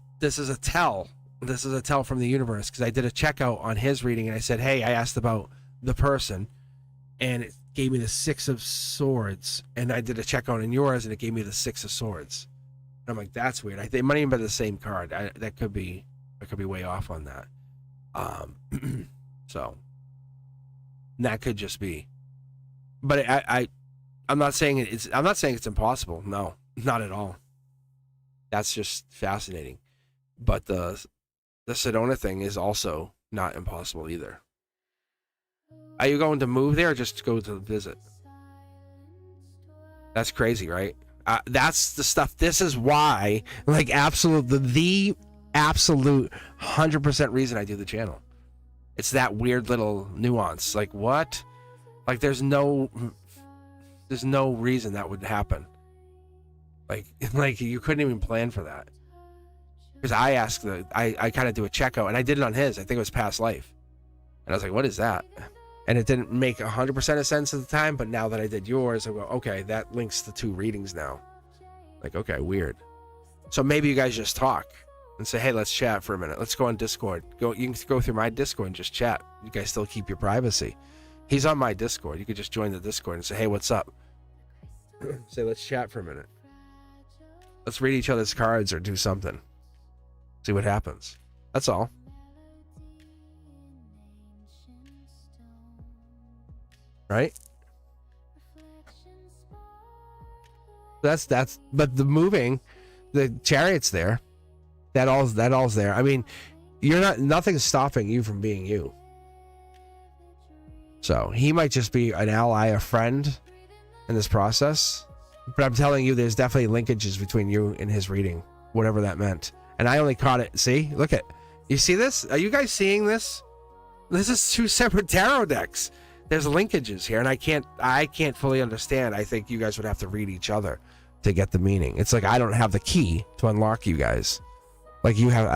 tell. this is a tell from the universe, because I did a checkout on his reading and I said, hey, I asked about the person and it gave me the 6 of Swords, and I did a checkout on yours and it gave me the 6 of Swords. And I'm like, that's weird. I think it might even be the same card. I could be way off on that. So that could just be, but I'm not saying it's impossible. No, not at all. That's just fascinating. But the Sedona thing is also not impossible either. Are you going to move there or just go to visit? That's crazy, right? That's the stuff. This is why, like, the absolute 100% reason I do the channel. It's that weird little nuance. Like, what? Like, there's no reason that would happen. Like you couldn't even plan for that. Because I kind of do a checkout, and I did it on his. I think it was past life. And I was like, what is that? And it didn't make 100% of sense at the time, but now that I did yours, I go, okay, that links the 2 readings now. Like, okay, weird. So maybe you guys just talk and say, hey, let's chat for a minute. Let's go on Discord. You can go through my Discord and just chat. You guys still keep your privacy. He's on my Discord. You could just join the Discord and say, hey, what's up? Say, let's chat for a minute. Let's read each other's cards or do something. See what happens. That's all. Right? That's but the moving, the Chariot's there. That all's there. I mean, nothing's stopping you from being you. So he might just be an ally, a friend in this process. But I'm telling you, there's definitely linkages between you and his reading, whatever that meant. And I only caught it. See, look at, you see this? Are you guys seeing this? This is 2 separate tarot decks. There's linkages here, and I can't fully understand. I think you guys would have to read each other to get the meaning. It's like I don't have the key to unlock you guys. Like you have,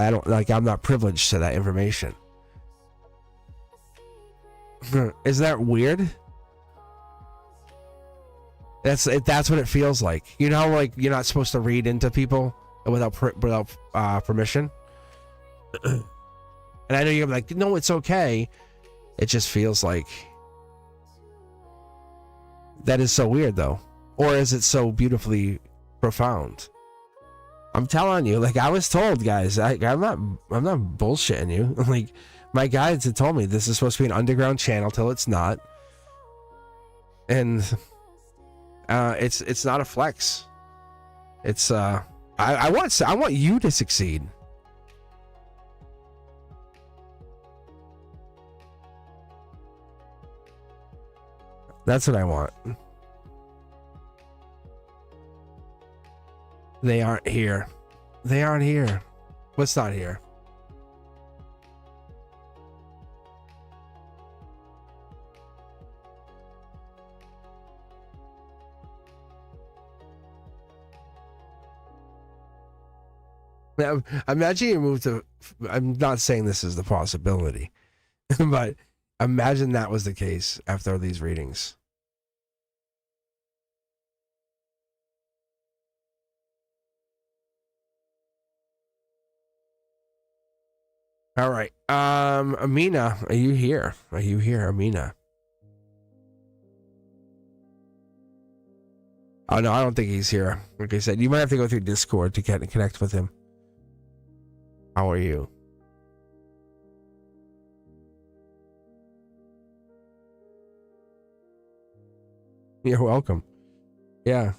I'm not privileged to that information. Isn't that weird? That's what it feels like. You know, like you're not supposed to read into people without permission. And I know you're like, no, it's okay. It just feels like that is so weird, though. Or is it so beautifully profound? I'm telling you, like I was told, guys. I'm not bullshitting you. Like my guides had told me this is supposed to be an underground channel till it's not, and it's not a flex. It's I want you to succeed. That's what I want. They aren't here. They aren't here. What's not here? Now, imagine you move to, I'm not saying this is the possibility, but imagine that was the case after these readings. All right. Amina, are you here? Are you here, Amina? Oh, no, I don't think he's here. Like I said, you might have to go through Discord to connect with him. How are you? You're welcome. Yeah.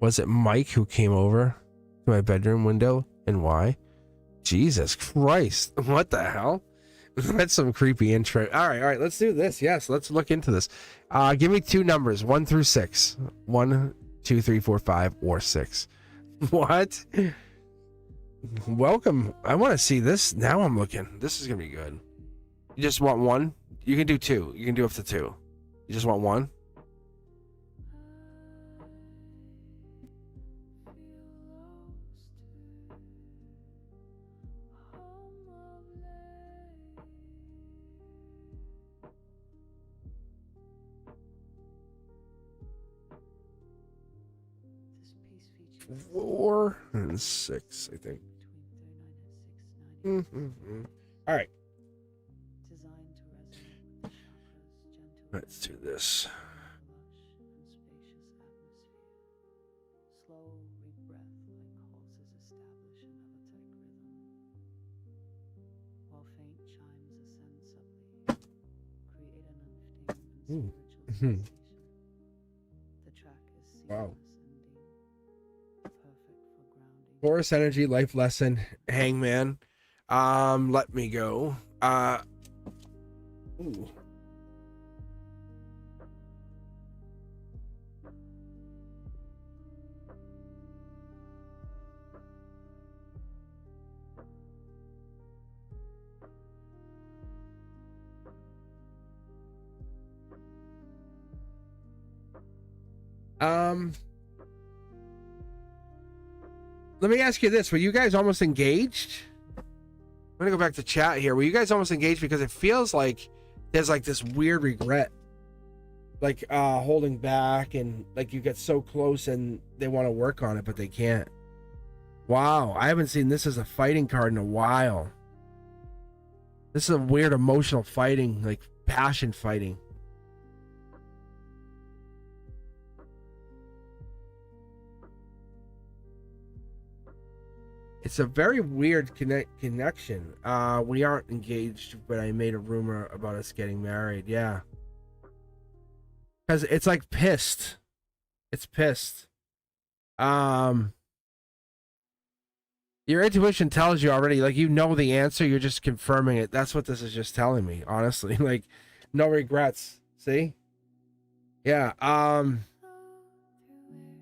Was it Mike who came over to my bedroom window, and why? Jesus Christ. What the hell? That's some creepy intro. All right, let's do this. Yes, let's look into this. Give me 2 numbers, 1 through 6. 1, 2, 3, 4, 5, or 6. What? Welcome. I want to see this. Now I'm looking. This is gonna be good. You just want 1? You can do 2. You can do up to 2. You just want 1? Four and 6, I think. All right. Let's do this. Wow. Taurus energy, life lesson, hangman. Let me go. Ooh. Let me ask you this. Were you guys almost engaged? I'm gonna go back to chat here. Were you guys almost engaged? Because it feels like there's like this weird regret. Like holding back, and like you get so close and they want to work on it, but they can't. Wow, I haven't seen this as a fighting card in a while. This is a weird emotional fighting, like passion fighting. It's a very weird connection. We aren't engaged, but I made a rumor about us getting married. Yeah. Because it's like pissed. It's pissed. Your intuition tells you already, like, you know the answer, you're just confirming it. That's what this is just telling me, honestly. Like, no regrets. See? Yeah.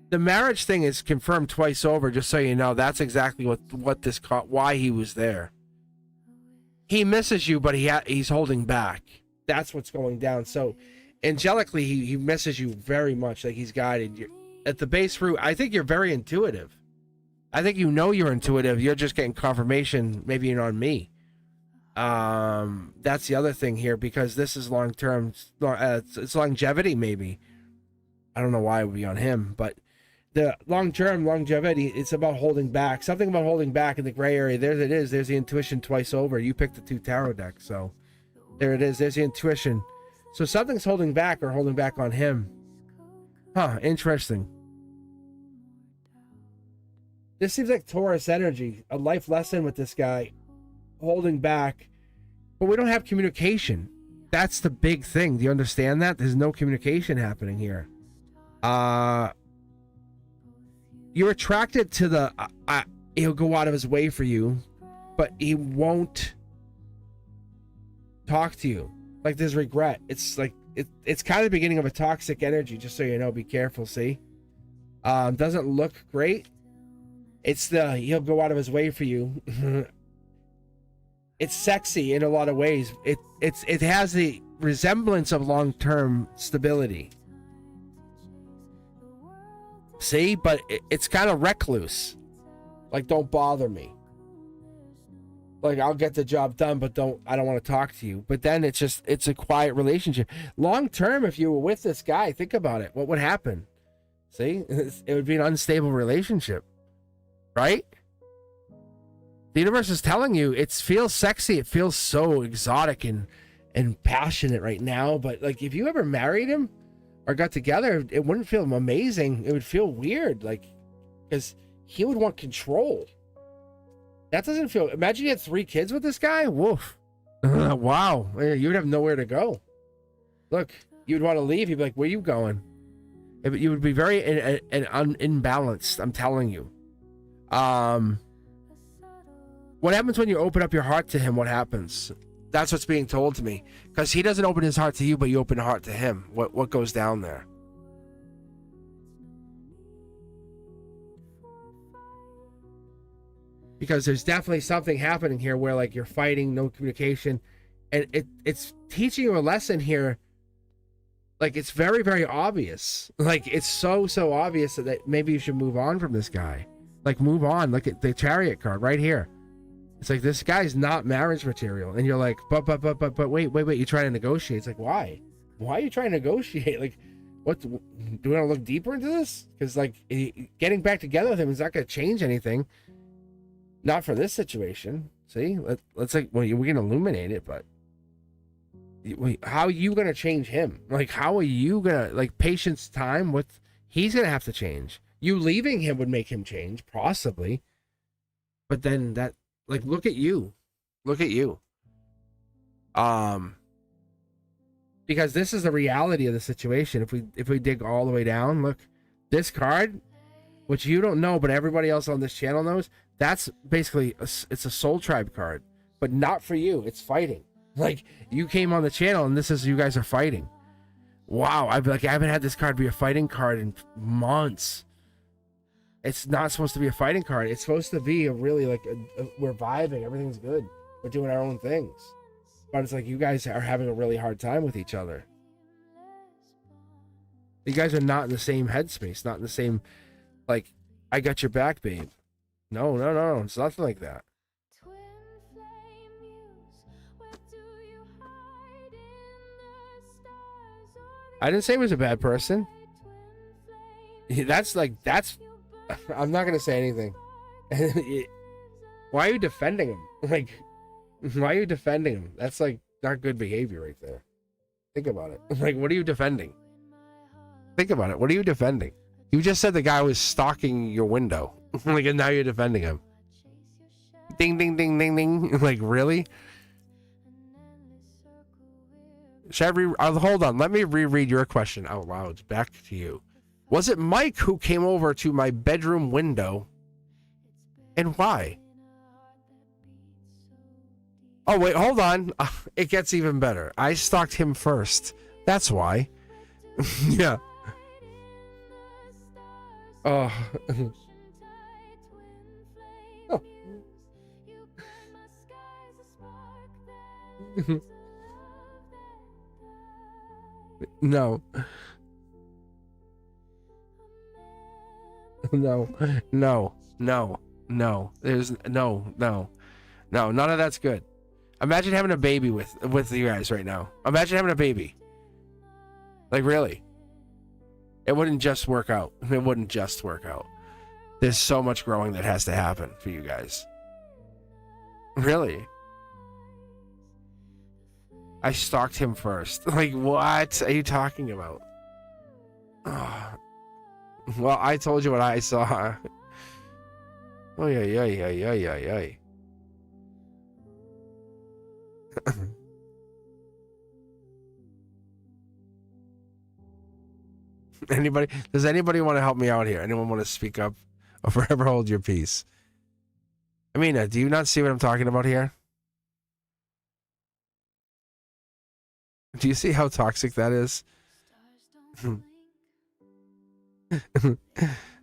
The marriage thing is confirmed twice over, just so you know. That's exactly what this why he was there. He misses you, but he's holding back. That's what's going down. So angelically, he misses you very much. Like, he's guided you. At the base root, I think you're very intuitive. I think you know you're intuitive. You're just getting confirmation, maybe on me. That's the other thing here, because this is long term. It's longevity, maybe. I don't know why it would be on him, but the long-term longevity, it's about holding back. Something about holding back in the gray area. There it is. There's the intuition twice over. You picked the 2 tarot decks, so there it is. There's the intuition. So something's holding back, or holding back on him. Huh, interesting. This seems like Taurus energy, a life lesson with this guy, holding back. But we don't have communication. That's the big thing. Do you understand that? There's no communication happening here. You're attracted to the he'll go out of his way for you, but he won't talk to you. Like, there's regret. It's like it's kind of the beginning of a toxic energy, just so you know. Be careful. See, doesn't look great. It's the he'll go out of his way for you. It's sexy in a lot of ways. It has the resemblance of long-term stability. See, but it's kind of recluse. Like, don't bother me. Like, I'll get the job done, but I don't want to talk to you. But then it's a quiet relationship. Long term, if you were with this guy, think about it. What would happen? See, it would be an unstable relationship, right? The universe is telling you it feels sexy. It feels so exotic and passionate right now. But like, if you ever married him or got together, it wouldn't feel amazing. It would feel weird, like, because he would want control. That doesn't feel. Imagine you had 3 kids with this guy. Woof. Wow. You would have nowhere to go. Look, you'd want to leave. You'd be like, where are you going? You would be very imbalanced. I'm telling you. What happens when you open up your heart to him? What happens? That's what's being told to me. Because he doesn't open his heart to you, but you open your heart to him. What goes down there? Because there's definitely something happening here where, like, you're fighting, no communication. And it's teaching you a lesson here. Like, it's very, very obvious. Like, it's so obvious that maybe you should move on from this guy. Like, move on. Look at the Chariot card right here. It's like, this guy's not marriage material. And you're like, but wait, you're trying to negotiate. It's like, why? Why are you trying to negotiate? Like, what? Do we want to look deeper into this? Because, like, getting back together with him is not going to change anything. Not for this situation. See, let's like, well, we can illuminate it, but how are you gonna change him? Like, how are you gonna, like, patience time with? He's gonna have to change. You leaving him would make him change, possibly. But then that, like, look at you. Look at you. Because this is the reality of the situation. If we dig all the way down, look, this card, which you don't know, but everybody else on this channel knows, that's basically it's a soul tribe card, but not for you. It's fighting. Like, you came on the channel and this is, you guys are fighting. Wow, I haven't had this card be a fighting card in months. It's not supposed to be a fighting card. It's supposed to be a really, like, we're vibing, everything's good, we're doing our own things. But it's like you guys are having a really hard time with each other. You guys are not in the same headspace, not in the same, like, I got your back, babe. No, it's nothing like that. I didn't say he was a bad person. That's I'm not gonna say anything. Why are you defending him? Like, why are you defending him? That's, like, not good behavior right there. Think about it. Like, what are you defending? Think about it. What are you defending? You just said the guy was stalking your window. Like, and now you're defending him. Ding, ding, ding, ding, ding. Like, really? Should I hold on. Let me reread your question out loud. Back to you. Was it Mike who came over to my bedroom window? And why? Oh, wait, hold on. It gets even better. I stalked him first. That's why. Yeah. Oh. Oh. No. No. There's no. None of that's good. Imagine having a baby with you guys right now. Imagine having a baby. Like, really. It wouldn't just work out. It wouldn't just work out. There's so much growing that has to happen for you guys. Really. I stalked him first. Like, what are you talking about? Oh. Well, I told you what I saw. Oh, yeah. Does anybody want to help me out here? Anyone want to speak up or forever hold your peace? Amina, do you not see what I'm talking about here? Do you see how toxic that is?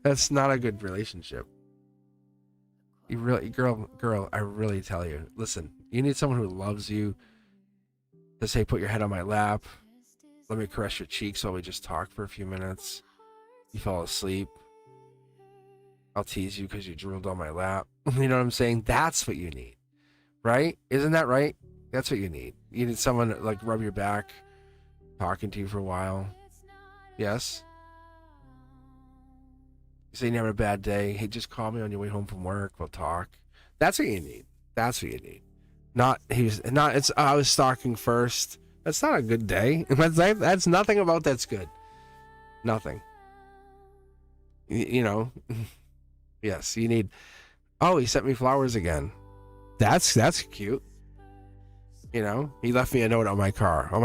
That's not a good relationship. You really, girl, I really tell you, listen, you need someone who loves you to say, put your head on my lap. Let me caress your cheeks while we just talk for a few minutes. You fall asleep. I'll tease you because you drooled on my lap. You know what I'm saying? That's what you need, right? Isn't that right? That's what you need. You need someone to, like, rub your back, talking to you for a while. Yes? You say you're having a bad day. Hey, just call me on your way home from work. We'll talk. That's what you need. That's what you need. I was stalking first. That's not a good day. That's nothing about that's good. Nothing. You know. Yes, you need. Oh, he sent me flowers again. That's cute. You know, he left me a note on my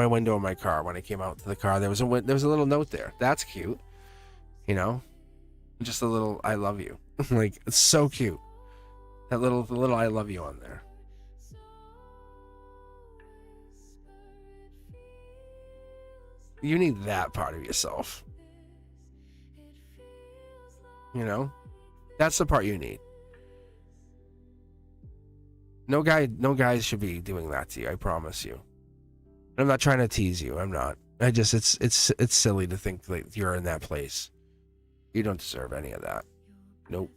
window of my car when I came out to the car. There was a little note there. That's cute. You know, just a little "I love you." Like, it's so cute. That little "I love you" on there. You need that part of yourself. You know, that's the part you need. No guys should be doing that to you. I promise you. I'm not trying to tease you. I'm not. It's silly to think that you're in that place. You don't deserve any of that. Nope.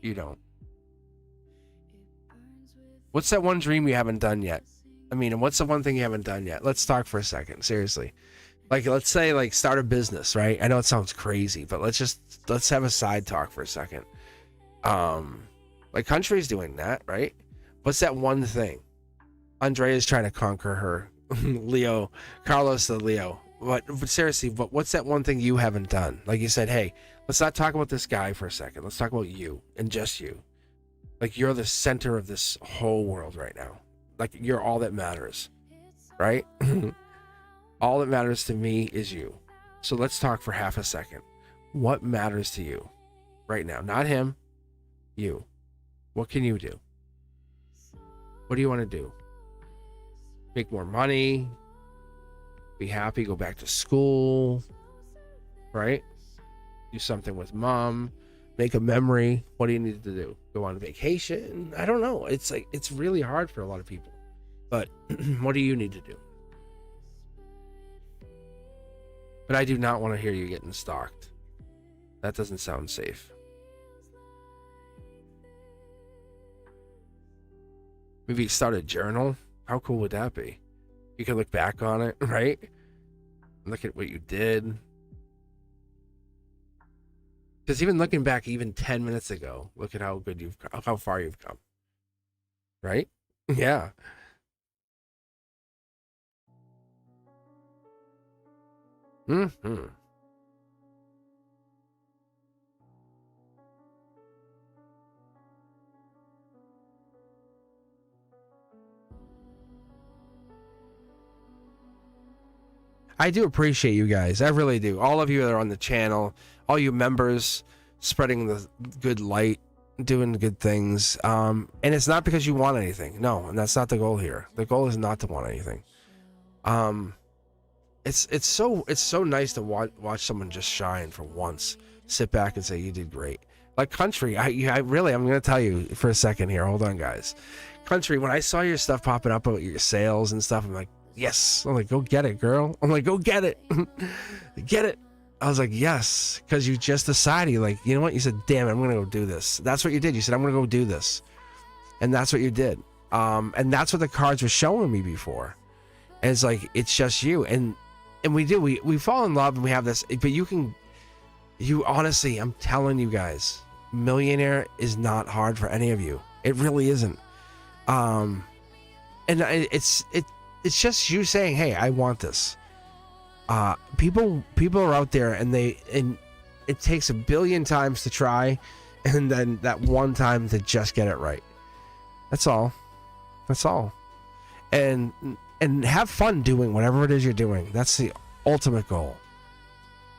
You don't. What's that one dream you haven't done yet? I mean, what's the one thing you haven't done yet? Let's talk for a second. Seriously. Like, let's say, like, start a business, right? I know it sounds crazy, but let's have a side talk for a second. Like Country's doing that, right? What's that one thing? Andrea's trying to conquer her. Leo, Carlos the Leo. But seriously, what's that one thing you haven't done? Like you said, hey, let's not talk about this guy for a second. Let's talk about you and just you. Like you're the center of this whole world right now. Like you're all that matters, right? All that matters to me is you. So let's talk for half a second. What matters to you right now? Not him, you. What can you do? What do you want to do? Make more money, be happy, go back to school, right? Do something with mom, make a memory. What do you need to do? Go on vacation? I don't know. It's like, it's really hard for a lot of people. But what do you need to do? But I do not want to hear you getting stalked. That doesn't sound safe. Maybe start a journal. How cool would that be? You can look back on it, right? Look at what you did. Because even looking back even 10 minutes ago, look at how good how far you've come. Right? Yeah. Mm-hmm. I do appreciate you guys. I really do. All of you that are on the channel, all you members spreading the good light, doing good things. And it's not because you want anything. No, and that's not the goal here. The goal is not to want anything. It's so nice to watch someone just shine for once. Sit back and say you did great. Like Country, I really, I'm gonna tell you for a second here. Hold on, guys. Country, when I saw your stuff popping up about your sales and stuff, I'm like, yes. I'm like, go get it, girl. I'm like, go get it. Get it. I was like, yes, because you just decided, you're like, you know what? You said, damn it, I'm gonna go do this. That's what you did. You said, I'm gonna go do this, and that's what you did. And that's what the cards were showing me before. And it's like, it's just you, and we fall in love, and we have this. But you honestly, I'm telling you guys, millionaire is not hard for any of you. It really isn't. And it's just you saying, hey, I want this. People are out there, and it takes a billion times to try, and then that one time to just get it right. That's all. And have fun doing whatever it is you're doing. That's the ultimate goal.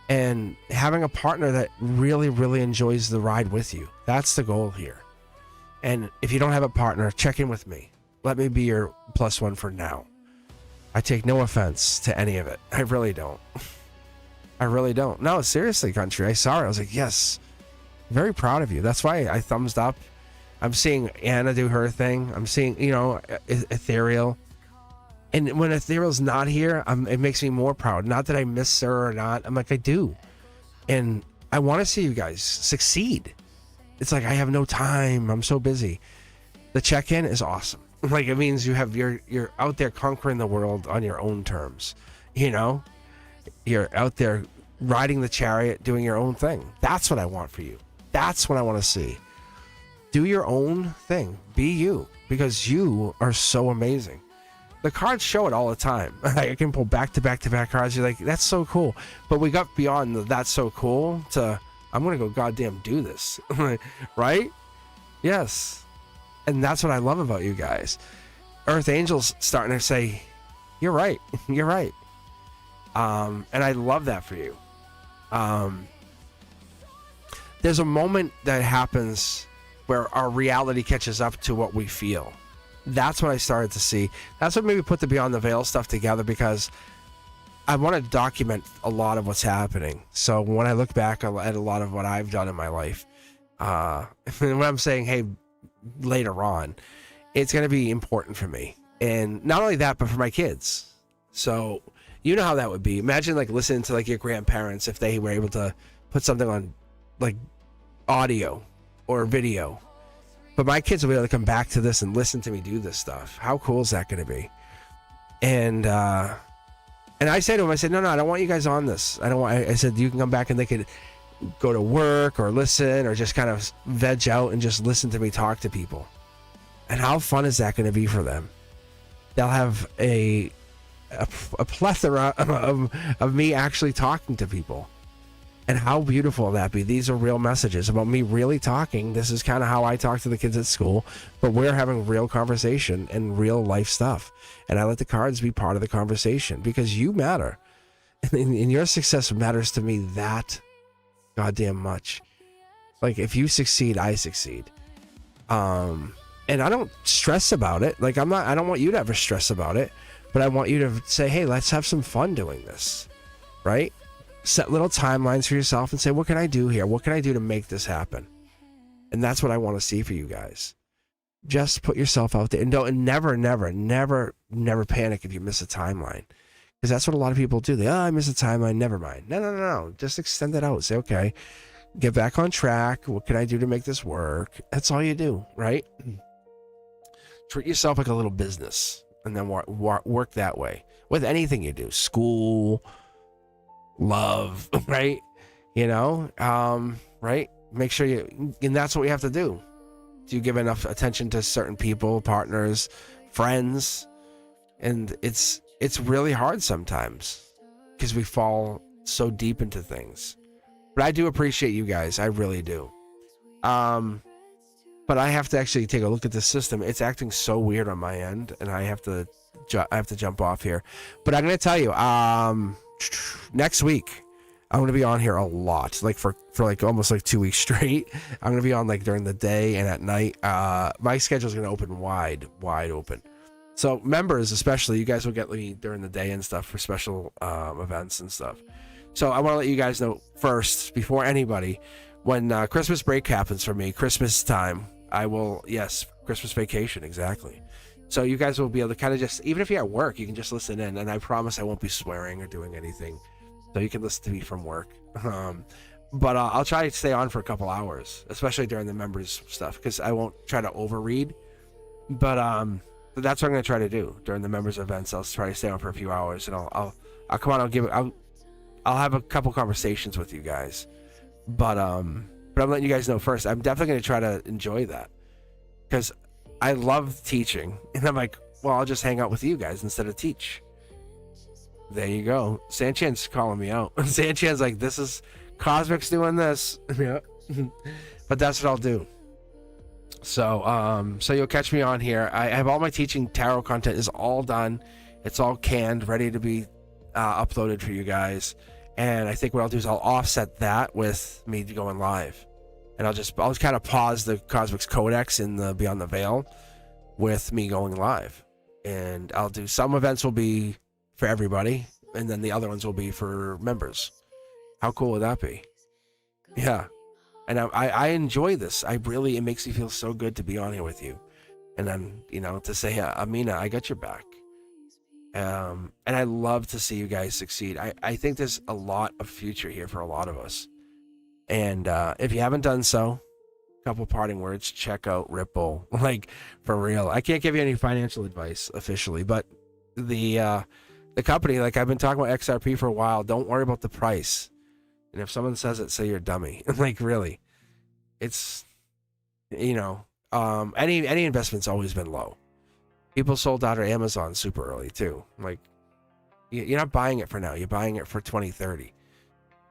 And having a partner that really, really enjoys the ride with you. That's the goal here. And if you don't have a partner, check in with me. Let me be your plus one for now. I take no offense to any of it. I really don't. I really don't. No, seriously, Country. I saw it. I was like, yes. Very proud of you. That's why I thumbs up. I'm seeing Anna do her thing. I'm seeing, Ethereal. And when Ethereal's not here, it makes me more proud. Not that I miss her or not. I'm like, I do. And I want to see you guys succeed. It's like, I have no time. I'm so busy. The check-in is awesome. Like, it means you're out there conquering the world on your own terms. You're out there riding the chariot, doing your own thing. That's what I want for you. That's what I want to see. Do your own thing. Be you. Because you are so amazing. The cards show it all the time. I can pull back-to-back cards. You're like, that's so cool. But we got beyond that's so cool to, I'm going to go goddamn do this. Right? Yes. And that's what I love about you guys. Earth Angel's starting to say, you're right. You're right. And I love that for you. There's a moment that happens where our reality catches up to what we feel. That's what I started to see. That's what made me put the Beyond the Veil stuff together, because I want to document a lot of what's happening. So when I look back at a lot of what I've done in my life, when I'm saying, hey, later on, it's going to be important for me. And not only that, but for my kids. So you know how that would be. Imagine like listening to like your grandparents, if they were able to put something on like audio or video. But my kids will be able to come back to this and listen to me do this stuff. How cool is that going to be? And I said to him, I said, no, I don't want you guys on this. I said, you can come back and they could go to work or listen or just kind of veg out and just listen to me talk to people. And how fun is that going to be for them? They'll have a plethora of me actually talking to people. And how beautiful will that be? These are real messages about me really talking. This is kind of how I talk to the kids at school, but we're having real conversation and real life stuff. And I let the cards be part of the conversation because you matter. And your success matters to me that goddamn much. Like, if you succeed, I succeed. And I don't stress about it. Like, I don't want you to ever stress about it, but I want you to say, hey, let's have some fun doing this, right? Set little timelines for yourself and say, what can I do here? What can I do to make this happen? And that's what I want to see for you guys. Just put yourself out there and never panic if you miss a timeline. Because that's what a lot of people do. I miss a timeline, never mind. No. Just extend it out. Say, okay, get back on track. What can I do to make this work? That's all you do, right? Treat yourself like a little business and then work that way. With anything you do, school, love, right? Right? Make sure and that's what we have to do. Do you give enough attention to certain people, partners, friends? And it's really hard sometimes because we fall so deep into things. But I do appreciate you guys. I really do. But I have to actually take a look at the system. It's acting so weird on my end, and I have to jump off here. But I'm going to tell you, next week, I'm going to be on here a lot, like for like almost like 2 weeks straight. I'm going to be on like during the day and at night. My schedule is going to open wide open. So members, especially, you guys will get me during the day and stuff for special events and stuff. So I want to let you guys know first, before anybody, when Christmas break happens for me, Christmas time, I will, yes, Christmas vacation, exactly. So you guys will be able to kind of just, even if you're at work, you can just listen in, and I promise I won't be swearing or doing anything. So you can listen to me from work. But I'll try to stay on for a couple hours, especially during the members stuff, because I won't try to overread. But that's what I'm going to try to do during the members events. I'll try to stay on for a few hours, and I'll come on. I'll have a couple conversations with you guys. But I'm letting you guys know first. I'm definitely going to try to enjoy that because I love teaching, and I'm like, well, I'll just hang out with you guys instead of teach. There you go. Sanchan's calling me out. Sanchan's like, this is Cosmic's doing this. Yeah. But that's what I'll do. So you'll catch me on here. I have all my teaching tarot content is all done. It's all canned, ready to be uploaded for you guys. And I think what I'll do is I'll offset that with me going live. And I'll just kind of pause the Cosmic's Codex in the Beyond the Veil with me going live. And I'll do some events will be for everybody, and then the other ones will be for members. How cool would that be? Yeah. And I enjoy this. It makes me feel so good to be on here with you. And then, to say, Amina, I got your back. And I love to see you guys succeed. I think there's a lot of future here for a lot of us. And if you haven't done so, a couple parting words, check out Ripple. Like, for real. I can't give you any financial advice officially, but the company, like I've been talking about XRP for a while, don't worry about the price. And if someone says it, say you're a dummy. Like, really. It's, any investment's always been low. People sold out of Amazon super early too. Like, you're not buying it for now. You're buying it for 2030,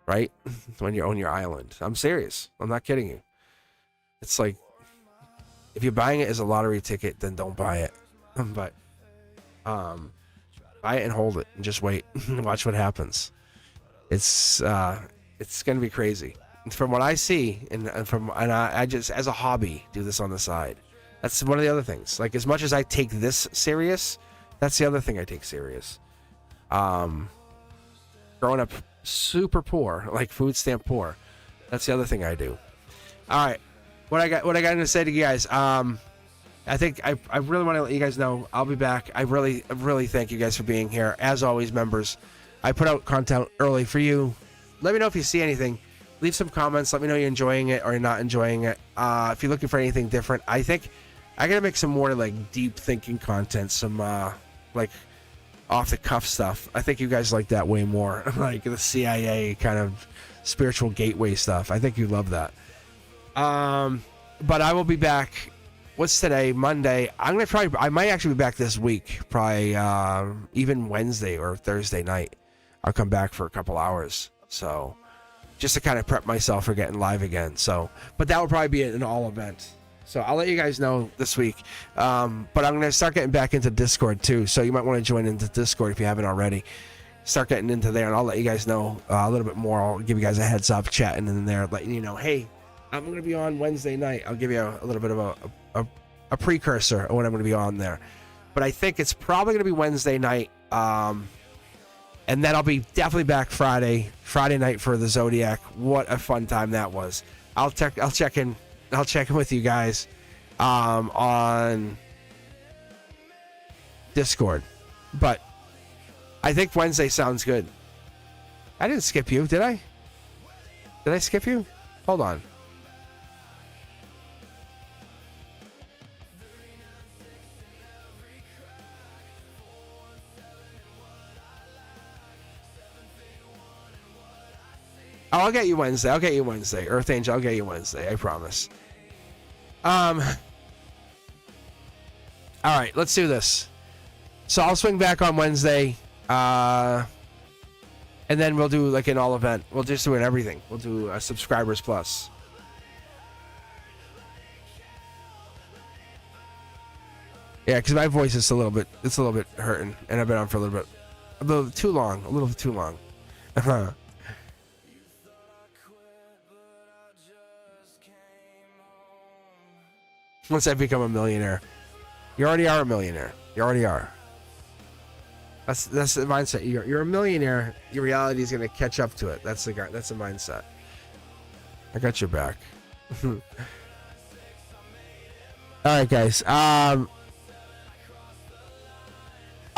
right? When you own your island. I'm serious. I'm not kidding you. It's like, if you're buying it as a lottery ticket, then don't buy it. But, buy it and hold it and just wait and watch what happens. It's going to be crazy. From what I see, and I just, as a hobby, do this on the side. That's one of the other things. Like, as much as I take this serious, that's the other thing I take serious. Growing up super poor, like food stamp poor, that's the other thing I do. All right, what I got to say to you guys. I think I really want to let you guys know I'll be back. I really thank you guys for being here. As always, members, I put out content early for you. Let me know if you see anything. Leave some comments. Let me know you're enjoying it or you're not enjoying it. If you're looking for anything different, I think I gotta make some more like deep thinking content, some like off the cuff stuff. I think you guys like that way more, like the CIA kind of spiritual gateway stuff. I think you love that. But I will be back. What's today? Monday. I might actually be back this week. Probably even Wednesday or Thursday night. I'll come back for a couple hours. So just to kind of prep myself for getting live again. So, but that will probably be an all event. So I'll let you guys know this week. But I'm going to start getting back into Discord too. So you might want to join into Discord if you haven't already. Start getting into there, and I'll let you guys know a little bit more. I'll give you guys a heads up, chatting in there, letting you know, hey, I'm going to be on Wednesday night. I'll give you a little bit of a precursor of when I'm going to be on there. But I think it's probably going to be Wednesday night. And then I'll be definitely back Friday night for the Zodiac. What a fun time that was. I'll check in with you guys on Discord. But I think Wednesday sounds good. I didn't skip you, did I? Did I skip you? Hold on. Oh, I'll get you Wednesday. Earth Angel, I'll get you Wednesday. I promise. All right, let's do this. So I'll swing back on Wednesday, and then we'll do like an all event. We'll just do it everything. We'll do a subscribers plus. Yeah, because my voice is a little bit hurting, and I've been on for a little too long. Once I become a millionaire. You already are a millionaire. You already are. That's the mindset. You're a millionaire. Your reality is going to catch up to it. That's the mindset. I got your back. All right, guys. I'll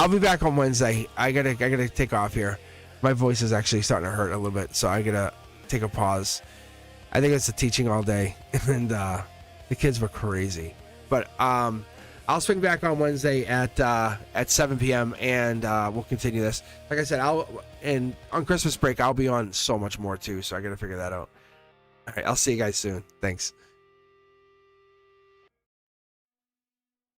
be back on Wednesday. I gotta take off here. My voice is actually starting to hurt a little bit, so I gotta take a pause. I think it's the teaching all day, and the kids were crazy. But I'll swing back on Wednesday at 7 p.m. and we'll continue this. Like I said, and on Christmas break I'll be on so much more too, so I gotta figure that out. All right, I'll see you guys soon. Thanks.